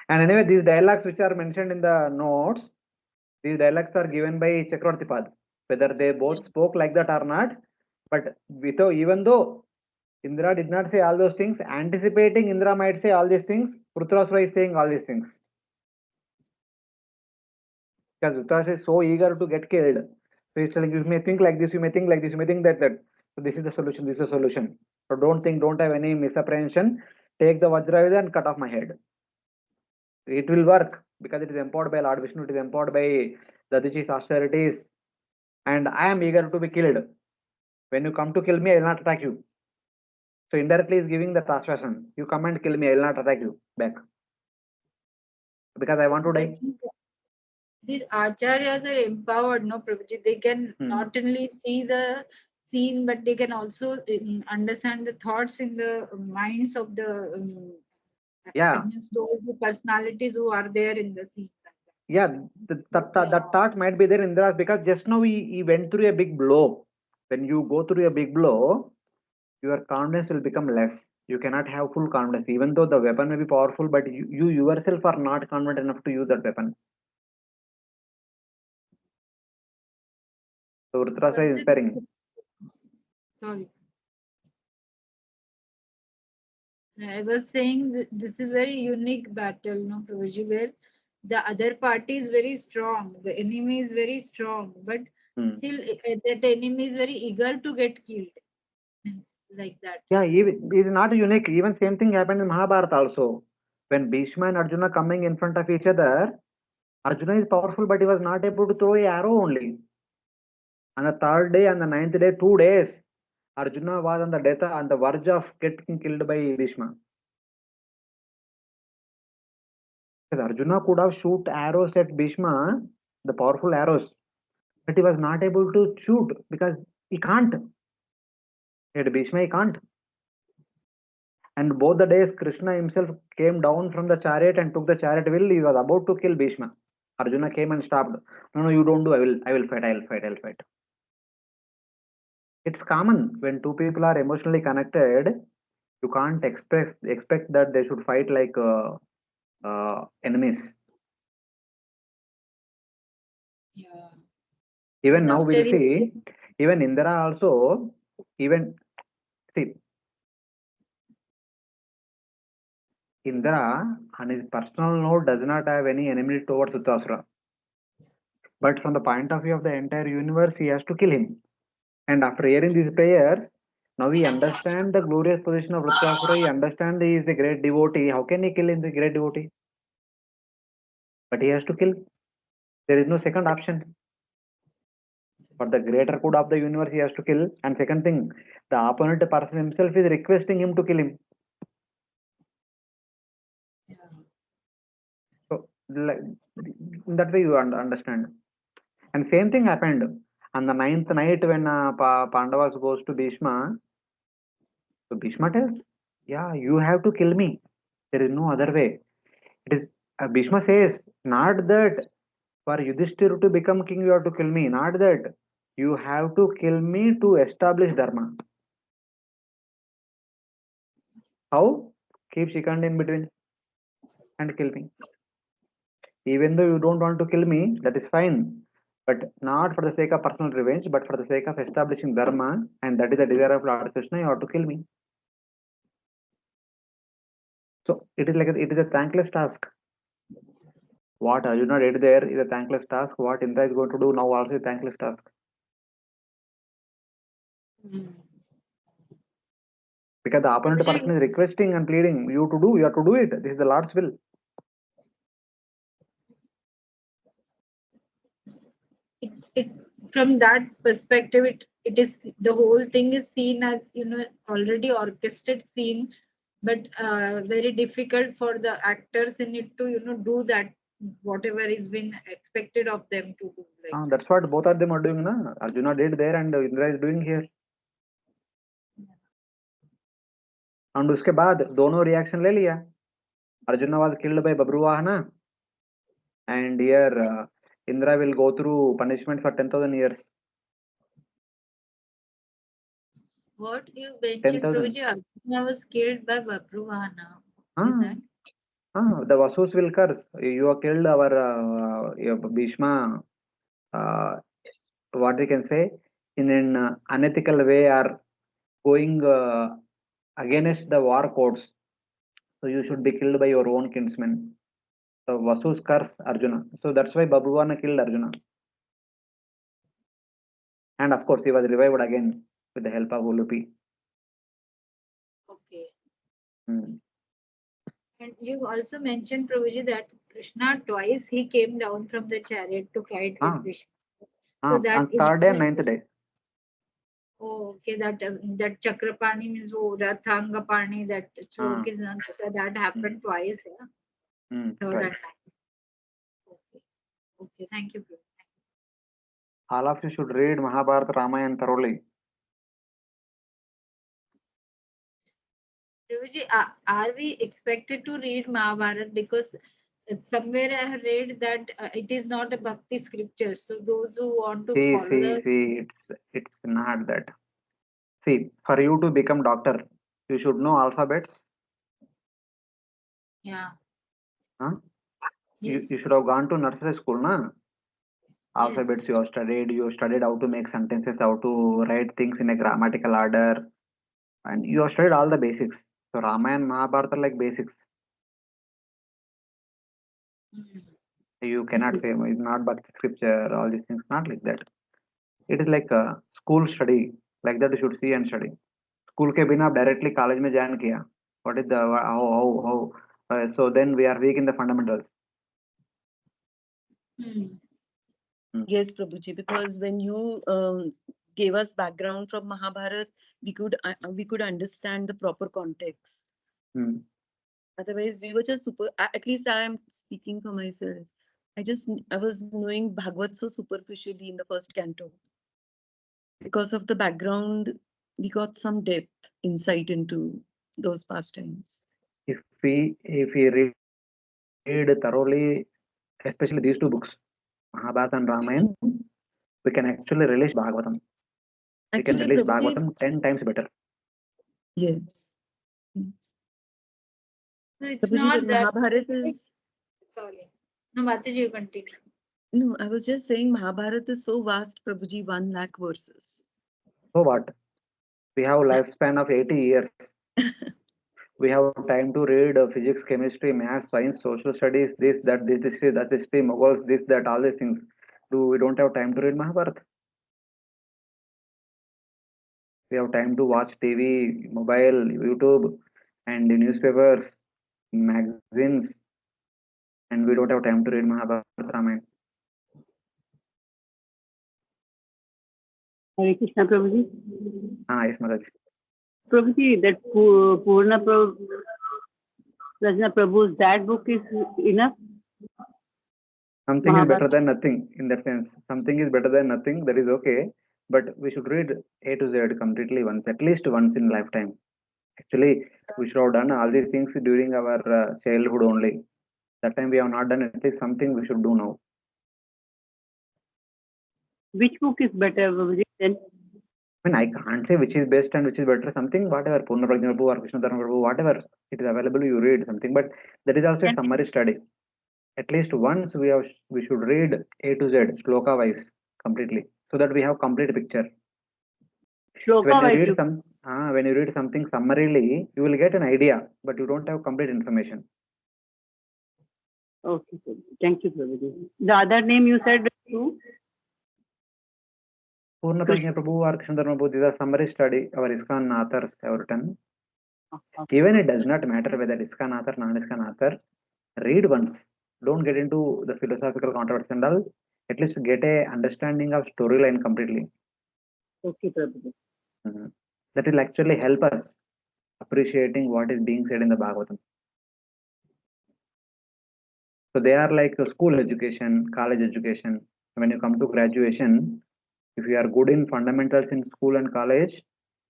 And anyway, these dialogues which are mentioned in the notes, these dialogues are given by Chakravarti Pad. Whether they both spoke like that or not, but even though Indra did not say all those things, anticipating Indra might say all these things, Vrtrasura is saying all these things. Because Vrtrasura is so eager to get killed. So he's telling you may think like this, you may think like this, you may think that. So this is the solution, this is the solution. So don't have any misapprehension. Take the Vajrayuda and cut off my head. It will work because it is empowered by Lord Vishnu, it is empowered by Dadichi's austerities, and I am eager to be killed. When you come to kill me, I will not attack you. So indirectly is giving the persuasion. You come and kill me, I will not attack you back. Because I want to die. These acharyas are empowered, no, Prabhuji. They can not only see the scene, but they can also understand the thoughts in the minds of the those personalities who are there in the scene. Yeah, that thought might be there in Indra's, because just now he went through a big blow. When you go through a big blow, your confidence will become less. You cannot have full confidence, even though the weapon may be powerful, but you yourself are not confident enough to use that weapon. So Vrtrasura is inspiring. Sorry. I was saying that this is very unique battle, no, Prabhuji, where the other party is very strong, the enemy is very strong, but still that enemy is very eager to get killed. Like that. Yeah, it is not unique. Even same thing happened in Mahabharata also. When Bhishma and Arjuna coming in front of each other, Arjuna is powerful, but he was not able to throw a arrow only. On the third day and the ninth day, 2 days, Arjuna was on the verge of getting killed by Bhishma. Because Arjuna could have shoot arrows at Bhishma, the powerful arrows, but he was not able to shoot because he can't. At Bhishma, he can't. And both the days, Krishna himself came down from the chariot and took the chariot wheel. He was about to kill Bhishma. Arjuna came and stopped. No, you don't do. I will fight. It's common when two people are emotionally connected. You can't expect that they should fight like enemies. Yeah. Even now we'll see. Even Indra also. See. Indra, on his personal note, does not have any enemy towards Vrtrasura. But from the point of view of the entire universe, he has to kill him. And after hearing these prayers, now we understand the glorious position of Vrtrasura. He understands he is a great devotee. How can he kill him, the great devotee? But he has to kill. There is no second option. For the greater good of the universe, he has to kill. And second thing, the opponent person himself is requesting him to kill him. Yeah. So, like, that way you understand. And same thing happened on the 9th night when Pandavas goes to Bhishma. So Bhishma tells, "Yeah, you have to kill me. There is no other way." It is Bhishma says, not that for Yudhishthir to become king, you have to kill me. Not that you have to kill me to establish dharma. How? Keep Shikand in between and kill me. Even though you don't want to kill me, that is fine. But not for the sake of personal revenge, but for the sake of establishing dharma, and that is the desire of Lord Krishna, you have to kill me. So it is like it is a thankless task. What Arjuna did there is a thankless task. What Indra is going to do now also is a thankless task. Mm. Because the opponent person is requesting and pleading you to do, you have to do it. This is the Lord's will. It from that perspective, it is the whole thing is seen as already orchestrated scene, but very difficult for the actors in it to do that whatever is been expected of them to do. Like That's what both of them are doing. Na? Arjuna did there and Indra is doing here. And उसके बाद दोनों reaction ले लिया. Arjuna was killed by Babruwahana, and here Indra will go through punishment for 10,000 years. what you mentioned, 10,000. Prabhuji, Arjuna was killed by Babruwahana. Is that? The Vasus will curse. You have killed our Bhishma. What we can say in an unethical way or going against the war codes. So you should be killed by your own kinsmen. So Vasus curse Arjuna. So that's why Babruwana killed Arjuna. And of course, he was revived again with the help of Ulupi. Okay. Hmm. And you also mentioned, Prabhuji, that Krishna twice he came down from the chariot to fight with Vishnu. So that On third day and ninth day. Oh, okay, that Chakrapani means Rathangapani, that slok is not that happened twice, yeah. Third Right. and ninth. Okay. Okay, thank you, Prabhuji. All of you should read Mahabharata, Ramayana thoroughly. Prabhuji, are we expected to read Mahabharata? Because somewhere I have read that it is not a bhakti scripture. So those who want to follow the... It's not that. See, for you to become doctor, you should know alphabets. Yeah. Huh? Yes. You should have gone to nursery school, na? Alphabets Yes. you have studied how to make sentences, how to write things in a grammatical order, and you have studied all the basics. So Ramayana and Mahabharata are like basics. You cannot say it's not bhakti scripture, all these things, not like that. It is like a school study, like that you should see and study. School के बिना directly college में join किया. What is the how so then we are weak in the fundamentals. Yes, Prabhuji, because when you gave us background from Mahabharata, we could understand the proper context. Otherwise, we were just super. At least I am speaking for myself. I was knowing Bhagavad so superficially in the first canto. Because of the background, we got some depth, insight into those pastimes. If we read thoroughly, especially these two books, Mahabharata and Ramayana, we can actually relish Bhagavatam. We can relish Bhagavatam 10 times better. Yes. So it's not that Mahabharata is... Sorry. No, Mataji, you continue. No, I was just saying Mahabharata is so vast, Prabhuji, 1 lakh verses. So what? We have lifespan of 80 years. We have time to read physics, chemistry, math, science, social studies, this, that, this history, that history, Mughals, this, that, all these things. We don't have time to read Mahabharata. We have time to watch TV, mobile, YouTube, and the newspapers, magazines, and we don't have time to read Mahabharata, Ramayana. Hare Krishna, Prabhuji. Yes, Mataji. Prabhuji, that Purna Prajna Prabhu's that book is enough. Something is better Mahabharata. than nothing in that sense. Something is better than nothing. That is okay. But we should read A to Z completely once, at least once in lifetime. Actually, we should have done all these things during our childhood only. That time we have not done at least something we should do now. Which book is better, Prabhuji? Then I mean, I can't say which is best and which is better. Something, whatever, Purna Prajna Prabhu or Krishna Dharma Prabhu, whatever it is available, you read something. But that is also a summary study. At least once we should read A to Z, shloka wise, completely, so that we have complete picture. Shloka When you wise. read when you read something summarily, you will get an idea, but you don't have complete information. Okay, thank you, Prabhuji. The other name you said too? Purna Prajna Prabhu or Krishna Dharma Prabhu, these are summary study our ISKCON authors have written. Okay. Even it does not matter whether ISKCON author, non-ISKCON author, read once. Don't get into the philosophical controversy and all. At least get a understanding of storyline completely. Okay, Prabhuji. That will actually help us appreciating what is being said in the Bhagavatam. So they are like school education, college education. When you come to graduation, if you are good in fundamentals in school and college,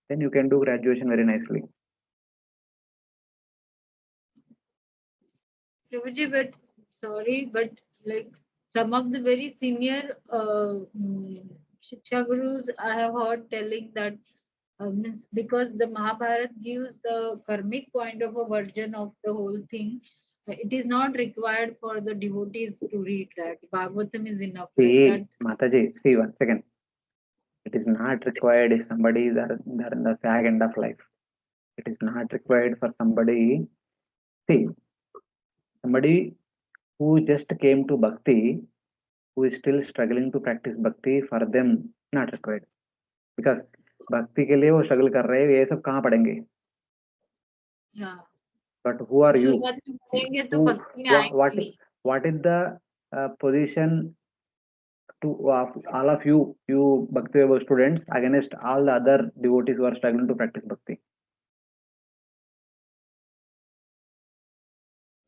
then you can do graduation very nicely. Prabhuji, but sorry, but like some of the very senior Shiksha Gurus I have heard telling that means because the Mahabharata gives the karmic point of a version of the whole thing, it is not required for the devotees to read that. Bhagavatam is enough. Like See, that. Mataji, see one second. It is not required if somebody is at the fag end of life. It is not required for somebody. See, somebody who just came to bhakti, who is still struggling to practice bhakti, for them not required. Because bhakti के लिए वो struggle कर रहे हैं, ये सब कहाँ पढ़ेंगे? Yeah. But who are you? शुरुआत में पढ़ेंगे तो भक्ति में आएंगे. What is the position to all of you Bhakti Vaibhav students against all the other devotees who are struggling to practice bhakti?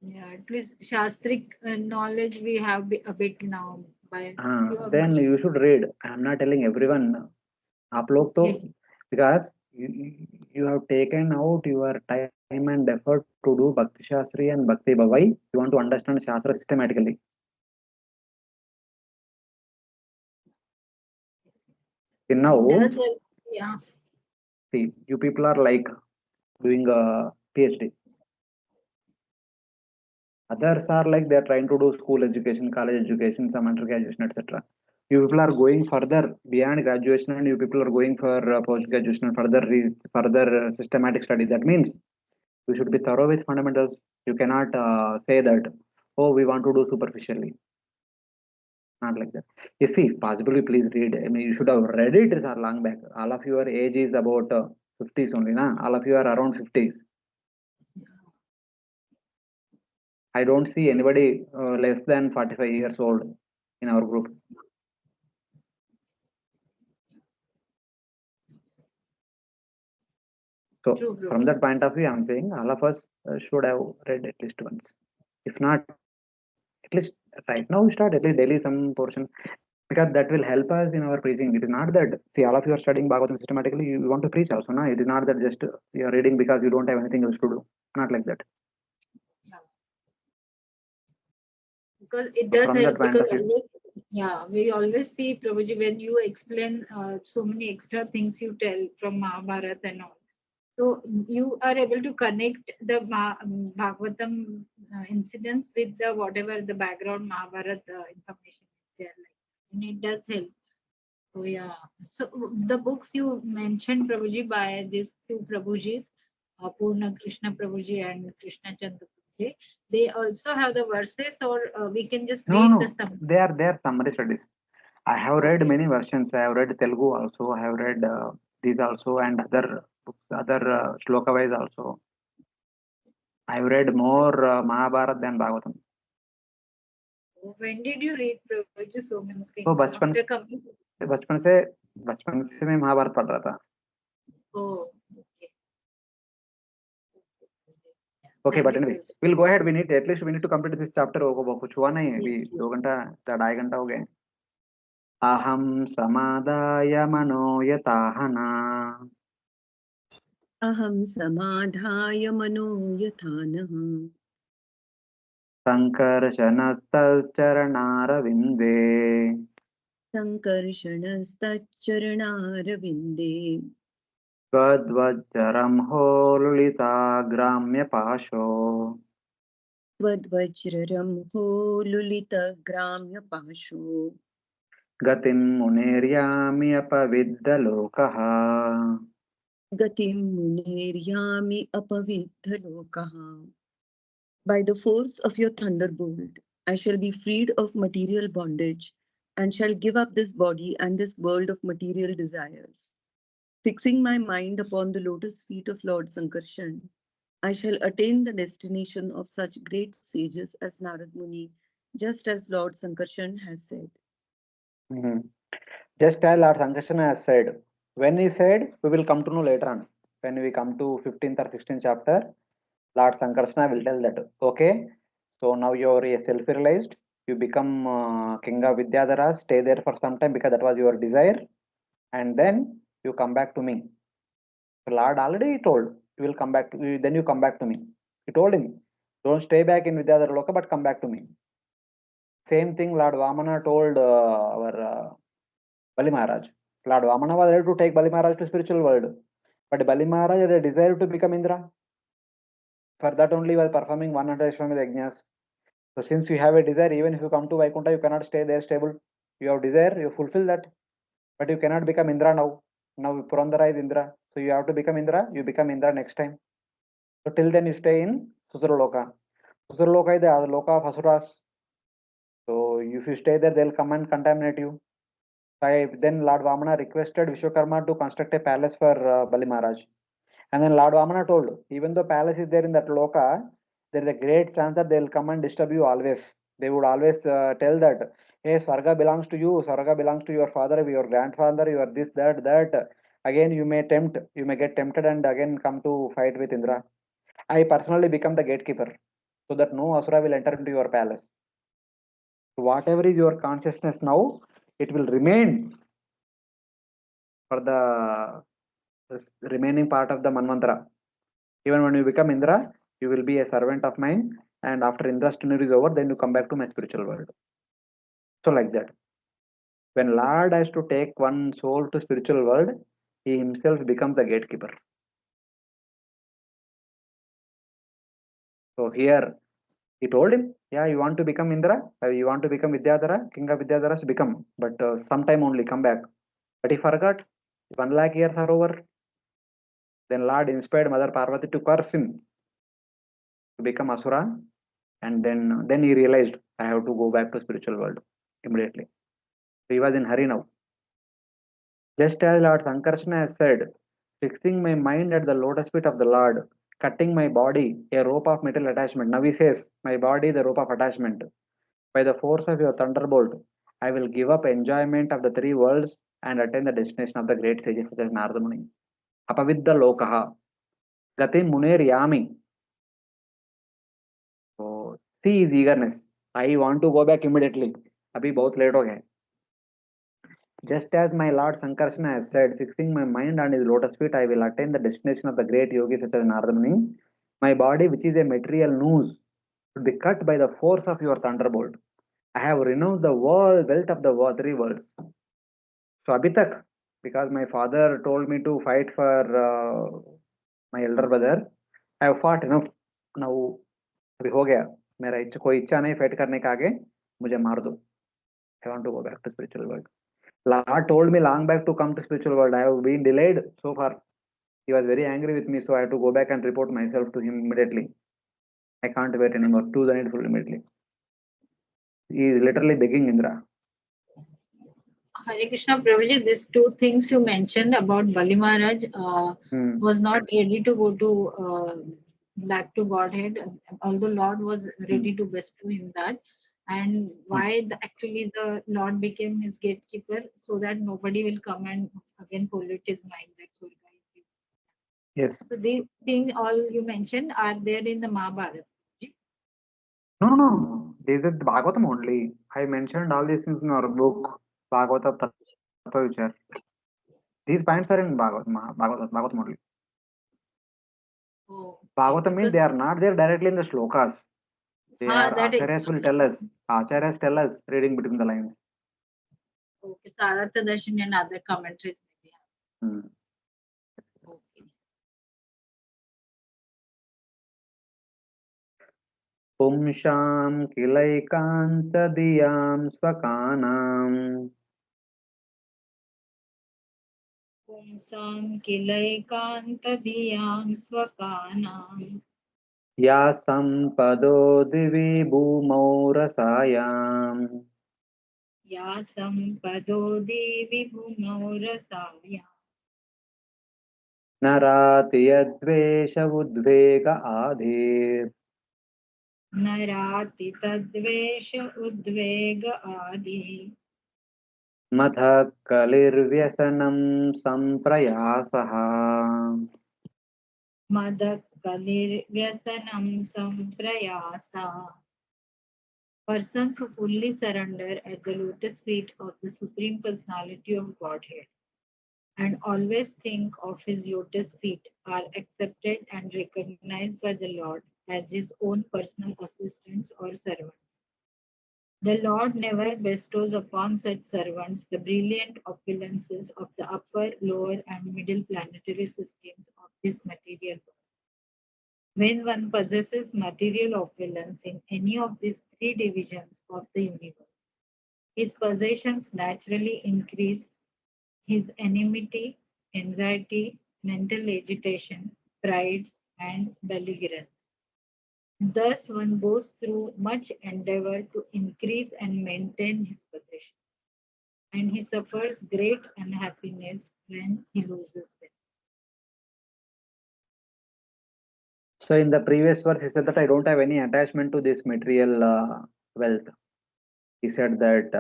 Yeah, at least Shastric knowledge we have a bit now. By Then you should read. I am not telling everyone. आप लोग तो because you have taken out your time and effort to do Bhakti Shastri and Bhakti Vaibhav. You want to understand Shastra systematically. See, now, yeah. see, you people are like doing a PhD. Others are like they are trying to do school education, college education, some undergraduation, etc. You people are going further beyond graduation, and you people are going for post graduation and further systematic study. That means you should be thorough with fundamentals. You cannot say that, oh, we want to do superficially. Not like that. You see, possibly please read. I mean, you should have read it long back. All of your age is about 50s only, na? All of you are around 50s. I don't see anybody less than 45 years old in our group. So from that point of view, I'm saying all of us should have read at least once. If not, at least right now we start at least daily some portion, because that will help us in our preaching. It is not that, see, all of you are studying Bhagavatam systematically, you want to preach also, no? It is not that just you are reading because you don't have anything else to do. Not like that. Because it does help, because always, we always see, Prabhuji, when you explain so many extra things you tell from Mahabharata and all. So you are able to connect the Bhagavatam incidents with the whatever the background Mahabharata information is there. Like, and it does help. So yeah. So the books you mentioned, Prabhuji, by these two Prabhujis, Purna Krishna Prabhuji and Krishna Chandra Prabhuji, they also have the verses, or we can just read the summary? They are summary studies. I have read many versions. I have read Telugu also. I have read these also, and other books, other shloka wise also. I have read more Mahabharata than Bhagavatam. When did you read Prabhuji so many things? So बचपन से बचपन से मैं महाभारत पढ़ रहा था. Oh, okay. Okay, but Thank you anyway, for we'll go ahead. We need at least we need to complete this chapter. वो कुछ हुआ नहीं है अभी. Yes, yes. 2 घंटा 2.5 घंटा हो गए. अहम समादाय मनो यताहना अहं समाधाय मनो यथा नः संकर्षणतश्चरणारविन्दे सङ्कर्षणस्तच्चरणारविन्दे त्वद्वज्जरं होलुलिताग्राम्यपाशो त्वद्वज्ररंहो लुलितग्राम्यपाशो गतिं मुनेर्यामि अपविद्दलोकः गतिं मुनेर्यामि अपविद्धलोकः. By the force of your thunderbolt, I shall be freed of material bondage and shall give up this body and this world of material desires. Fixing my mind upon the lotus feet of Lord Sankarshan, I shall attain the destination of such great sages as Narad Muni, just as Lord Sankarshan has said. Just as Lord Sankarsana has said. When he said, we will come to know later on. When we come to 15th or 16th chapter, Lord Sankarsana will tell that. Okay, so now you are self-realized. You become king of Vidyadhara. Stay there for some time because that was your desire, and then you come back to me. So Lord already told you will come back to you. Then you come back to me. He told him, don't stay back in Vidyadhara Loka, but come back to me. Same thing Lord Vamana told our Bali Maharaj. Lord Vamana was ready to take Bali Maharaj to spiritual world, but Bali Maharaj had a desire to become Indra. For that only he was performing 100 Ashwamedha Yajnas. So since you have a desire, even if you come to Vaikuntha, you cannot stay there stable. You have desire, you fulfill that, but you cannot become Indra now. Now Purandara is Indra, so you have to become Indra. You become Indra next time. So till then you stay in Susurloka. Susurloka is the Loka of Asuras. So if you stay there, they'll come and contaminate you. Then Lord Vamana requested Vishwakarma to construct a palace for Bali Maharaj. And then Lord Vamana told, even though palace is there in that Loka, there is a great chance that they will come and disturb you always. They would always tell that, hey, Swarga belongs to you, Swarga belongs to your father, your grandfather, you are this, that. Again, you may get tempted and again come to fight with Indra. I personally become the gatekeeper so that no Asura will enter into your palace. So whatever is your consciousness now, it will remain for the remaining part of the Manvantara. Even when you become Indra, you will be a servant of mine, and after Indra's tenure is over, then you come back to my spiritual world. So like that. When Lord has to take one soul to spiritual world, he himself becomes the gatekeeper. So here he told him, yeah, you want to become Indra, you want to become Vidyadhara, king of Vidyadharas, become, but sometime only come back. But he forgot. 1 lakh years are over. Then Lord inspired Mother Parvati to curse him to become Asura, and then he realized, I have to go back to spiritual world immediately. So he was in hurry now. Just as Lord Sankarsana has said, fixing my mind at the lotus feet of the Lord, cutting my body, a rope of material attachment. Now he says, my body, the rope of attachment. By the force of your thunderbolt, I will give up enjoyment of the 3 worlds and attain the destination of the great sages such as Narada Muni. Apavidda lokaha. Gati muner yami. So see his eagerness. I want to go back immediately. Abhi bahut late ho gaya. Just as my Lord Sankarsana has said, fixing my mind on his lotus feet, I will attain the destination of the great yogis such as Narada Muni. My body, which is a material noose, should be cut by the force of your thunderbolt. I have renounced the wealth of the 3 worlds. So abhi tak, because my father told me to fight for my elder brother, I have fought enough. Now अभी हो गया. मेरा कोई इच्छा नहीं fight करने का आगे. मुझे मार दो. I want to go back to spiritual world. Lord told me long back to come to spiritual world. I have been delayed so far. He was very angry with me, so I had to go back and report myself to him immediately. I can't wait anymore. Do the needful immediately. He is literally begging Indra. Hare Krishna Prabhuji, these 2 things you mentioned about Bali Maharaj was not ready to go to back to Godhead, although Lord was ready to bestow him that. and why actually the Lord became his gatekeeper, so that nobody will come and again pollute his mind. That's what I. Yes. So these things all you mentioned are there in the Mahabharata. No. This is the Bhagavatam only. I mentioned all these things in our book, Bhagavata Tattva Vichar. These points are in Bhagavatam only. Oh, Bhagavatam means because they are not there directly in the shlokas. They are that Acharyas will tell us. Acharyas tell us reading between the lines. okay, Sarartha Darshan and other commentaries maybe. Hmm. Okay. पुंसां किलैकान्तधियां स्वकानां पुंसां किलैकान्तधियां स्वकानां या सम्पदो दिवि भूमौ रसायाम् या सम्पदो देवि भूमौ रसाया न राति यद्वेष उद्वेग आधीर् न राति तद्वेष उद्वेग आदि मथः कलिर्व्यसनं सम्प्रयासः मदः कलिर्व्यसनं सम्प्रयासा. Persons who fully surrender at the lotus feet of the Supreme Personality of Godhead and always think of his lotus feet are accepted and recognized by the Lord as his own personal assistants or servants. The Lord never bestows upon such servants the brilliant opulences of the upper, lower, and middle planetary systems of this material world. When one possesses material opulence in any of these three divisions of the universe, his possessions naturally increase his enmity, anxiety, mental agitation, pride, and belligerence. Thus, one goes through much endeavor to increase and maintain his possession, and he suffers great unhappiness when he loses them. So in the previous verse, he said that I don't have any attachment to this material wealth. He said that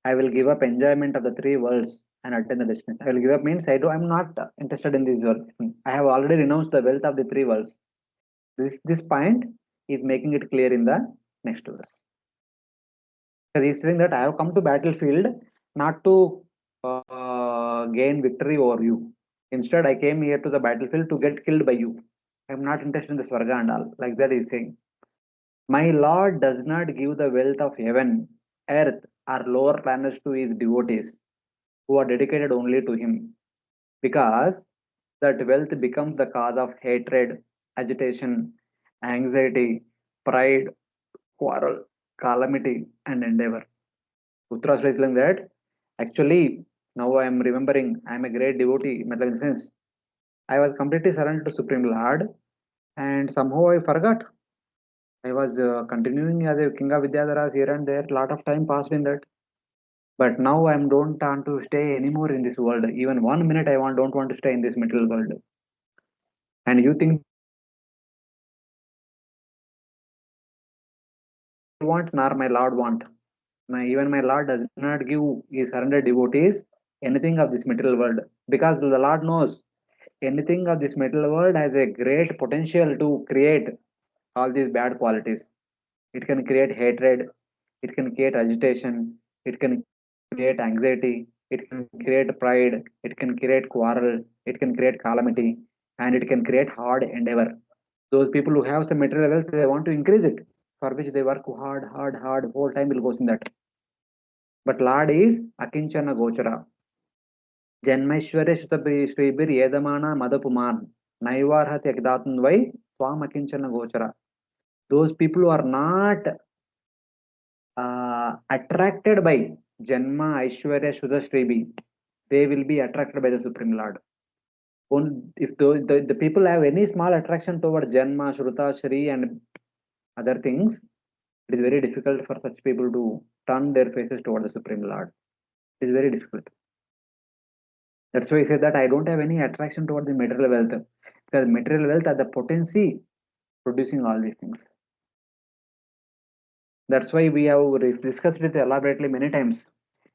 I will give up enjoyment of the three worlds and attain the destination. I will give up means I'm not interested in this world. I have already renounced the wealth of the three worlds. This point is making it clear in the next verse. Because he's saying that I have come to battlefield not to gain victory over you. Instead, I came here to the battlefield to get killed by you. I'm not interested in the Swarga and all. Like that he's saying. My Lord does not give the wealth of heaven, earth, or lower planets to his devotees who are dedicated only to him, because that wealth becomes the cause of hatred, agitation, anxiety, pride, quarrel, calamity, and endeavor. Vrtrasura is like that. Actually, now I am remembering I am a great devotee. In the sense, I was completely surrendered to Supreme Lord, and somehow I forgot. I was continuing as a king of Vidyadharas here and there. Lot of time passed in that. But now I don't want to stay anymore in this world. Even 1 minute don't want to stay in this material world. And you think that I want nor my Lord want. Even my Lord does not give his surrendered devotees anything of this material world. Because the Lord knows anything of this material world has a great potential to create all these bad qualities. It can create hatred, it can create agitation, it can create anxiety, it can create pride, it can create quarrel, it can create calamity, and it can create hard endeavor. Those people who have some material wealth, they want to increase it, for which they work hard, whole time will goes in that. But Lord is Akinchana Gochara. Janmaishwarya Shribir Yedamana Madapuman Naivarhati Akdatun Vai Swam Akinchana Gochara. Those people who are not attracted by Janma, Aishwarya, Shuddha, Shribi, they will be attracted by the Supreme Lord. If the people have any small attraction towards Janma, Shruta, Shri, and other things, it is very difficult for such people to turn their faces toward the Supreme Lord. It is very difficult. That's why I say that I don't have any attraction toward the material wealth, because material wealth has the potency producing all these things. That's why we have discussed it elaborately many times.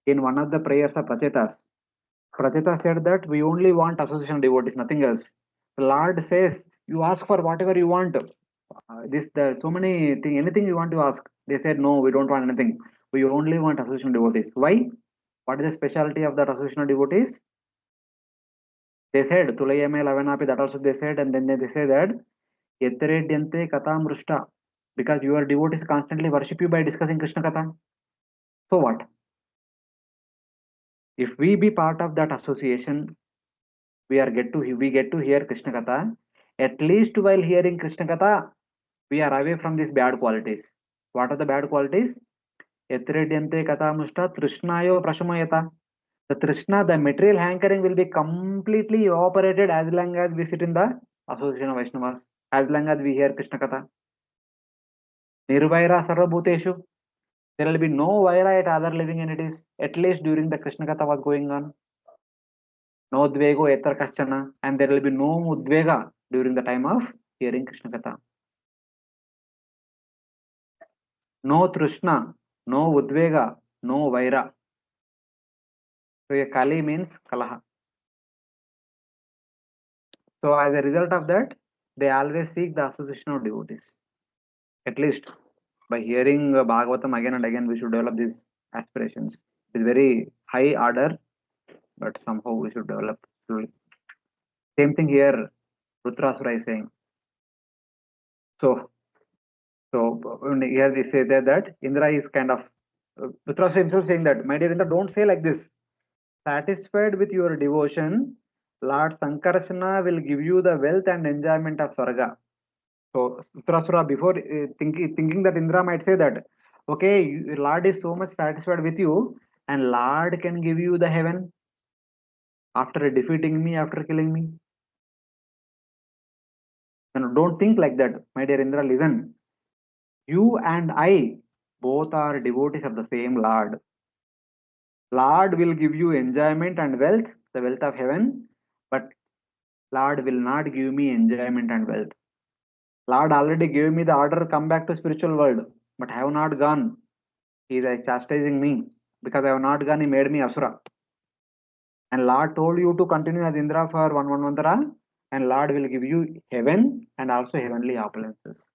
In one of the prayers of Prachetas, Pracheta said that we only want association devotees, nothing else. The Lord says, you ask for whatever you want. There so many things, anything you want to ask. They said, no, we don't want anything. We only want association devotees. Why? What is the specialty of that association devotees? They said, Tulayame Lavanapi, that also they said, and then they say that, Yetredyante Katam Rushta, because your devotees constantly worship you by discussing Krishna Katha. So what? If we be part of that association, we get to hear Krishna Katha. At least while hearing Krishna Katha, we are away from these bad qualities. What are the bad qualities? Yetredyante Katha Mushta Trishnayo Prashamayata. The Trishna, the material hankering will be completely evaporated as long as we sit in the association of Vaishnavas, as long as we hear Krishna Katha. Nirvaira Sarvabhuteshu. There will be no vaira at other living entities, at least during the Krishna Katha was going on. No dvego etar kaschana, and there will be no udvega during the time of hearing Krishna Katha. No trishna, no udvega, no vaira. So a kali means kalaha. So as a result of that, they always seek the association of devotees. At least by hearing Bhagavatam again and again, we should develop these aspirations. It's very high order, but somehow we should develop slowly. Same thing here, Vrtrasura is saying. So here they say that Indra is kind of, Vrtrasura himself saying that, my dear Indra, don't say like this. Satisfied with your devotion, Lord Sankarsana will give you the wealth and enjoyment of Swarga. So Vrtrasura, before thinking that Indra might say that, okay, Lord is so much satisfied with you, and Lord can give you the heaven after defeating me, after killing me. And don't think like that, my dear Indra, listen. You and I both are devotees of the same Lord. Lord will give you enjoyment and wealth, the wealth of heaven, but Lord will not give me enjoyment and wealth. Lord already gave me the order, come back to spiritual world, but I have not gone. He is chastising me because I have not gone. He made me Asura. And Lord told you to continue as Indra for one Manvantara, and Lord will give you heaven and also heavenly opulences,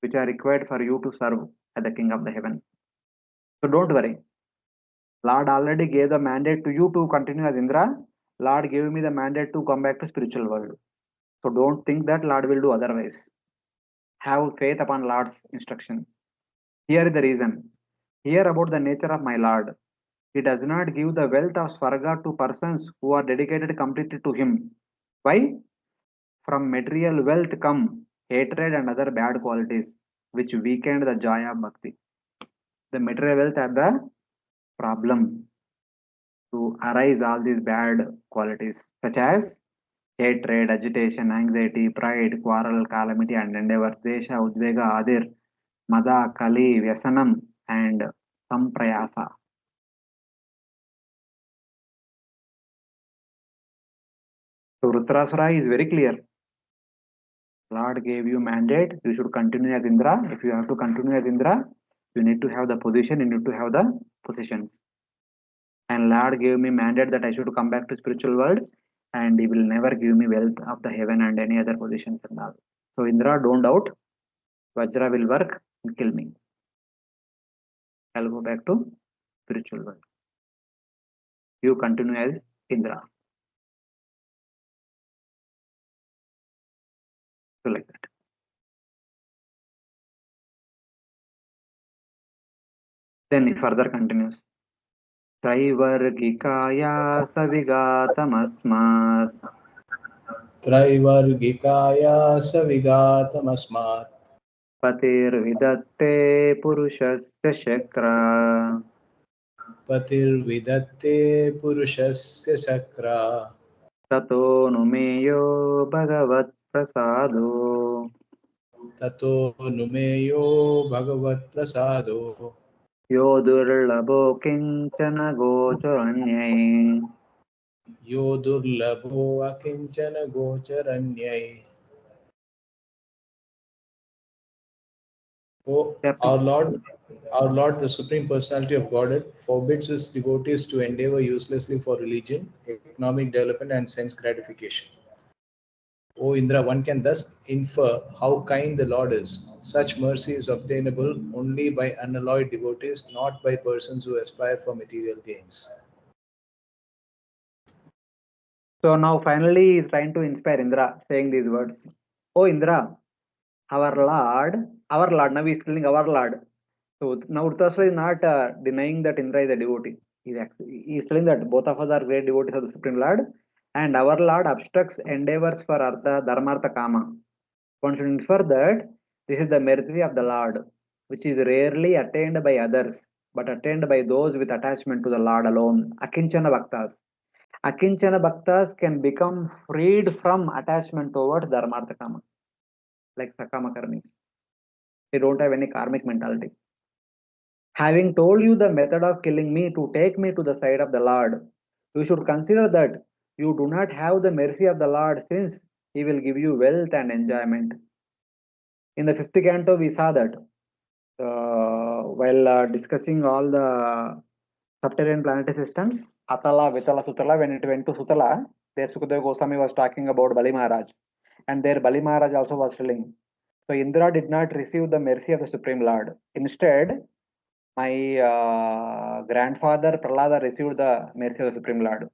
which are required for you to serve as the King of the heaven. So don't worry. Lord already gave the mandate to you to continue as Indra. Lord gave me the mandate to come back to spiritual world. So don't think that Lord will do otherwise. Have faith upon Lord's instruction. Here is the reason. Hear about the nature of my Lord. He does not give the wealth of Swarga to persons who are dedicated completely to him. Why? From material wealth come hatred and other bad qualities, which weaken the joy of bhakti. The material wealth are the problem to arise all these bad qualities, such as hatred, agitation, anxiety, pride, quarrel, calamity, and endeavor, desha, udvega, adir, mada, kali, vyasanam, and samprayasa. So Vrtrasura is very clear. Lord gave you mandate, you should continue as Indra. If you have to continue as Indra, you need to have the position, you need to have the positions. And Lord gave me mandate that I should come back to spiritual world, and he will never give me wealth of the heaven and any other positions and all. So Indra, don't doubt. Vajra will work and kill me. I'll go back to spiritual world. You continue as Indra. So like that. Then he further continues. Traivargikaya savigatamasmat Traivargikaya savigatamasmat patirvidatte purushasya shakra patirvidatte purushasya sakra tato numeyo bhagavat prasado tato numeyo bhagavat prasado yo durlabho kinchana gochoranyai. yo durlabho akinchana gocharanyai. Oh, Chapter our Lord our Lord, the Supreme Personality of Godhead, forbids his devotees to endeavor uselessly for religion, economic development, and sense gratification. O Indra, one can thus infer how kind the Lord is. Such mercy is obtainable only by unalloyed devotees, not by persons who aspire for material gains. So now finally he is trying to inspire Indra, saying these words. Oh Indra, our Lord, now he is telling our Lord. So now Vrtrasura is not denying that Indra is a devotee. He is telling that both of us are great devotees of the Supreme Lord, and our Lord obstructs endeavors for Artha, Dharmartha, Kama. One should infer that this is the mercy of the Lord, which is rarely attained by others, but attained by those with attachment to the Lord alone. Akinchana Bhaktas. Akinchana Bhaktas can become freed from attachment towards Dharmartha, Kama, like Sakama Karmis. They don't have any karmic mentality. Having told you the method of killing me to take me to the side of the Lord, you should consider that you do not have the mercy of the Lord, since he will give you wealth and enjoyment. In the fifth canto, we saw that while discussing all the subterranean planetary systems, Atala, Vitala, Sutala, when it went to Sutala, there Sukadeva Goswami was talking about Bali Maharaj. And there Bali Maharaj also was telling. So Indra did not receive the mercy of the Supreme Lord. Instead, my grandfather Prahlada received the mercy of the Supreme Lord.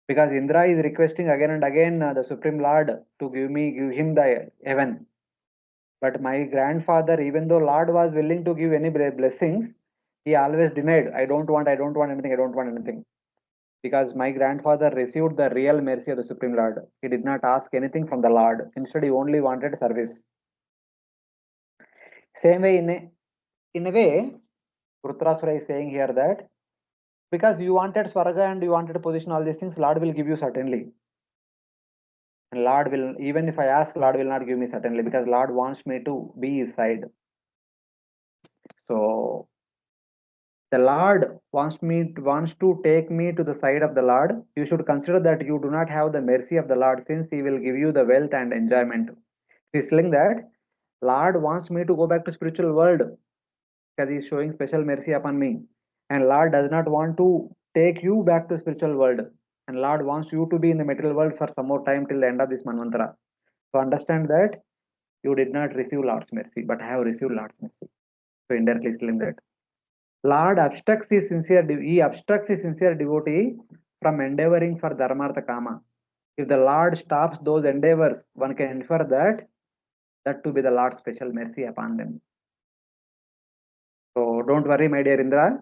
Because Indra is requesting again and again the Supreme Lord to give him the heaven. But my grandfather, even though Lord was willing to give any blessings, he always denied. I don't want anything. Because my grandfather received the real mercy of the Supreme Lord. He did not ask anything from the Lord. Instead, he only wanted service. Same way, in a way, Vrtrasura is saying here that because you wanted Swarga and you wanted position, all these things, Lord will give you certainly. And Lord will, even if I ask, Lord will not give me certainly, because Lord wants me to be his side. So the Lord wants to take me to the side of the Lord. You should consider that you do not have the mercy of the Lord, since he will give you the wealth and enjoyment. He's telling that Lord wants me to go back to spiritual world because he is showing special mercy upon me. And Lord does not want to take you back to spiritual world. And Lord wants you to be in the material world for some more time till the end of this Manvantara. So understand that you did not receive Lord's mercy, but have received Lord's mercy. So indirectly telling that Lord obstructs his sincere devotee from endeavoring for Dharmartha Kama. If the Lord stops those endeavors, one can infer that to be the Lord's special mercy upon them. So don't worry, my dear Indra.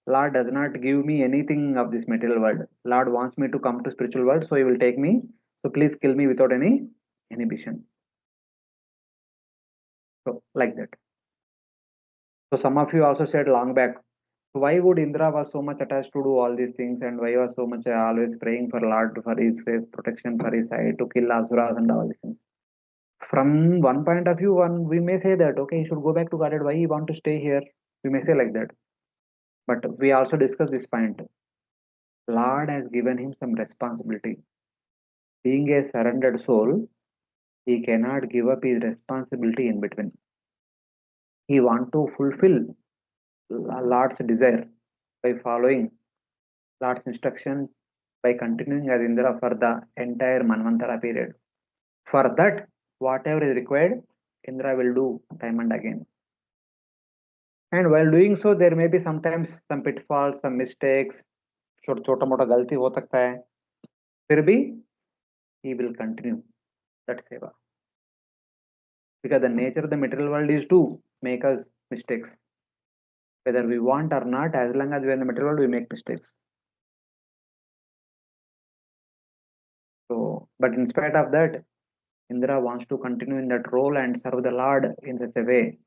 Lord does not give me anything of this material world. Lord wants me to come to spiritual world, so he will take me. So please kill me without any inhibition. So like that. So some of you also said long back, why would Indra was so much attached to do all these things, and why was so much always praying for Lord for his protection, for his side to kill Asuras and all these things. From one point of view, we may say that okay, he should go back to Godhead. Why he want to stay here? We may say like that. But we also discuss this point. Lord has given him some responsibility. Being a surrendered soul, he cannot give up his responsibility in between. He want to fulfill Lord's desire by following Lord's instruction, by continuing as Indra for the entire Manvantara period. For that, whatever is required, Indra will do time and again. And while doing so, there may be sometimes some pitfalls, some mistakes, छोटा मोटा गलती हो सकता है, फिर भी he will continue that seva. Because the nature of the material world is to make us mistakes. Whether we want or not, as long as we are in the material world, we make mistakes. So, but in spite of that, Indra wants to continue in that role and serve the Lord in such a way.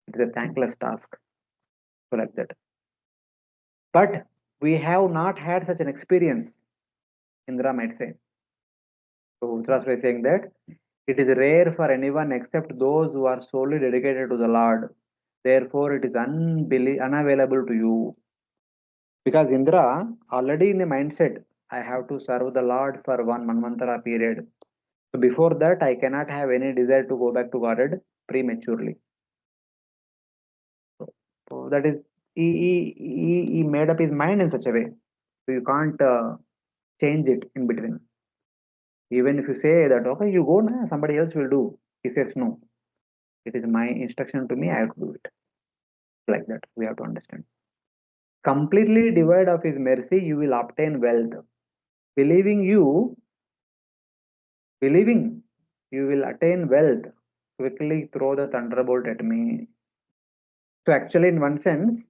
It is a thankless task. So like that. But we have not had such an experience, Indra might say. So Vrtrasura is saying that it is rare for anyone except those who are solely dedicated to the Lord. Therefore, it is unavailable to you. Because Indra already in a mindset, I have to serve the Lord for one Manvantara period. So before that, I cannot have any desire to go back to Godhead prematurely. So So that is, he made up his mind in such a way. So you can't change it in between. Even if you say that, okay, you go now, somebody else will do. He says, no, it is my instruction to me, I have to do it. Like that, we have to understand. Completely devoid of his mercy, you will obtain wealth. Believing you will attain wealth, quickly throw the thunderbolt at me. So actually, in one sense,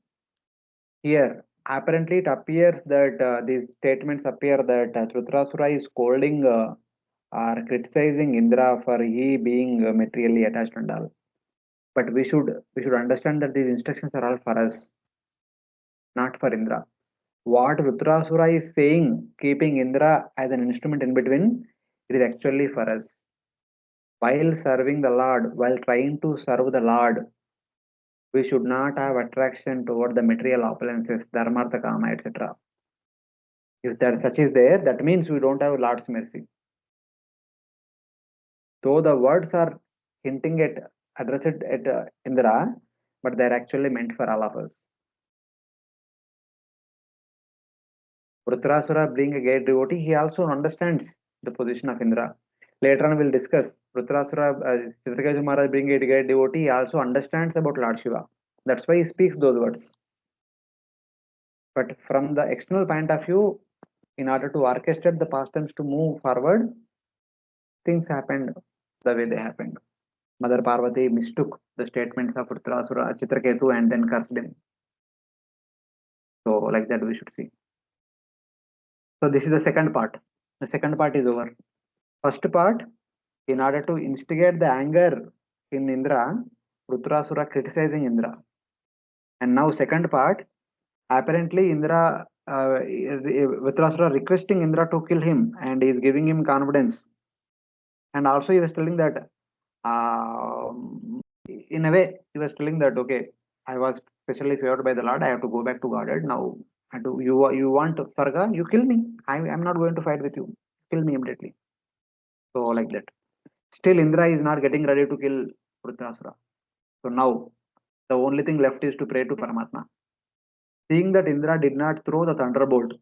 here, apparently it appears that these statements appear that Vrtrasura is scolding or criticizing Indra for he being materially attached and all. But we should understand that these instructions are all for us, not for Indra. What Vrtrasura is saying, keeping Indra as an instrument in between, it is actually for us. While serving the Lord, while trying to serve the Lord, we should not have attraction toward the material opulences, dharmartha, kama, etc. If that such is there, that means we don't have Lord's mercy. Though the words are hinting at addressed at Indra, but they are actually meant for all of us. Vrtrasura being a great devotee, he also understands the position of Indra. Later on, we'll discuss Vrtrasura, Chitraketu Maharaj being a great devotee, he also understands about Lord Shiva. That's why he speaks those words. But from the external point of view, in order to orchestrate the pastimes to move forward, things happened the way they happened. Mother Parvati mistook the statements of Vrtrasura, Chitraketu, and then cursed him. So, like that, we should see. So, this is the second part. The second part is over. First part, in order to instigate the anger in Indra, Vrtrasura criticizing Indra. And now, second part, apparently Indra, Vrtrasura requesting Indra to kill him, and he is giving him confidence. And also, he was telling that, in a way, he was telling that, okay, I was specially favored by the Lord, I have to go back to Godhead now. You want Sarga, you kill me. I'm not going to fight with you. Kill me immediately. So, like that. Still, Indra is not getting ready to kill Vrtrasura. So now, the only thing left is to pray to Paramatma. Seeing that Indra did not throw the thunderbolt,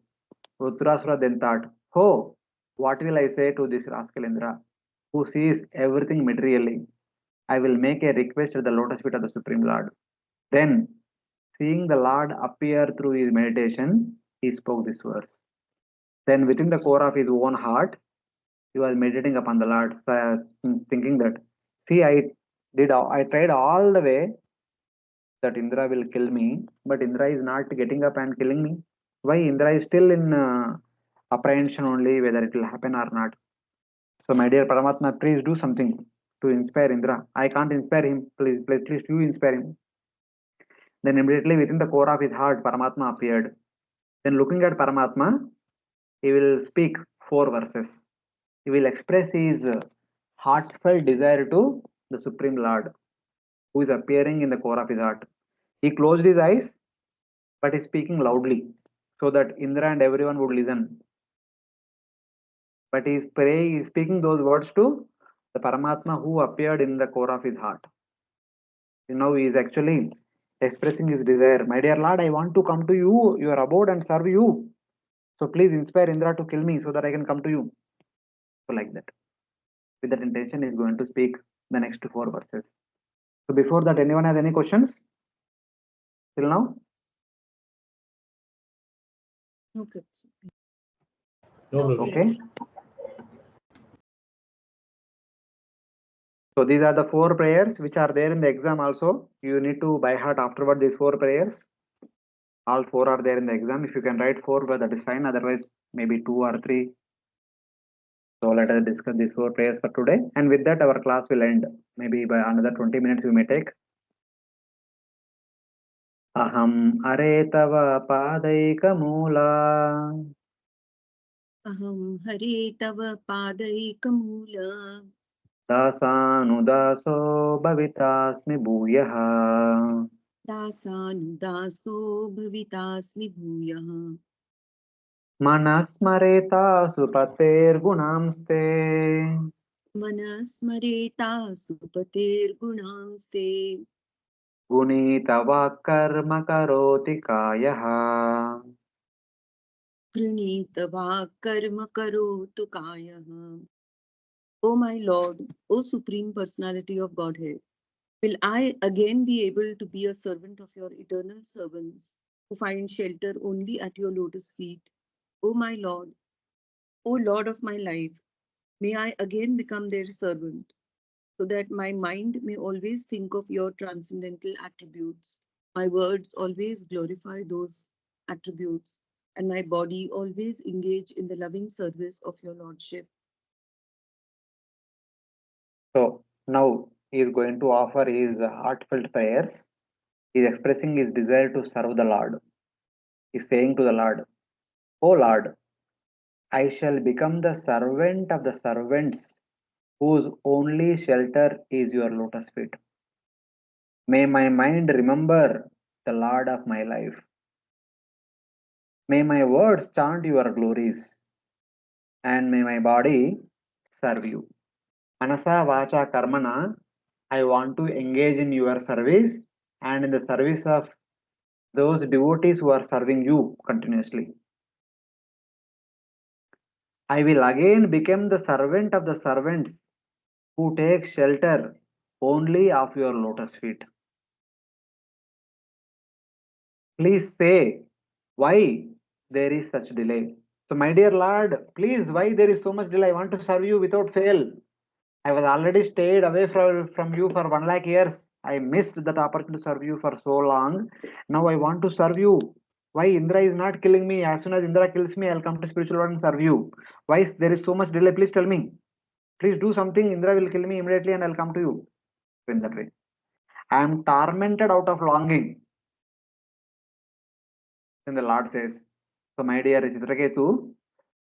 Vrtrasura then thought, oh, what will I say to this rascal Indra, who sees everything materially? I will make a request at the lotus feet of the Supreme Lord. Then, seeing the Lord appear through his meditation, he spoke these words. Then, within the core of his own heart, he was meditating upon the Lord, thinking that, see, I tried all the way that Indra will kill me, but Indra is not getting up and killing me. Why? Indra is still in apprehension only whether it will happen or not. So, my dear Paramatma, please do something to inspire Indra. I can't inspire him. Please you inspire him. Then immediately within the core of his heart, Paramatma appeared. Then looking at Paramatma, he will speak 4 verses. He will express his heartfelt desire to the Supreme Lord, who is appearing in the core of his heart. He closed his eyes, but is speaking loudly so that Indra and everyone would listen. But he is speaking those words to the Paramatma who appeared in the core of his heart. Now he is actually expressing his desire. My dear Lord, I want to come to you, your abode, and serve you. So please inspire Indra to kill me so that I can come to you. So like that. With that intention, he is going to speak the next 4 verses. So before that, anyone has any questions till now? Okay. No problem. Okay. So these are the 4 prayers which are there in the exam also. You need to by heart afterward these 4 prayers. All 4 are there in the exam. If you can write 4, but that is fine. Otherwise, maybe 2 or 3. So let us discuss these 4 prayers for today. And with that, our class will end. Maybe by another 20 minutes we may take. Aham are tava padaika moola. Aham Hare Tava Padaika Dasanudaso bhavitasmi bhuyaha. Dasanudaso Bhavitasmi Bhuyah Manasmareta supater gunamste. Manasmareta Supatir Gunamste Gunita karma karoti kayah. Pranitava karma karotu kayah. O my Lord, O Supreme Personality of Godhead, will I again be able to be a servant of your eternal servants who find shelter only at your lotus feet? O my Lord, O Lord of my life, may I again become their servant, so that my mind may always think of your transcendental attributes, my words always glorify those attributes, and my body always engage in the loving service of your Lordship. So now he is going to offer his heartfelt prayers. He is expressing his desire to serve the Lord. He is saying to the Lord, O Lord, I shall become the servant of the servants whose only shelter is your lotus feet. May my mind remember the Lord of my life. May my words chant your glories, and may my body serve you. Manasa Vacha Karmana, I want to engage in your service and in the service of those devotees who are serving you continuously. I will again become the servant of the servants who take shelter only of your lotus feet. Please say why there is such delay. So, my dear Lord, please, why there is so much delay? I want to serve you without fail. I was already stayed away from you for 1 lakh years. I missed that opportunity to serve you for so long. Now I want to serve you. Why Indra is not killing me? As soon as Indra kills me, I'll come to spiritual world and serve you. Why there is so much delay? Please tell me. Please do something. Indra will kill me immediately and I'll come to you. In that way. I am tormented out of longing. Then the Lord says, so my dear Chitraketu,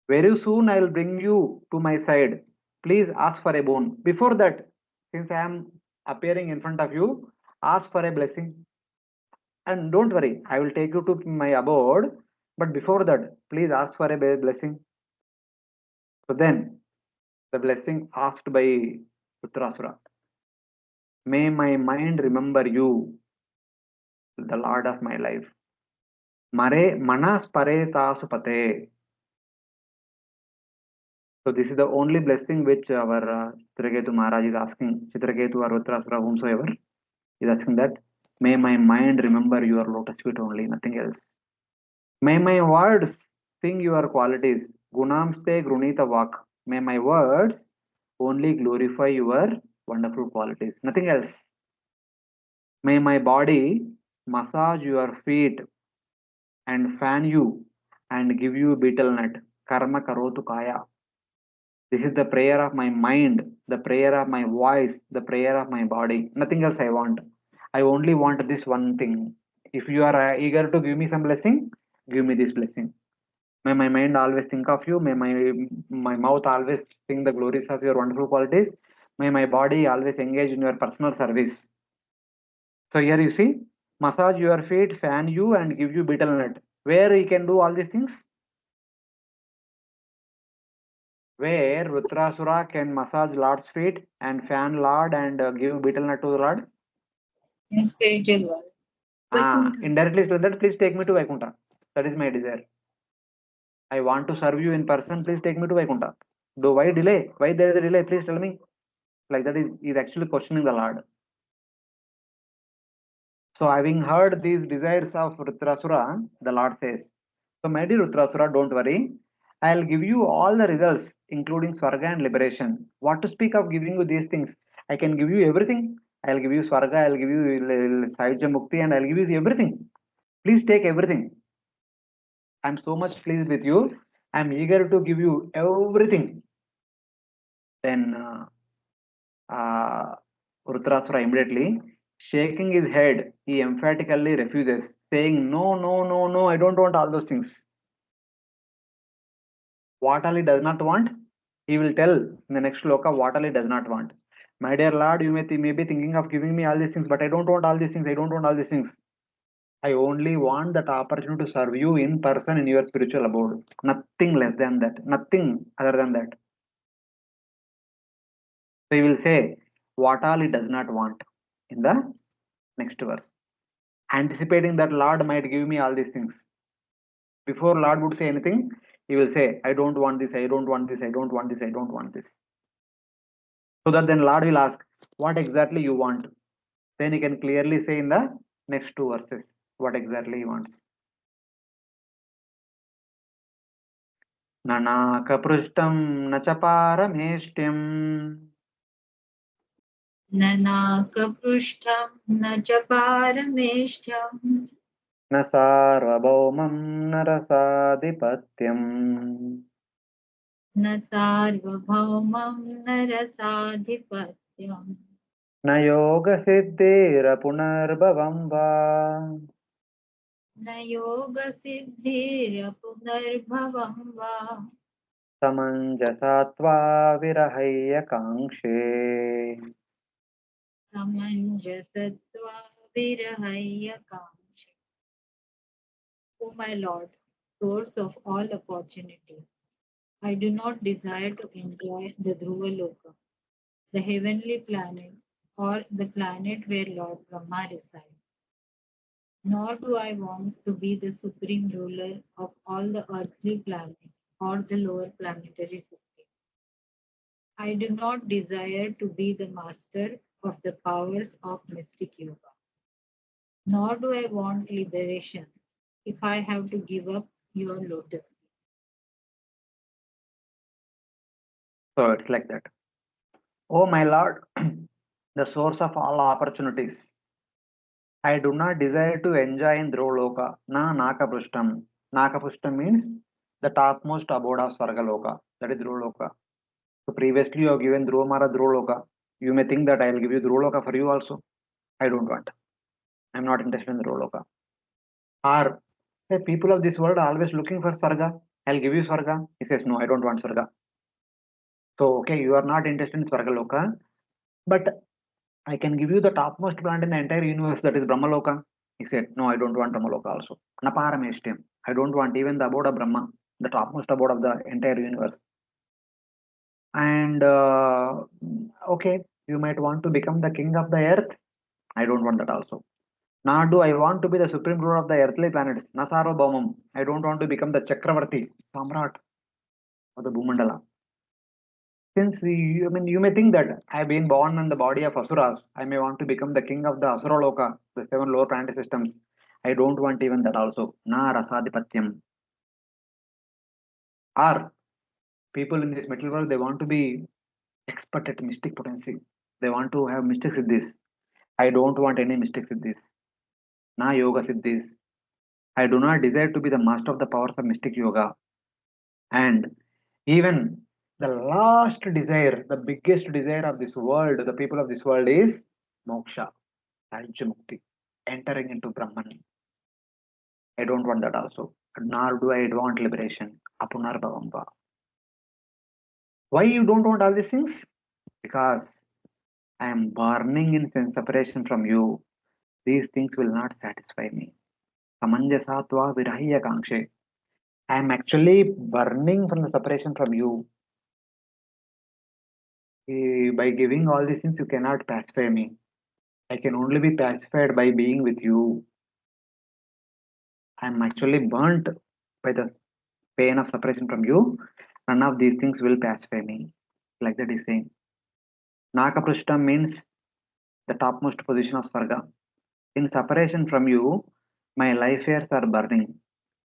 very soon I will bring you to my side. Please ask for a boon. Before that, since I am appearing in front of you, ask for a blessing. And don't worry, I will take you to my abode. But before that, please ask for a blessing. So then, the blessing asked by Vrtrasura. May my mind remember you, the Lord of my life. Mare manas pare tasupate. So this is the only blessing which our Chitraketu Maharaj is asking. Chitraketu or Vrtrasura, whomsoever, is asking that, may my mind remember your lotus feet only, nothing else. May my words sing your qualities. Gunamste grunita vak. May my words only glorify your wonderful qualities, nothing else. May my body massage your feet and fan you and give you betel nut. Karma karotu kaya. This is the prayer of my mind, the prayer of my voice, the prayer of my body. Nothing else I want. I only want this one thing. If you are eager to give me some blessing, give me this blessing. May my mind always think of you. May my mouth always sing the glories of your wonderful qualities. May my body always engage in your personal service. So here you see, massage your feet, fan you, and give you betel nut. Where he can do all these things? Where Vrtrasura can massage Lord's feet and fan Lord and give betel nut to the Lord? In spiritual world. Vaikuntha. Indirectly so that please take me to Vaikuntha. That is my desire. I want to serve you in person. Please take me to Vaikuntha. Do why delay? Why there is a delay? Please tell me. Like that is actually questioning the Lord. So having heard these desires of Vrtrasura, the Lord says, so my dear Vrtrasura, don't worry. I'll give you all the results, including Swarga and liberation. What to speak of giving you these things? I can give you everything. I'll give you Swarga, I'll give you Sahaja Mukti, and I'll give you everything. Please take everything. I'm so much pleased with you. I'm eager to give you everything. Then Vrtrasura immediately, shaking his head, he emphatically refuses, saying, no, no, no, no, I don't want all those things. What all he does not want, he will tell in the next shloka what all he does not want. My dear Lord, you may be thinking of giving me all these things, but I don't want all these things. I don't want all these things. I only want that opportunity to serve you in person in your spiritual abode. Nothing less than that. Nothing other than that. So he will say what all he does not want in the next verse. anticipating that Lord might give me all these things. Before Lord would say anything, he will say, I don't want this, I don't want this, I don't want this, I don't want this. So that then Lord will ask, what exactly you want? Then he can clearly say in the next two verses what exactly he wants. Nanakaprushtam nachaparameshtyam Nanakaprushtam na cha parameshtyam na sarvabhaumam narasadhipatyam na sarvabhaumam na rasadhipatyam na yoga siddhira punarbhavam va na yoga siddhira punarbhavam va samanjasatva virahaya kangshe. samanjasatva virahaya kamsha. O my Lord, source of all opportunities, I do not desire to enjoy the Dhruva Loka, the heavenly planet, or the planet where Lord Brahma resides. Nor do I want to be the supreme ruler of all the earthly planets or the lower planetary system. I do not desire to be the master of the powers of mystic yoga. Nor do I want liberation if I have to give up your lotus feet. So it's like that. Oh my Lord, the source of all opportunities. I do not desire to enjoy in Dhruvaloka. Na Nakaprushtam. Nakaprushtam means the topmost abode of Svargaloka. That is Dhruvaloka. So previously you have given Dhruvamara Dhruvaloka. You may think that I will give you Dhruvaloka for you also. I don't want. I am not interested in Dhruvaloka. Or the people of this world are always looking for Swarga. I'll give you Swarga. He says, no, I don't want Swarga. So, okay, you are not interested in Swargaloka, but I can give you the topmost planet in the entire universe, that is Brahmaloka. He said, no, I don't want Brahmaloka also. Naparameshtyam. I don't want even the abode of Brahma, the topmost abode of the entire universe. And okay, you might want to become the king of the earth. I don't want that also. Nor do I want to be the supreme ruler of the earthly planets. Nasaro Bhaumam. I don't want to become the Chakravarti, Samrat of the Bhumandala. Since you may think that I've been born in the body of Asuras, I may want to become the king of the Asuraloka, the 7 lower planetary systems. I don't want even that also. Na Rasadhipatyam. Or people in this material world, they want to be expert at mystic potency. They want to have mystic siddhis. I don't want any mystic siddhis. Na yoga siddhis. I do not desire to be the master of the powers of mystic yoga. And even the last desire, the biggest desire of this world, the people of this world is moksha, Mukti, entering into Brahman. I don't want that also. Nor do I want liberation. Apunarbhavamba. Why you don't want all these things? Because I am burning in sense separation from you. These things will not satisfy me. Samanjasatva virahya kangshe. I am actually burning from the separation from you. By giving all these things, you cannot pacify me. I can only be pacified by being with you. I am actually burnt by the pain of separation from you. None of these things will pacify me. Like that is saying. Nakaprishtam means the topmost position of Swarga. In separation from you, my life years are burning.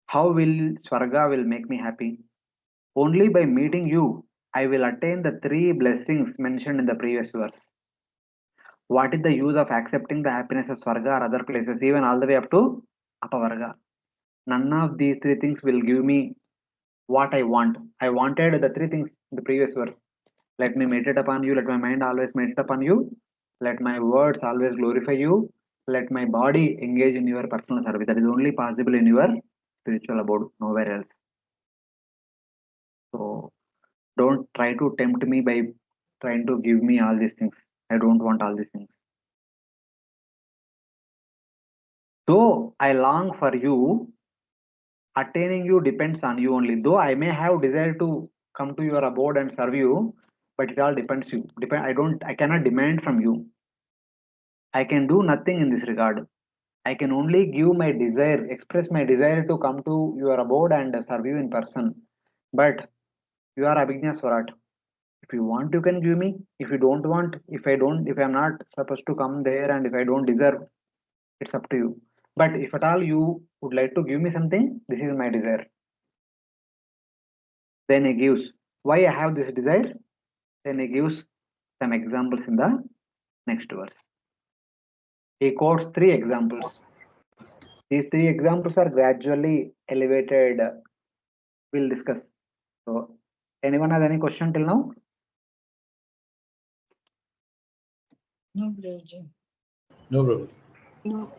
How will Swarga will make me happy? Only by meeting you, I will attain the 3 blessings mentioned in the previous verse. What is the use of accepting the happiness of Swarga or other places, even all the way up to Apavarga? None of these 3 things will give me what I want. I wanted the 3 things in the previous verse. Let me meditate upon you, let my mind always meditate upon you, let my words always glorify you, let my body engage in your personal service. That is only possible in your spiritual abode, nowhere else. So don't try to tempt me by trying to give me all these things. I don't want all these things. Though I long for you, attaining you depends on you only. Though I may have desire to come to your abode and serve you, but it all depends you. I cannot demand from you. I can do nothing in this regard. I can only give my desire, express my desire to come to your abode and serve you in person. But you are Abhijna Swarat. If you want, you can give me. If you don't want, if I'm not supposed to come there and if I don't deserve, it's up to you. But if at all you would like to give me something, this is my desire. Then he gives why I have this desire. Then he gives some examples in the next verse. He quotes 3 examples. These 3 examples are gradually elevated. We'll discuss. So, anyone has any question till now? No, Guruji. No problem. No.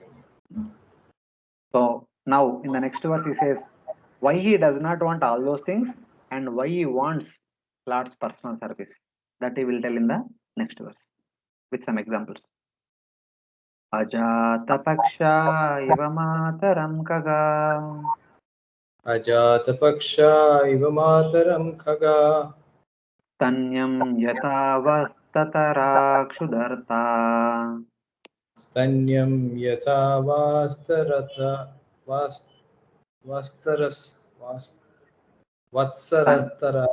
So now in the next verse he says why he does not want all those things and why he wants Lord's personal service. That he will tell in the next verse with some examples. Ajatapaksha iva mataram kaga Ajatapaksha iva mataram khaga tanyam yatavastatarakshudarta stanyam yata vastarata vastaras Stan- vatsaratara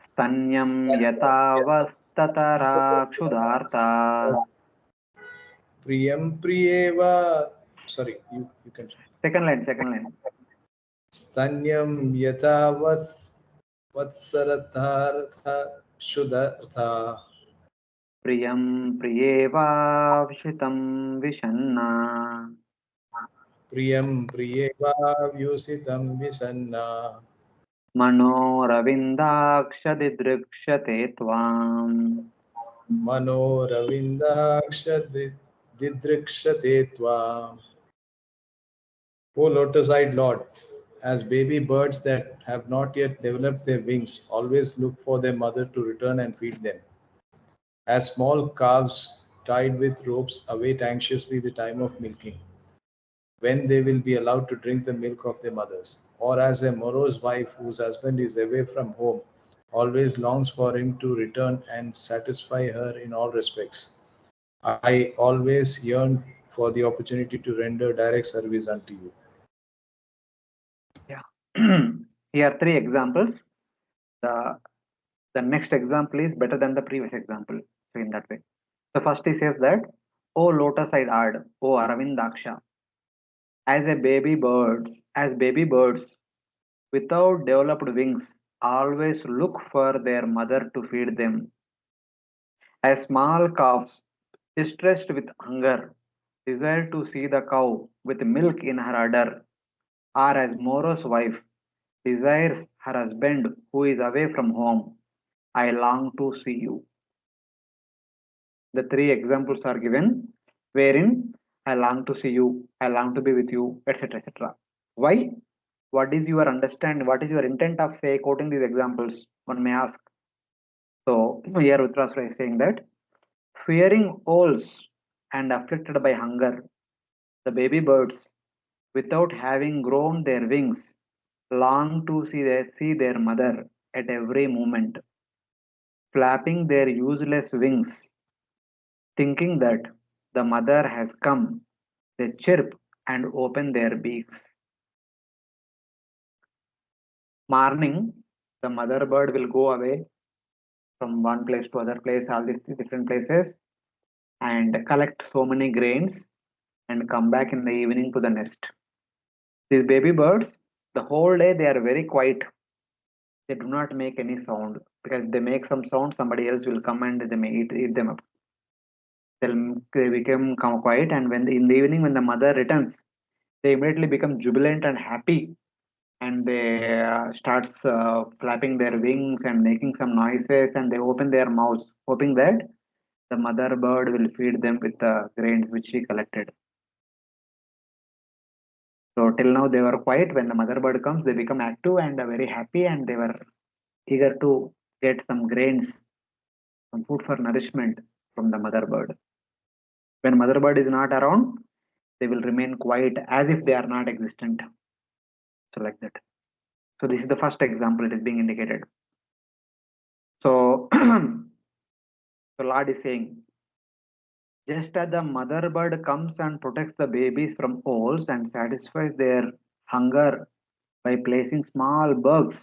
stanyam yatavastatarakshudarta. priyam priyeva. Sorry, you can. Second line. Stanyam yata vatsarathartha shudartha Priyam priyevavshitam vishanna. priyam priyeva vyusitam visanna Manoravindakshadidrikshate tvam. mano ravindaksha didrikshate tvam. O lotus-eyed Lord, as baby birds that have not yet developed their wings always look for their mother to return and feed them, as small calves tied with ropes await anxiously the time of milking, when they will be allowed to drink the milk of their mothers, or as a morose wife whose husband is away from home always longs for him to return and satisfy her in all respects. I always yearn for the opportunity to render direct service unto you. Yeah. Here are 3 examples. The the next example is better than the previous example. So in that way. So first he says that, O lotus-eyed ard, O Aravindaksha, as baby birds without developed wings always look for their mother to feed them. As small calves distressed with hunger desire to see the cow with milk in her udder, or as Moro's wife desires her husband who is away from home, I long to see you. The 3 examples are given wherein I long to see you, I long to be with you, etc. etc. Why? What is your understanding? What is your intent of say quoting these examples? One may ask. So here Vrtrasura is saying that fearing owls and afflicted by hunger, the baby birds, without having grown their wings, long to see their mother at every moment, flapping their useless wings, thinking that the mother has come, they chirp and open their beaks. Morning, the mother bird will go away from one place to other place, all these different places, and collect so many grains and come back in the evening to the nest. These baby birds, the whole day they are very quiet. They do not make any sound because if they make some sound, somebody else will come and they may eat them up. They become quiet, and when in the evening when the mother returns, they immediately become jubilant and happy, and they starts flapping their wings and making some noises, and they open their mouths, hoping that the mother bird will feed them with the grains which she collected. So till now they were quiet. When the mother bird comes, they become active and very happy, and they were eager to get some grains, some food for nourishment from the mother bird. When mother bird is not around, they will remain quiet as if they are not existent. So like that. So this is the first example it is being indicated. So the Lord is saying, Just as the mother bird comes and protects the babies from owls and satisfies their hunger by placing small bugs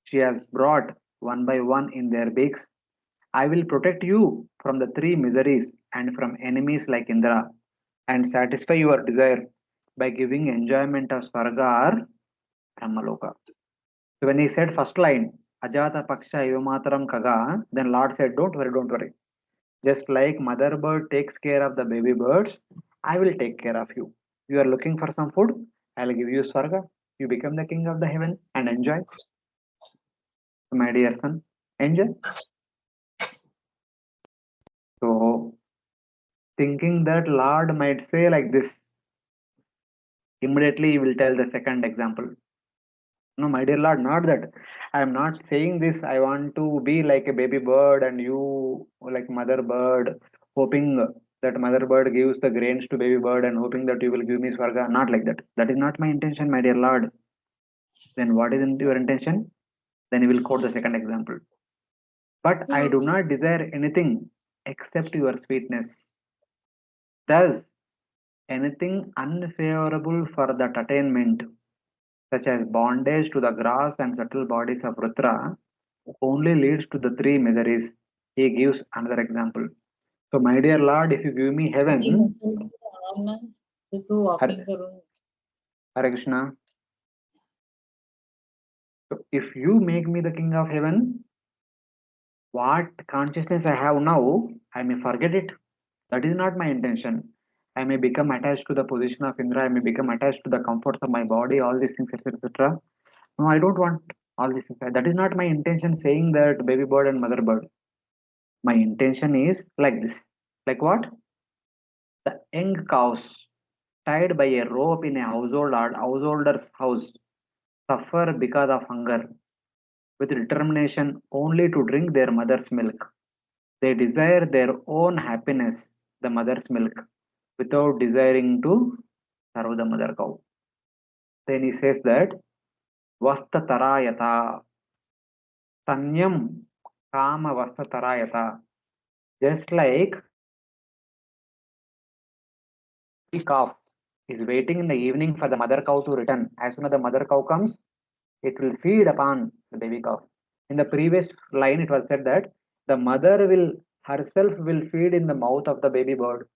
she has brought one by one in their beaks, I will protect you from the three miseries and from enemies like Indra and satisfy your desire by giving enjoyment of Swarga or Brahmaloka. So when he said first line, Ajata Paksha Yomataram Kaga, then Lord said, don't worry, don't worry. Just like mother bird takes care of the baby birds, I will take care of you. You are looking for some food, I'll give you Swarga. You become the king of the heaven and enjoy. So my dear son, enjoy. So thinking that Lord might say like this, immediately he will tell the second example. No, my dear Lord, not that. I am not saying this. I want to be like a baby bird and you like mother bird, hoping that mother bird gives the grains to baby bird and hoping that you will give me Swarga. Not like that. That is not my intention, my dear Lord. Then what is your intention? Then he will quote the second example. But I do not desire anything except your sweetness. Thus, anything unfavorable for that attainment, such as bondage to the grass and subtle bodies of Vrtra, only leads to the three miseries. He gives another example. So, my dear Lord, if you give me heaven, Hare Hare Krishna. So, if you make me the king of heaven, what consciousness I have now, I may forget it. That is not my intention. I may become attached to the position of Indra, I may become attached to the comforts of my body, all these things, etc. No, I don't want all these things. That is not my intention saying that baby bird and mother bird. My intention is like this. Like what? The young cows tied by a rope in a householder's house suffer because of hunger with determination only to drink their mother's milk. They desire their own happiness, the mother's milk, without desiring to serve the mother cow. Then he says that Vasta Tarayata Sanyam Kama Vasta Tarayata. Just like the calf is waiting in the evening for the mother cow to return. As soon as the mother cow comes, it will feed upon the baby calf. In the previous line, it was said that the mother will herself will feed in the mouth of the baby bird.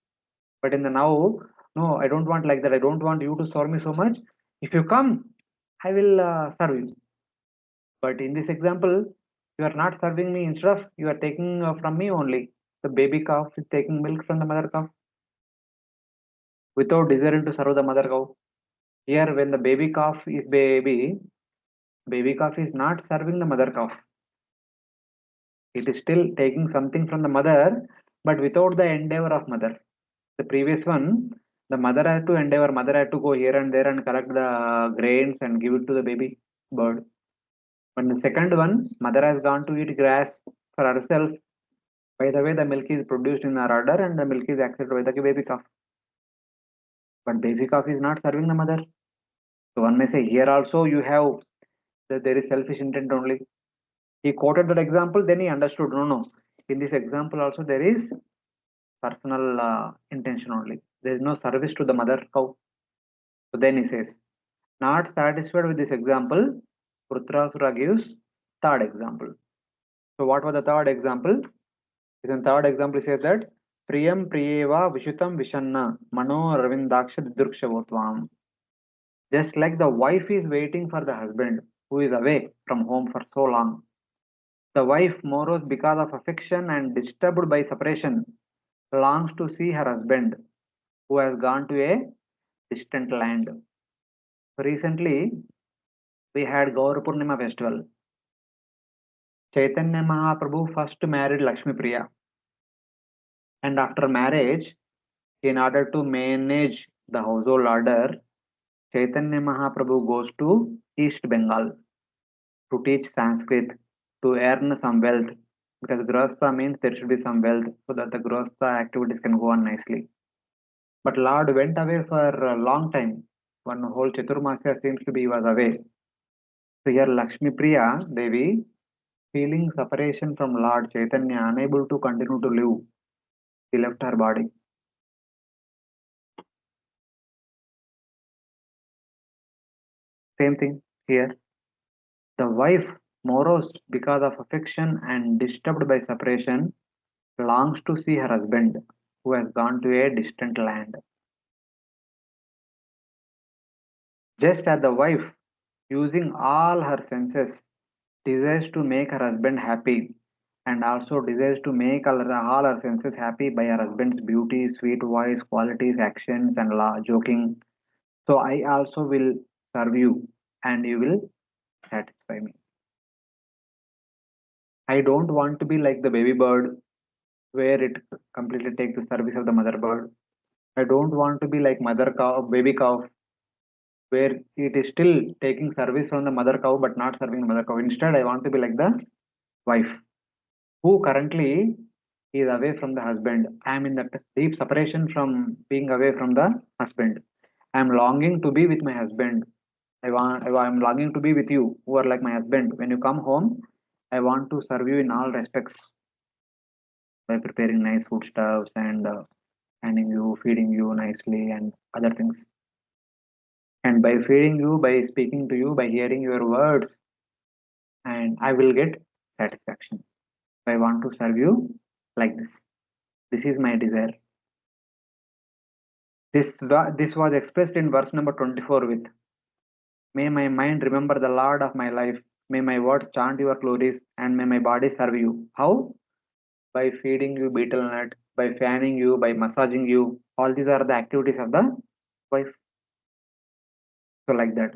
But in the now, no, I don't want like that. I don't want you to serve me so much. If you come, I will serve you. But in this example, you are not serving me. Instead of you are taking from me only. The baby calf is taking milk from the mother calf without desiring to serve the mother cow. Here, when the baby calf is baby calf is not serving the mother calf. It is still taking something from the mother, but without the endeavor of mother. The previous one, the mother had to endeavor, mother had to go here and there and collect the grains and give it to the baby bird. But the second one, mother has gone to eat grass for herself. By the way, the milk is produced in her udder and the milk is accepted by the baby calf. But baby calf is not serving the mother. So one may say here also you have that there is selfish intent only. He quoted that example, then he understood. No. In this example also there is personal intention only. There is no service to the mother cow. So then he says, not satisfied with this example, Vrtrasura gives third example. So what was the third example? In the third example he says that Priyam Priyeva Vishutam Vishanna Mano Ravindaksha Didrukshavotvam. Just like the wife is waiting for the husband who is away from home for so long. The wife, morose because of affection and disturbed by separation, longs to see her husband who has gone to a distant land. Recently, we had Gaur Purnima festival. Chaitanya Mahaprabhu first married Lakshmi Priya. And after marriage, in order to manage the household order, Chaitanya Mahaprabhu goes to East Bengal to teach Sanskrit, to earn some wealth. Because Grahastha means there should be some wealth so that the Grahastha activities can go on nicely. But Lord went away for a long time. One whole Chaturmasya seems to be he was away. So here Lakshmi Priya Devi, feeling separation from Lord Chaitanya, unable to continue to live, she left her body. Same thing here. The wife, morose because of affection and disturbed by separation, longs to see her husband who has gone to a distant land. Just as the wife, using all her senses, desires to make her husband happy and also desires to make all her senses happy by her husband's beauty, sweet voice, qualities, actions, and joking. So I also will serve you and you will satisfy me. I don't want to be like the baby bird where it completely takes the service of the mother bird. I don't want to be like mother cow, baby cow, where it is still taking service from the mother cow but not serving the mother cow. Instead, I want to be like the wife who currently is away from the husband. I am in that deep separation from being away from the husband. I am longing to be with my husband. I am longing to be with you who are like my husband. When you come home, I want to serve you in all respects by preparing nice foodstuffs and handing you, feeding you nicely and other things. And by feeding you, by speaking to you, by hearing your words, and I will get satisfaction. I want to serve you like this. This is my desire. This was expressed in verse number 24 with, may my mind remember the Lord of my life, may my words chant your glories, and may my body serve you. How? By feeding you betel nut, by fanning you, by massaging you. All these are the activities of the wife. So like that.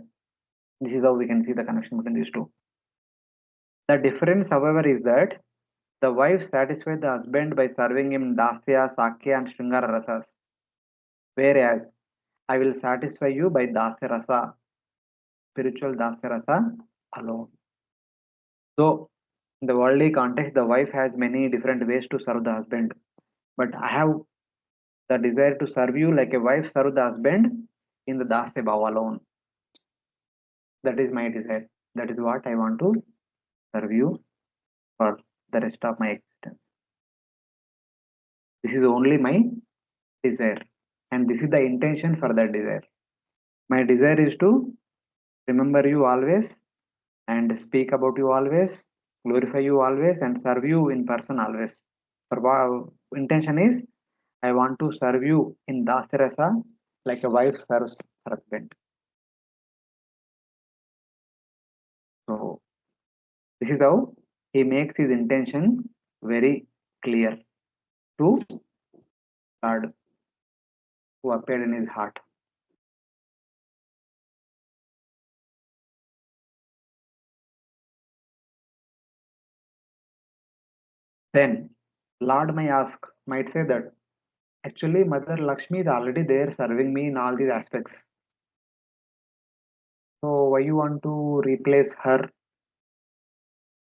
This is how we can see the connection between these two. The difference, however, is that the wife satisfies the husband by serving him dasya, sakya, and shringara rasas, whereas I will satisfy you by dasya rasa, spiritual dasya rasa alone. So, in the worldly context, the wife has many different ways to serve the husband, but I have the desire to serve you like a wife serve the husband in the dasya bhava alone. That is my desire. That is what I want to serve you for the rest of my existence. This is only my desire, and this is the intention for that desire. My desire is to remember you always and speak about you always, glorify you always, and serve you in person always. For intention is I want to serve you in dasarasa like a wife serves her husband. So this is how he makes his intention very clear to God who appeared in his heart. Then Lord might say that actually Mother Lakshmi is already there serving me in all these aspects. So why you want to replace her?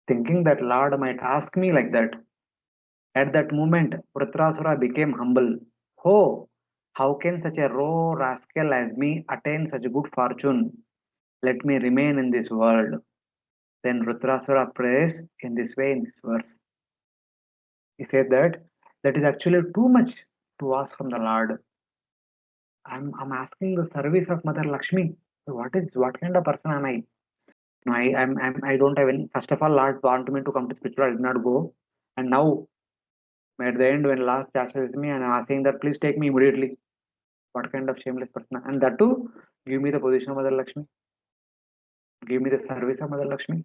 Thinking that Lord might ask me like that. At that moment, Vrtrasura became humble. Oh, how can such a raw rascal as me attain such good fortune? Let me remain in this world. Then Vrtrasura prays in this way in this verse. He said that that is actually too much to ask from the Lord. I'm asking the service of Mother Lakshmi. So what kind of person am I? No, I don't have any. First of all, Lord want me to come to spiritual. I did not go, and now at the end when last chastises me and I'm asking that please take me immediately. What kind of shameless person? And that too, give me the position of Mother Lakshmi. Give me the service of Mother Lakshmi.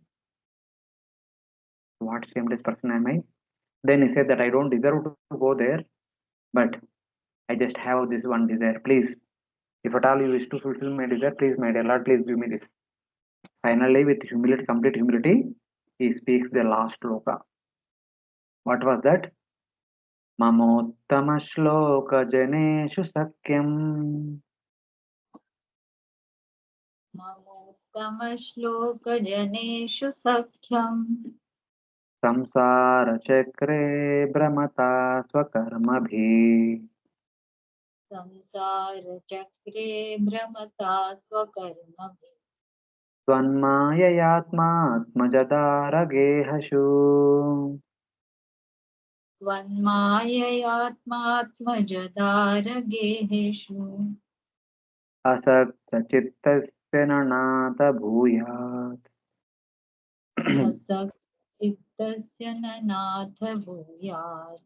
What shameless person am I? Then he said that I don't deserve to go there, but I just have this one desire. Please, if at all you wish to fulfill my desire, please, my dear Lord, please give me this. Finally, with humility, complete humility, he speaks the last sloka. What was that? Mamottama shloka janeshu sakyam ममोत्तमश्लोकजनेषु सख्यम् संसार चक्रे भ्रमता स्वकर्मभिः संसारचक्रे भ्रमता स्वकर्मभिः त्वन्माययात्मात्मजदारगेहषु त्वन्माययात्मात्मजदारगेहेषु असक्तचित्तस्य चित्तस्य न नाथ भूयात्. Asakritasya nanatha bhuyat.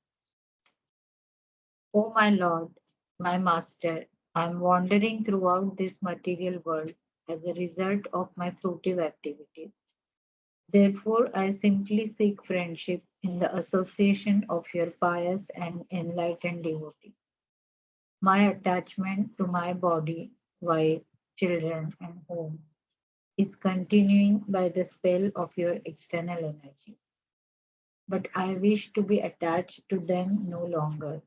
O my Lord, my Master, I am wandering throughout this material world as a result of my fruitive activities. Therefore, I simply seek friendship in the association of your pious and enlightened devotees. My attachment to my body, wife, children, and home is continuing by the spell of your external energy. But I wish to be attached to them no longer.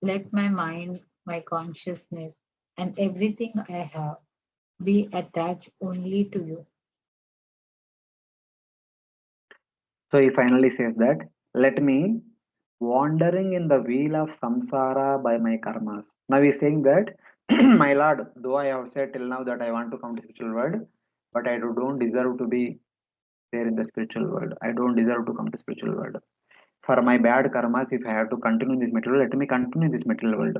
Let my mind, my consciousness, and everything I have be attached only to you. So he finally says that, let me wandering in the wheel of samsara by my karmas. Now he's saying that, my Lord, though I have said till now that I want to come to spiritual world, but I don't deserve to be there in the spiritual world. I don't deserve to come to spiritual world. For my bad karmas, if I have to continue in this material, let me continue in this material world.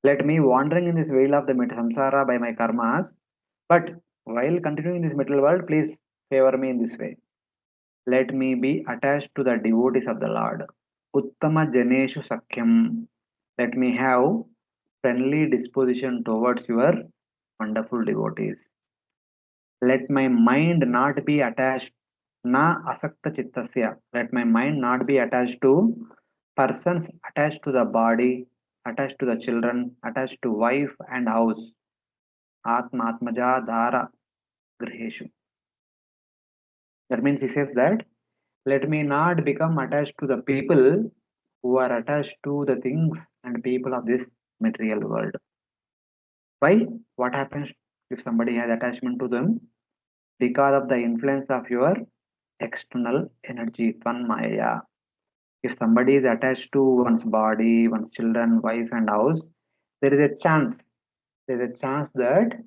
Let me wandering in this wheel of the samsara by my karmas, but while continuing in this material world, please favor me in this way. Let me be attached to the devotees of the Lord. Uttama Janeshu Sakyam. Let me have friendly disposition towards your wonderful devotees. Let my mind not be attached, na asakta chittasya. Let my mind not be attached to persons, attached to the body, attached to the children, attached to wife and house. Atma Atmaja Dhara Griheshu. That means he says that, let me not become attached to the people who are attached to the things and people of this material world. Why? What happens if somebody has attachment to them? Because of the influence of your external energy, Tvanmaya. If somebody is attached to one's body, one's children, wife, and house, there is a chance. There is a chance that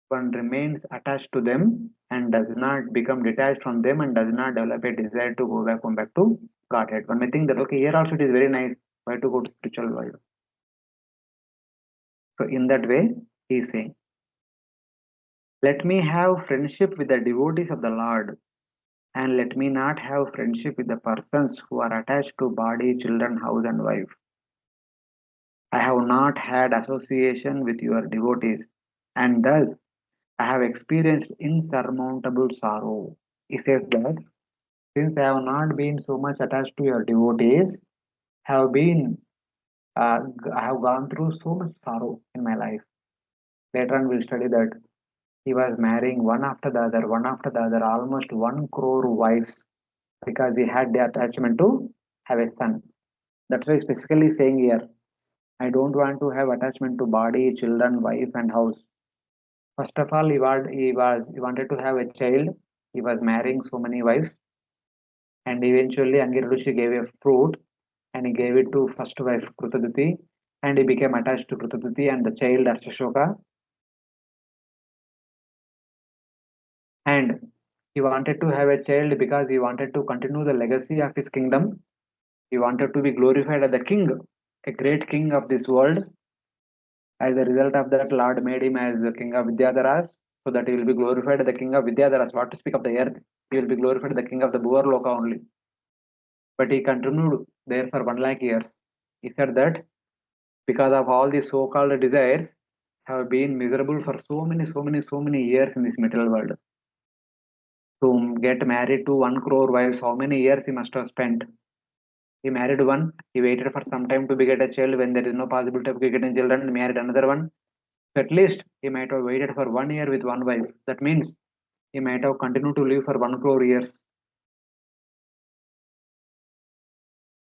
one remains attached to them and does not become detached from them and does not develop a desire to go back, come back to Godhead. One may think that, okay, here also it is very nice. Why to go to spiritual world? So in that way, he is saying, let me have friendship with the devotees of the Lord, and let me not have friendship with the persons who are attached to body, children, house, and wife. I have not had association with your devotees, and thus I have experienced insurmountable sorrow. He says that, since I have not been so much attached to your devotees, have been I have gone through so much sorrow in my life. Later on, we'll study that he was marrying one after the other, almost 1 crore wives, because he had the attachment to have a son. That's why specifically saying here, I don't want to have attachment to body, children, wife, and house. First of all, he wanted to have a child. He was marrying so many wives, and eventually Angirrushi gave a fruit, and he gave it to first wife Krutaduti, and he became attached to Krutaduti and the child Arshashoka. And he wanted to have a child because he wanted to continue the legacy of his kingdom. He wanted to be glorified as the king, a great king of this world. As a result of that, Lord made him as the king of Vidyadharas, so that he will be glorified as the king of Vidyadharas. What to speak of the earth? He will be glorified as the king of the Bhuvarloka only. But he continued there for 1 lakh years. He said that because of all these so-called desires, have been miserable for so many years in this material world. To get married to 1 crore wives, how many years he must have spent? He married one, he waited for some time to beget a child. When there is no possibility of getting children, he married another one. So at least he might have waited for 1 year with one wife. That means he might have continued to live for 1 crore years.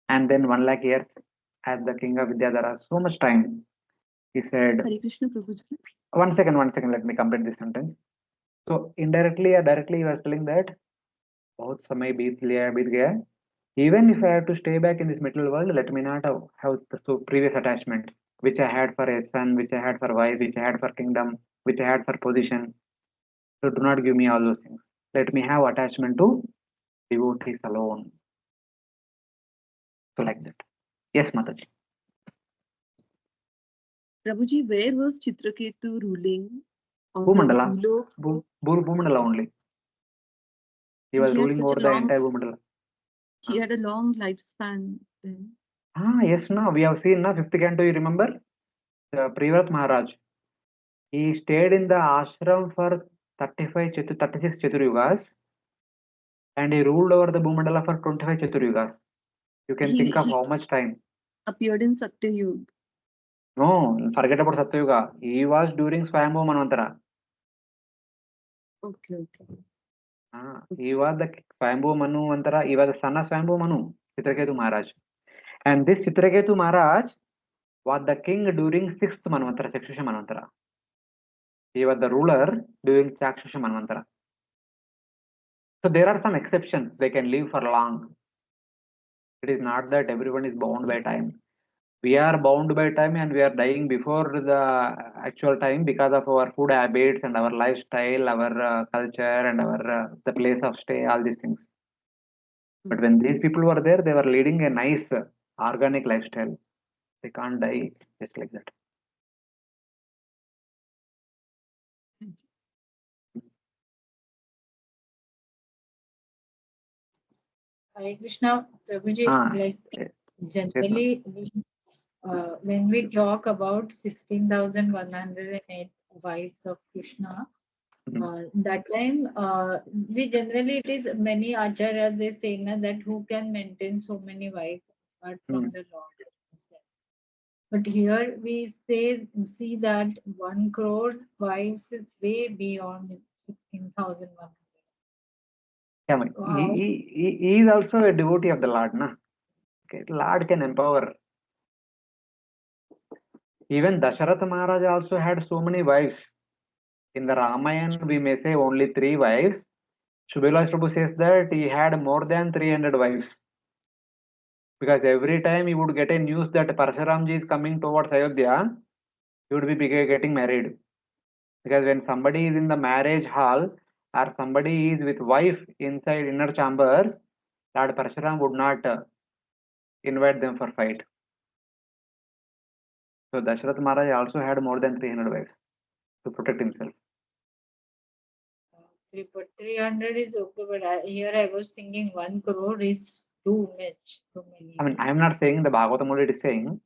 And then 1 lakh years as the king of Vidyadhara. So much time. He said, Hare Krishna Prabhuji. one second, let me complete this sentence. So indirectly or directly, he was telling that बहुत समय बीत गया. Even if I have to stay back in this material world, let me not have the previous attachments which I had for a son, which I had for wife, which I had for kingdom, which I had for position. So do not give me all those things. Let me have attachment to devotees alone. So like that. Yes, Mataji. Prabhuji, where was Chitraketu ruling? Or Bhumandala. Bhulok. Bhumandala only. He And was he had ruling such a over the long, entire Bhumandala. he had a long lifespan then. Yes, no, we have seen na 5th canto, you remember? Privrat Maharaj. He stayed in the ashram for 36 Chaturyugas and he ruled over the Bhumandala for 25 Chaturyugas. You can think of how much time. Appeared in Satyayug. No, forget about Satyuga. He was during Swayambhu Manvantara. Okay. He was the Swayambhu Manvantara. He was the son of Swayambhu Manu, Chitraketu Maharaj. And this Chitraketu Maharaj was the king during 6th Manvantara, Chakshusha Manvantara. He was the ruler during Chakshusha Manvantara. So there are some exceptions. They can live for long. It is not that everyone is bound by time. We are bound by time and we are dying before the actual time because of our food habits and our lifestyle, our culture and our the place of stay, all these things. But when these people were there, they were leading a nice organic lifestyle. They can't die just like that. Hare Krishna, Prabhuji, like generally when we talk about 16,108 wives of Krishna, that time we generally, it is many acharyas, they say na, that who can maintain so many wives apart from the Lord himself. But here we see that 1 crore wives is way beyond 16,100. Yeah, he is also a devotee of the Lord, na? Okay, Lord can empower. Even Dasharatha Maharaj also had so many wives. In the Ramayana, we may say only 3 wives. Shubhilal Prabhu says that he had more than 300 wives. Because every time he would get a news that Parshuramji is coming towards Ayodhya, he would be getting married. Because when somebody is in the marriage hall or somebody is with wife inside inner chambers, Lord Parshuram would not invite them for fight. So Dasharath Maharaj also had more than 300 wives to protect himself. 300 is okay, but here I was thinking 1 crore is too much, too many. I mean, I'm not saying the Bhagavatam only is saying.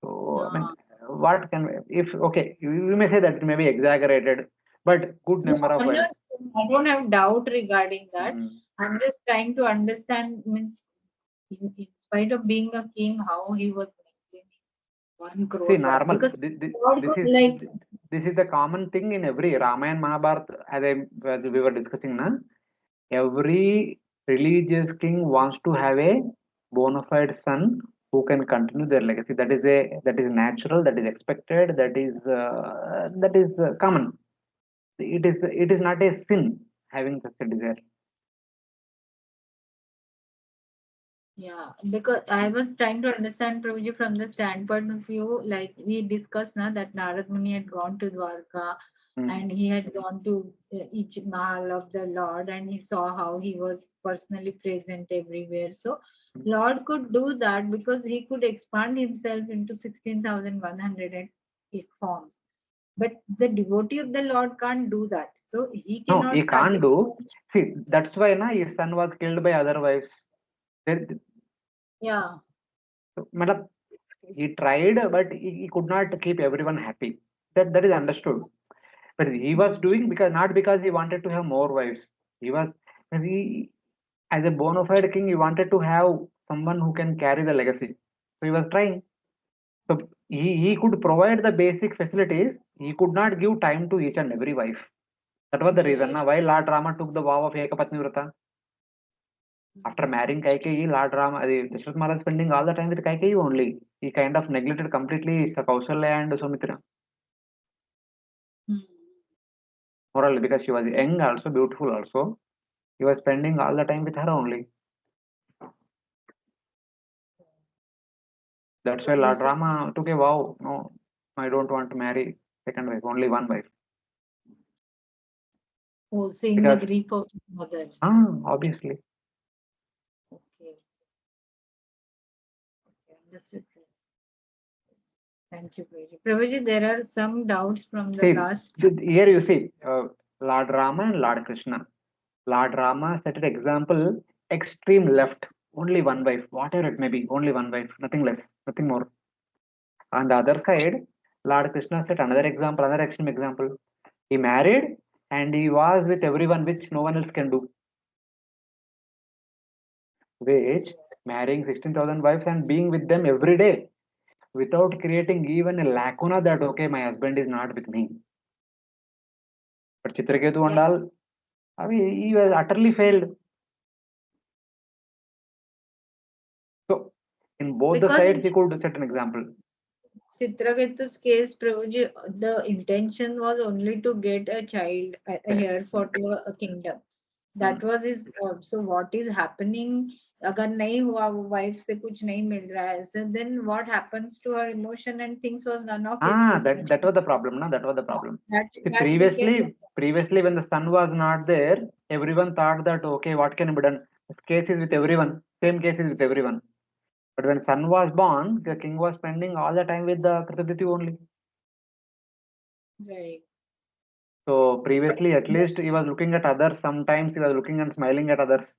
So, I mean, what can if okay, we may say that it may be exaggerated, but good number of wives. I don't have doubt regarding that. I'm just trying to understand, means in spite of being a king, how he was maintaining 1 crore. See, normal. Because This is the common thing in every Ramayana, Mahabharata, as we were discussing now. Every religious king wants to have a bona fide son who can continue their legacy. That is natural, that is expected, that is common. It is not a sin having such a desire. Yeah, because I was trying to understand, Prabhuji, from the standpoint of view, like we discussed now that Narad Muni had gone to Dwarka and he had gone to each mahal of the Lord and he saw how he was personally present everywhere. So Lord could do that because he could expand himself into 16,108 forms. But the devotee of the Lord can't do that. So he cannot. No, he can't do. See, that's why his son was killed by other wives. Yeah. So, madam, he tried, but he could not keep everyone happy. That is understood. But he was doing not because he wanted to have more wives. He as a bona fide king, he wanted to have someone who can carry the legacy. So he was trying. So he could provide the basic facilities. He could not give time to each and every wife. That was the reason why Lord Rama took the vow of Ekapatni Vrata. After marrying Kaikeyi, Lord Rama, Dasharath Maharaj spending all the time with Kaikeyi only. He kind of neglected completely Kausalya and Sumitra. Morally, because she was young, also beautiful, also. He was spending all the time with her only. That's why Lord Rama took a vow. No, I don't want to marry second wife, only one wife. Oh, seeing the grief of his mother. Obviously. Okay. Understood. Thank you, Prabhuji. Prabhuji, there are some doubts from the See, last. here you see Lord Rama and Lord Krishna. Lord Rama set an example, extreme left, only one wife, whatever it may be, only one wife, nothing less, nothing more. On the other side, Lord Krishna set another example, another extreme example. He married and he was with everyone, which no one else can do. Which marrying 16,000 wives and being with them every day without creating even a lacuna that okay, my husband is not with me. But Chitraketu and all, I mean, he was utterly failed. So, in both the Because sides, in he could set an example. Chitraketu's case, Prabhuji, the intention was only to get a child, a heir for to a kingdom. That was his. So what is happening? अगर नहीं हुआ वो wife से कुछ नहीं मिल रहा है, so then what happens to her emotion and things was none of his business. That was the problem, no? That was the problem. That See, became previously, when the son was not there, everyone thought that okay, what can be done? This case is with everyone. Same case is with everyone. But when son was born, the king was spending all the time with the Kritaditi only. right. So previously, at least he was looking at others. Sometimes he was looking and smiling at others.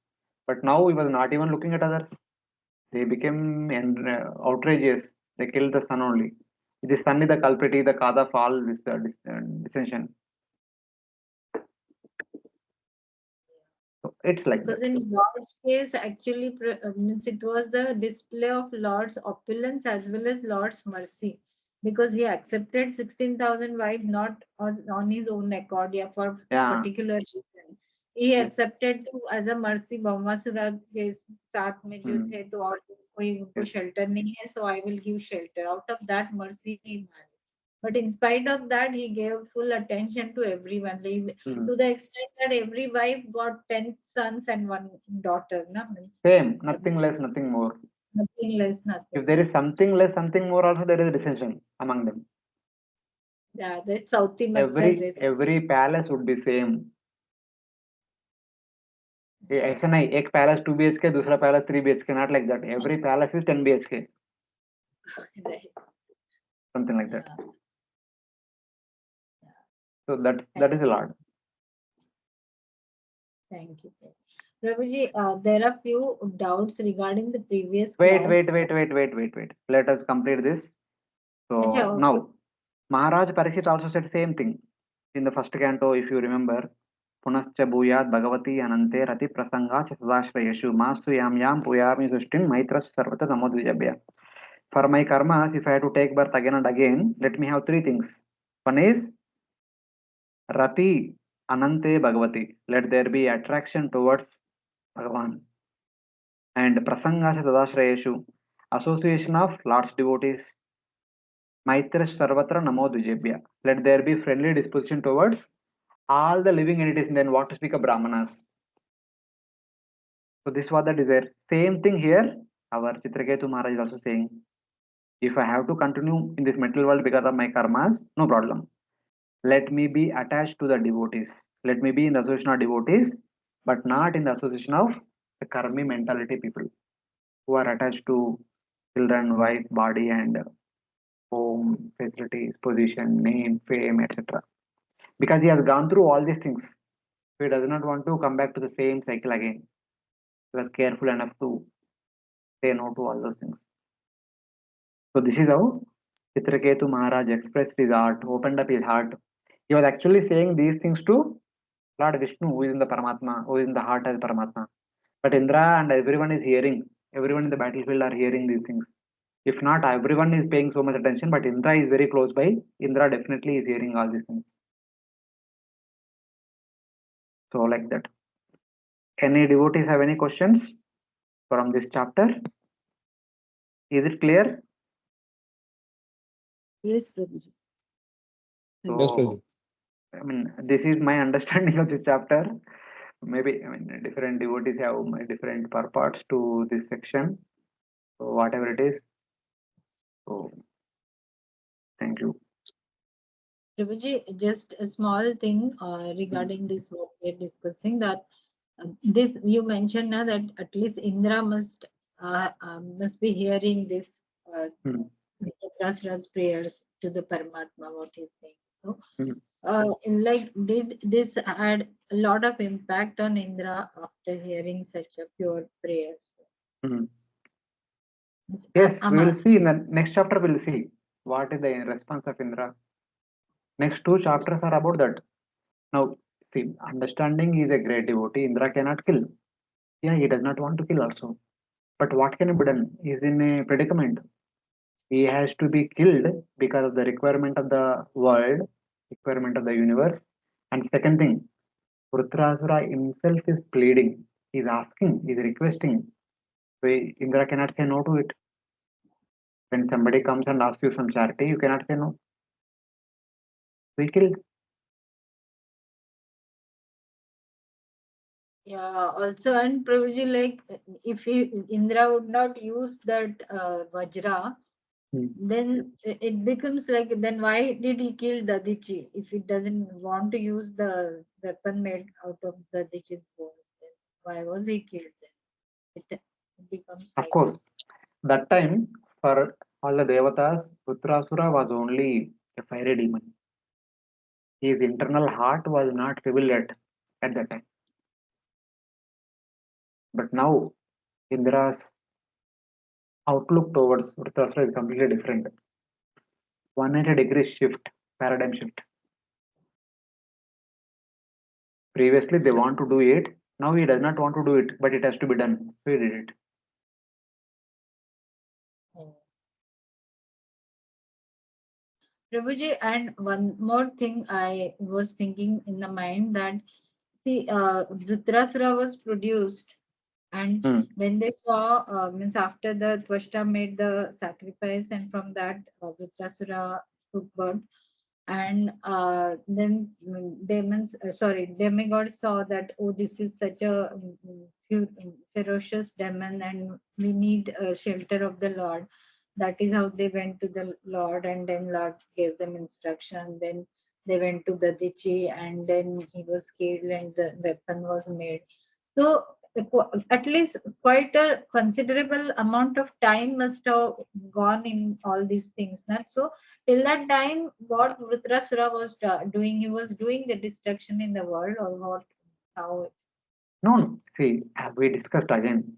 But now he was not even looking at others. They became outrageous. They killed the son only. The son is the culprit, is the cause of all this dissension. So it's like Because that. in Lord's case, actually, means it was the display of Lord's opulence as well as Lord's mercy. Because he accepted 16,000 wives not on his own accord, yeah, for Yeah. particular reason. He accepted to as a mercy. Bhamasura के साथ में जो थे तो और कोई उनको shelter नहीं है, so I will give shelter. Out of that mercy he married. But in spite of that, he gave full attention to everyone, to the extent that every wife got 10 sons and one daughter. No? Means Same, nothing less, nothing more. nothing less, If nothing. there is something less, something more, also there is a dissension among them. Yeah, that's Sauti Matsar. Every palace would be same. ऐसा नहीं एक palace 2 BHK दूसरा palace 3 BHK, not like that. Every palace is 10 BHK. Right. Something like that. Yeah. So that is a lot. Thank you. Prabhuji, there are few doubts regarding the previous Wait. class. Let us complete this. So Acha, okay. now Maharaj Parikshit also said same thing in the first canto, if you remember. Punascha bhuyat bhagavati anante rati prasanga sadashrayeshu mastu yam puyami sustin maitras sarvata namodvijabhya. For my karmas, if I have to take birth again and again, let me have 3 things. One is rati anante bhagavati. Let there be attraction towards Bhagavan. And prasanga sadashrayeshu, association of Lord's devotees. Maitra Sarvatra Namo Dvijebhya. Let there be friendly disposition towards all the living entities, and then what to speak of Brahmanas. So this was the desire. Same thing here. Our Chitraketu Maharaj is also saying, if I have to continue in this material world because of my karmas, no problem. Let me be attached to the devotees. Let me be in the association of devotees, but not in the association of the karmi mentality people who are attached to children, wife, body, and home, facilities, position, name, fame, etc. Because he has gone through all these things. So he does not want to come back to the same cycle again. He was careful enough to say no to all those things. So this is how Chitraketu Maharaj expressed his heart, opened up his heart. He was actually saying these things to Lord Vishnu, who is in the Paramatma, who is in the heart as Paramatma. But Indra and everyone is hearing, everyone in the battlefield are hearing these things. If not, everyone is paying so much attention, but Indra is very close by. Indra definitely is hearing all these things. So like that. Any devotees have any questions from this chapter? Is it clear? Yes, Prabhuji. So, Yes, Prabhuji. I mean, this is my understanding of this chapter. Maybe, I mean, different devotees have different purports to this section. So, whatever it is. So, thank you. Prabhuji, just a small thing regarding this what we're discussing, that this you mentioned now that at least Indra must be hearing this Vrtrasura's prayers to the Paramatma, what he's saying. So, Mhm. like, did this had a lot of impact on Indra after hearing such a pure prayers? Mhm. Yes, I'm we will asking. see in the next chapter. We'll see what is the response of Indra. Next two chapters are about that. Now, see, understanding is a great devotee. Indra cannot kill. Yeah, he does not want to kill also. But what can be done? He is in a predicament. He has to be killed because of the requirement of the world, requirement of the universe. And second thing, Vrtrasura himself is pleading. He's asking, he's requesting. So Indra cannot say no to it. When somebody comes and asks you some charity, you cannot say no. We killed. Yeah, also, and Prabhuji, like, if Indra would not use that Vajra, Hmm. then it becomes like, then why did he kill Dadichi if he doesn't want to use the weapon made out of Dadichi's bones? Then why was he killed then? It becomes Of like course, that time for all the devatas, Vrtrasura was only a fiery demon. His internal heart was not revealed yet at that time. But now Indra's outlook towards Vrtrasura is completely different. 180 degrees shift, paradigm shift. Previously, they want to do it. Now he does not want to do it, but it has to be done. So he did it. that. Prabhuji, and one more thing I was thinking in the mind that, see, Vrtrasura was produced, and Hmm. when they saw, means after the Tvashta made the sacrifice, and from that Vrtrasura took birth, and then demigods saw that, oh, this is such a ferocious demon, and we need shelter of the Lord. That is how they went to the Lord, and then Lord gave them instruction. Then they went to the Dichi, and then he was killed, and the weapon was made. So at least quite a considerable amount of time must have gone in all these things. Not so, till that time, what Vrtrasura was doing, he was doing the destruction in the world, or what? How? No, no. See, as we discussed again,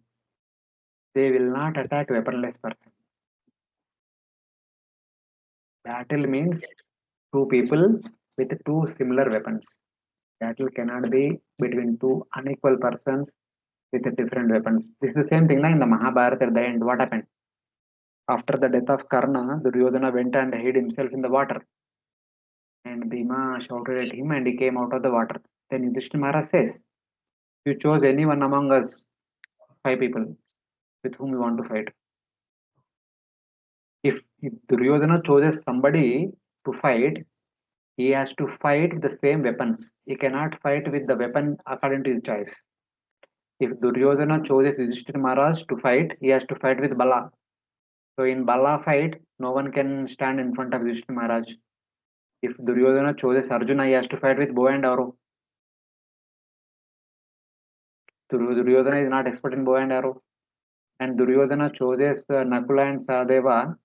they will not attack weaponless person. Battle means two people with two similar weapons. Battle cannot be between two unequal persons with different weapons. This is the same thing na, in the Mahabharata at the end. What happened? After the death of Karna, Duryodhana went and hid himself in the water. And Bhima shouted at him and he came out of the water. Then Yudhishthira Maharaj says, you chose anyone among us, 5 people, with whom you want to fight. If Duryodhana chooses somebody to fight, he has to fight with the same weapons. He cannot fight with the weapon according to his choice. If Duryodhana chooses Yudhishthira Maharaj to fight, he has to fight with Bala. So in Bala fight, no one can stand in front of Yudhishthira Maharaj. If Duryodhana chooses Arjuna, he has to fight with bow and arrow. Duryodhana is not expert in bow and arrow. And Duryodhana chooses Nakula and Sahadeva,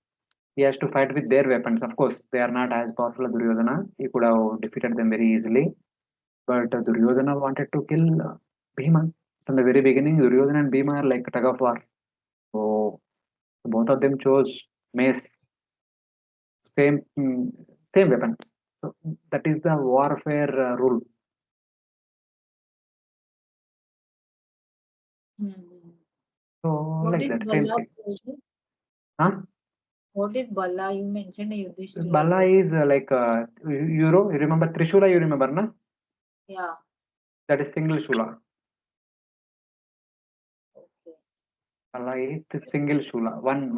he has to fight with their weapons. Of course, they are not as powerful as Duryodhana. He could have defeated them very easily. But Duryodhana wanted to kill Bhima. From the very beginning, Duryodhana and Bhima are like tug of war. So both of them chose mace, same same weapon. So that is the warfare rule. Hmm. So What like is that, same Bala? thing. Huh? What is Bala? You mentioned Yudhishthira's Bala weapon. is you remember Trishula, you remember, na? Yeah. That is single Shula. Okay. Bala is the single Shula. One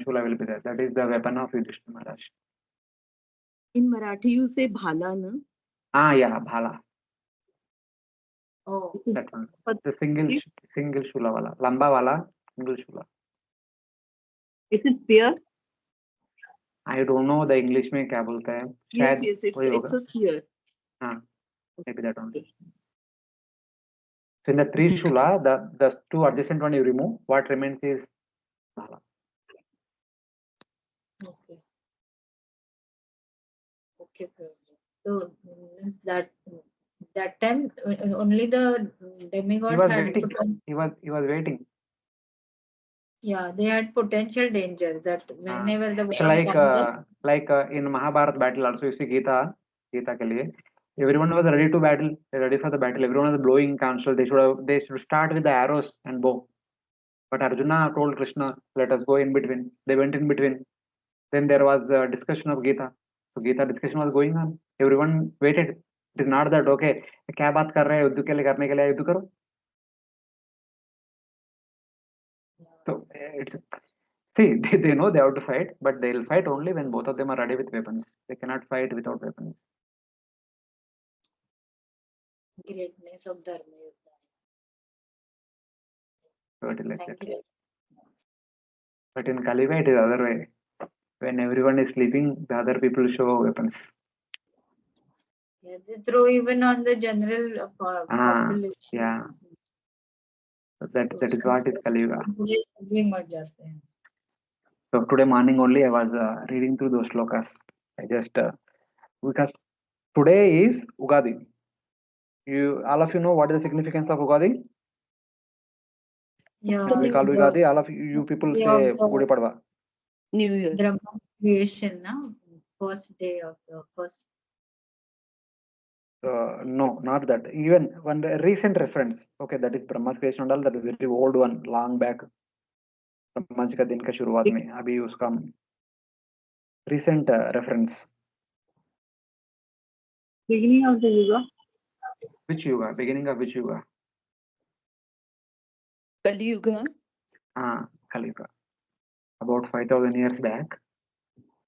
Shula will be there. That is the weapon of Yudhishthira Maharaj. In Marathi, you say bhala, na? Ah, yeah, Bhala. Oh. That one. The single Shula wala. Lamba wala, single Shula. Is it spear? I don't know the English में क्या बोलते हैं. Yes, शायद yes, वही it's होगा. a spear. हाँ, maybe that one. So in the three Shula, the two adjacent one you remove. What remains is Bhala. Okay. Okay, Prabhuji. So means that time only the He demigods was had waiting. He was waiting. yeah, they had potential danger that whenever the It's world comes up, like in Mahabharata battle also, you see Gita ke liye, everyone was ready to battle, ready for the battle. Everyone was blowing counsel. They should start with the arrows and bow. But Arjuna told Krishna, let us go in between. They went in between. Then there was a discussion of Gita. So Gita discussion was going on. Everyone waited. It is not that okay, क्या बात कर रहे हैं युद्ध के लिए करने के लिए युद्ध करो. So it's see they know they have to fight, but they'll fight only when both of them are ready with weapons. They cannot fight without weapons. greatness of Dharma Yuddha. So it is like Thank that. you. But in Kali Yuga, it is other way. When everyone is sleeping, the other people show weapons. Yeah, they throw even on the general population. Yeah. So that is what is Kali Yuga. Today's भी मर जाते हैं. So today morning only I was reading through those shlokas. I just because today is Ugadi. All of you know what is the significance of Ugadi? Yeah, When we call New Ugadi, all of you people day say of the Gudi Padwa. New Year. Brahma creation, now first day of the first. No, not that. Even one recent reference. Okay, that is Brahma's creation and all. That is very old one, long back. Brahma ji का दिन का शुरुआत में अभी उसका recent reference. Beginning of the yuga. Which yuga? Beginning of which yuga? Kali Yuga. Kali Yuga. About 5,000 years back,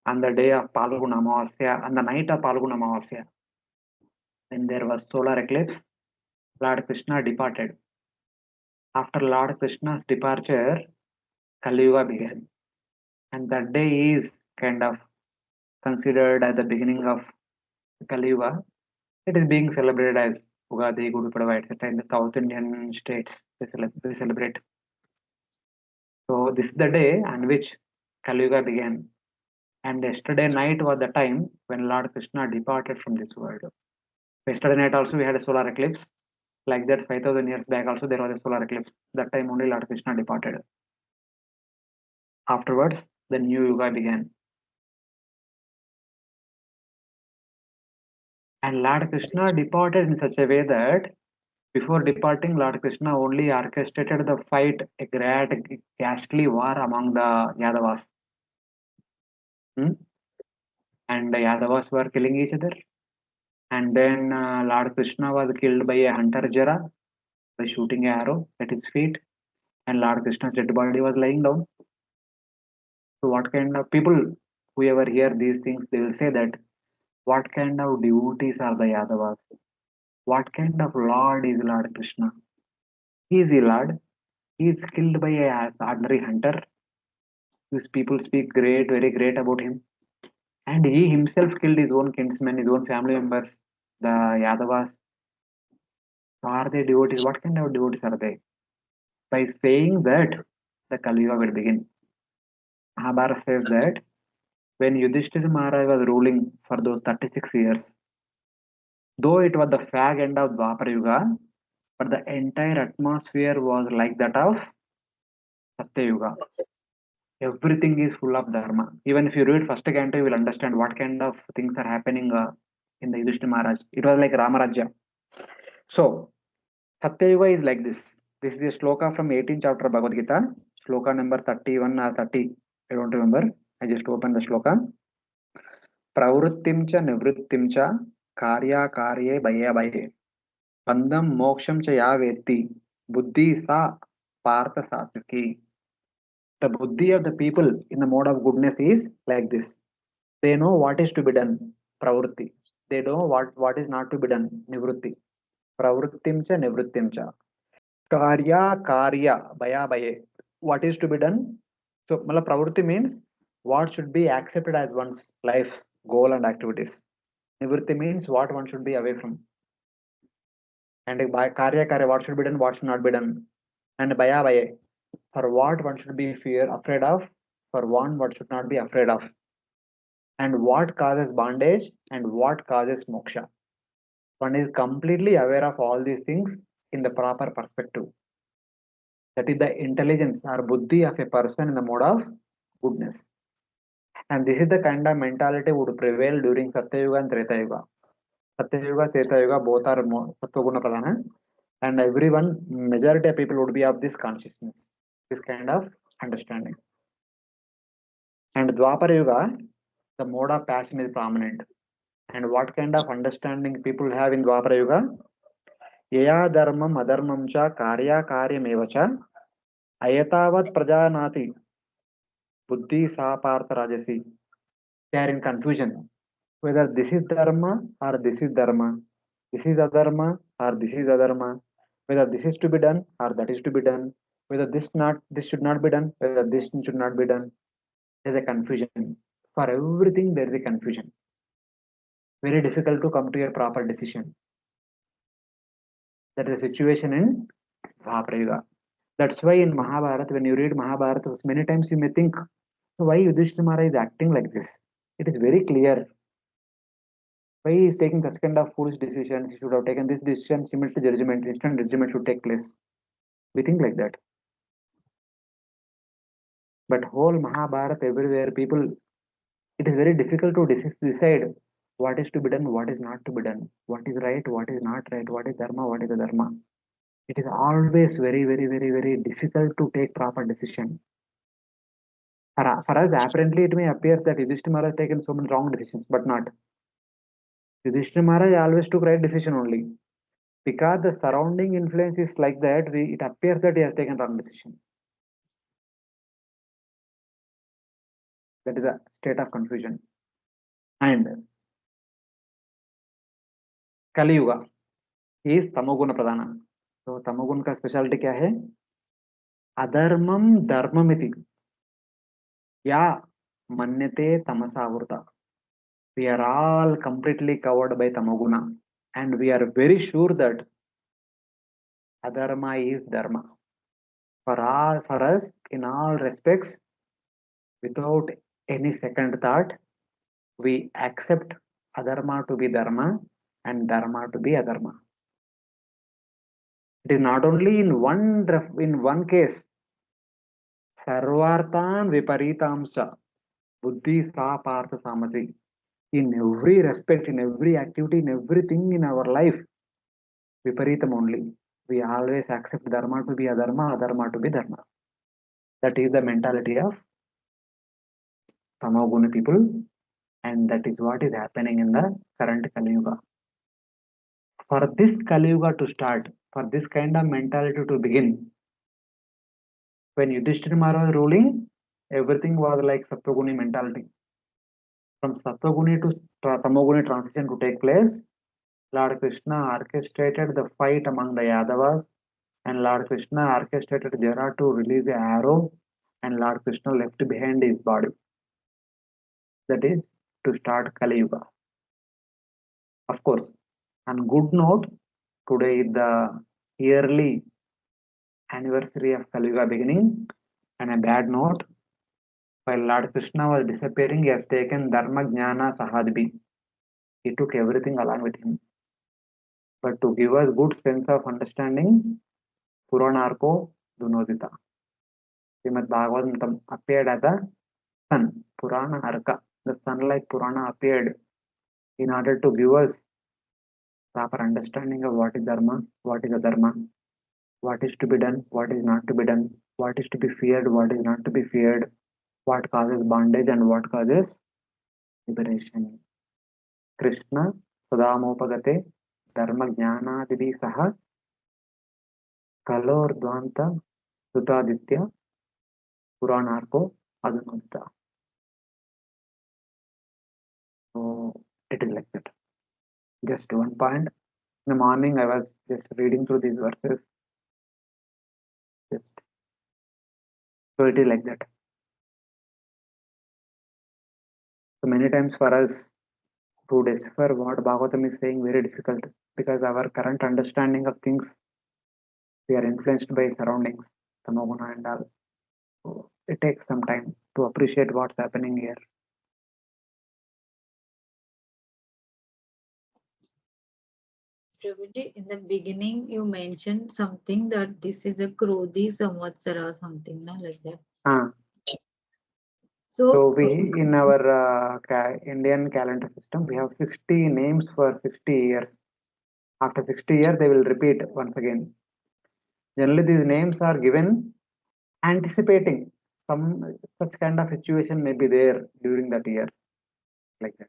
on the day of Palguna Amavasya, on the night of Palguna Amavasya, when there was solar eclipse, Lord Krishna departed. After Lord Krishna's departure, Kali Yuga began. And that day is kind of considered as the beginning of Kali Yuga. It is being celebrated as Ugadi, Gudi Padwa, etc. in the South Indian states. They celebrate. So this is the day on which Kali Yuga began. And yesterday night was the time when Lord Krishna departed from this world. Yesterday night also we had a solar eclipse. Like that, 5,000 years back also there was a solar eclipse. That time only Lord Krishna departed. Afterwards, the new Yuga began. And Lord Krishna departed in such a way that before departing, Lord Krishna only orchestrated the fight, a great ghastly war among the Yadavas. And the Yadavas were killing each other. And then Lord Krishna was killed by a hunter Jara by shooting an arrow at his feet. And Lord Krishna's dead body was lying down. So what kind of people, whoever hear these things, they will say that what kind of devotees are the Yadavas? What kind of Lord is Lord Krishna? He is a Lord. He is killed by a ordinary hunter. These people speak great, very great about him. And he himself killed his own kinsmen, his own family members, the Yadavas. So are they devotees? What kind of devotees are they? By saying that, the Kali Yuga will begin. Mahabharata says that when Yudhishthira Maharaj was ruling for those 36 years, though it was the fag end of Dwapara Yuga, but the entire atmosphere was like that of Satya Yuga. Everything is full of dharma. Even if you read first canto, you will understand what kind of things are happening in the Yudhishthira Maharaj. It was like Ramarajya. So, Satya Yuga is like this. This is a sloka from 18th chapter of Bhagavad Gita, sloka number 31 or 30. I don't remember. I just opened the sloka. Pravrittim cha nivrittim cha karya karye bhaya bhaye. Bandham moksham cha ya vetti. Buddhi sa partha sataki. The buddhi of the people in the mode of goodness is like this. They know what is to be done, pravritti. They know what is not to be done, nivritti. Pravrittim cha nivrittim cha. Karya bhaya bhaye. What is to be done? So, pravritti means what should be accepted as one's life's goal and activities. Nivritti means what one should be away from. And by karya, what should be done, what should not be done. And bhaya, for what one should be afraid of, for one what should not be afraid of. and what causes bondage and what causes moksha. One is completely aware of all these things in the proper perspective. That is the intelligence or buddhi of a person in the mode of goodness. And this is the kind of mentality would prevail during Satya Yuga and Treta Yuga. Satya Yuga, Treta Yuga, both are Sattva Pradhana, and everyone, majority of people would be of this consciousness, this kind of understanding. And Dwapara Yuga, the mode of passion is prominent. And what kind of understanding people have in Dwapara Yuga? Yaya dharmam adharmam cha karya karyameva cha ayatavat prajanati buddhi sa partha rajasi. They are in confusion whether this is dharma or this is dharma, this is adharma or this is adharma, whether this is to be done or that is to be done, whether this should not be done, whether this should not be done. There is a confusion. For everything there is a confusion. Very difficult to come to a proper decision. That is the situation in Dwapara Yuga. That's why in Mahabharata, when you read Mahabharata, many times you may think, so why Yudhishthira Maharaj is acting like this? It is very clear. Why he is taking such kind of foolish decisions? He should have taken this decision, simultaneous judgment, instant judgment should take place. We think like that. But whole Mahabharata, everywhere, people, it is very difficult to decide what is to be done, what is not to be done, what is right, what is not right, what is dharma, what is adharma. It is always very, very, very, very difficult to take proper decision. For us, apparently, it may appear that Yudhishthira Maharaj has taken so many wrong decisions, but not. Yudhishthira Maharaj always took right decision only. Because the surrounding influence is like that, it appears that he has taken wrong decision. That is a state of confusion. And Kali Yuga is Tamoguna Pradhana. So Tamoguna का specialty क्या है? Adharmam dharmamiti या manyate tamasavurta. We are all completely covered by Tamoguna, and we are very sure that adharma is dharma. For us, in all respects, without any second thought, we accept adharma to be dharma and dharma to be adharma. It is not only in one case. Sarvartan viparitamsa buddhi sa partha samati. In every respect, in every activity, in everything in our life, viparitam only. We always accept dharma to be adharma, adharma to be dharma. That is the mentality of tamoguna people, and that is what is happening in the current Kali Yuga. For this Kali Yuga to start, for this kind of mentality to begin, when Yudhishthira Maharaj was ruling, everything was like Sattva-guni mentality. From Sattva-guni to Tamoguni transition to take place, Lord Krishna orchestrated the fight among the Yadavas, and Lord Krishna orchestrated Jara to release the arrow, and Lord Krishna left behind his body. That is to start Kali Yuga. Of course, on good note, today is the yearly anniversary of Kali Yuga beginning, and a bad note, while Lord Krishna was disappearing, he has taken Dharma Jnana Sahadbi. He took everything along with him. But to give us good sense of understanding, Puranarko Dunodita. Srimad Bhagavatam appeared as a sun, Purana Arka. The sun like Purana appeared in order to give us proper understanding of what is Dharma, what is Adharma, what is to be done, what is not to be done, what is to be feared, what is not to be feared, what causes bondage and what causes liberation. Krishna Sadamopagate Dharma Jnana Didi Saha Kalor Dvanta Sutaditya Puranarko Adunutta. So it is like that. Just one point. In the morning, I was just reading through these verses. So it is like that. So many times for us to decipher what Bhagavatam is saying, very difficult, because our current understanding of things, we are influenced by surroundings, Tamoguna and all. So it takes some time to appreciate what's happening here. Prabhuji, in the beginning, you mentioned something that this is a Krodhi Samvatsara or something, no? Like that. Ah, So, so we in our Indian calendar system, we have 60 names for 60 years. After 60 years, they will repeat once again. Generally, these names are given anticipating some such kind of situation may be there during that year, like that.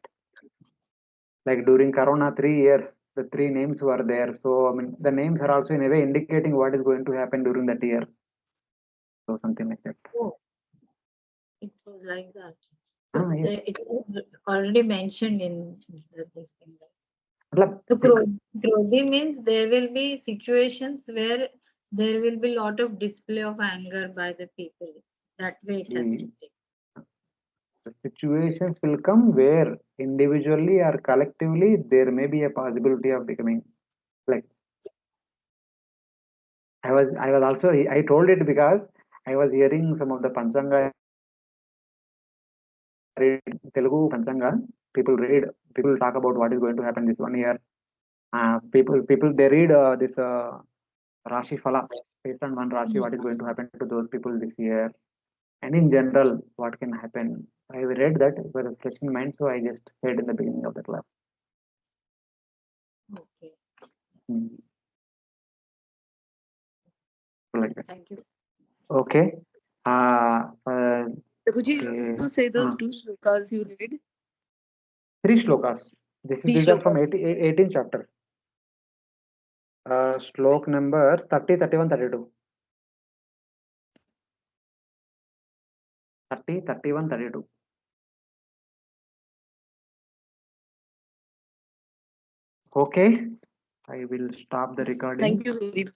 Like during Corona, 3 years, the three names were there. So I mean, the names are also in a way indicating what is going to happen during that year. So something like that. oh, it was like that. Ah, yes. It was already mentioned in this thing. Matlab, So Krodhi means there will be situations where there will be lot of display of anger by the people. That way it has to take. the situations will come where individually or collectively there may be a possibility of becoming like I was also I told it because I was hearing some of the Panchanga read Telugu Panchanga. People talk about what is going to happen this 1 year. People they read this Rashi Phala based on one Rashi, what is going to happen to those people this year, and in general, what can happen. I read that it was a fresh in mind, so I just said in the beginning of the class. Okay. Hmm. Like that. Thank you. Okay. Prabhuji, you Okay. have to say those two shlokas you read. 3 shlokas. Three These are from shlokas. 18th chapter. Shlok number 30, 31, 32. 30, 31, 32. Okay. I will stop the recording. Thank you very much.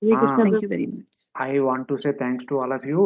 Hare Krishna, Thank you very much. I want to say thanks to all of you.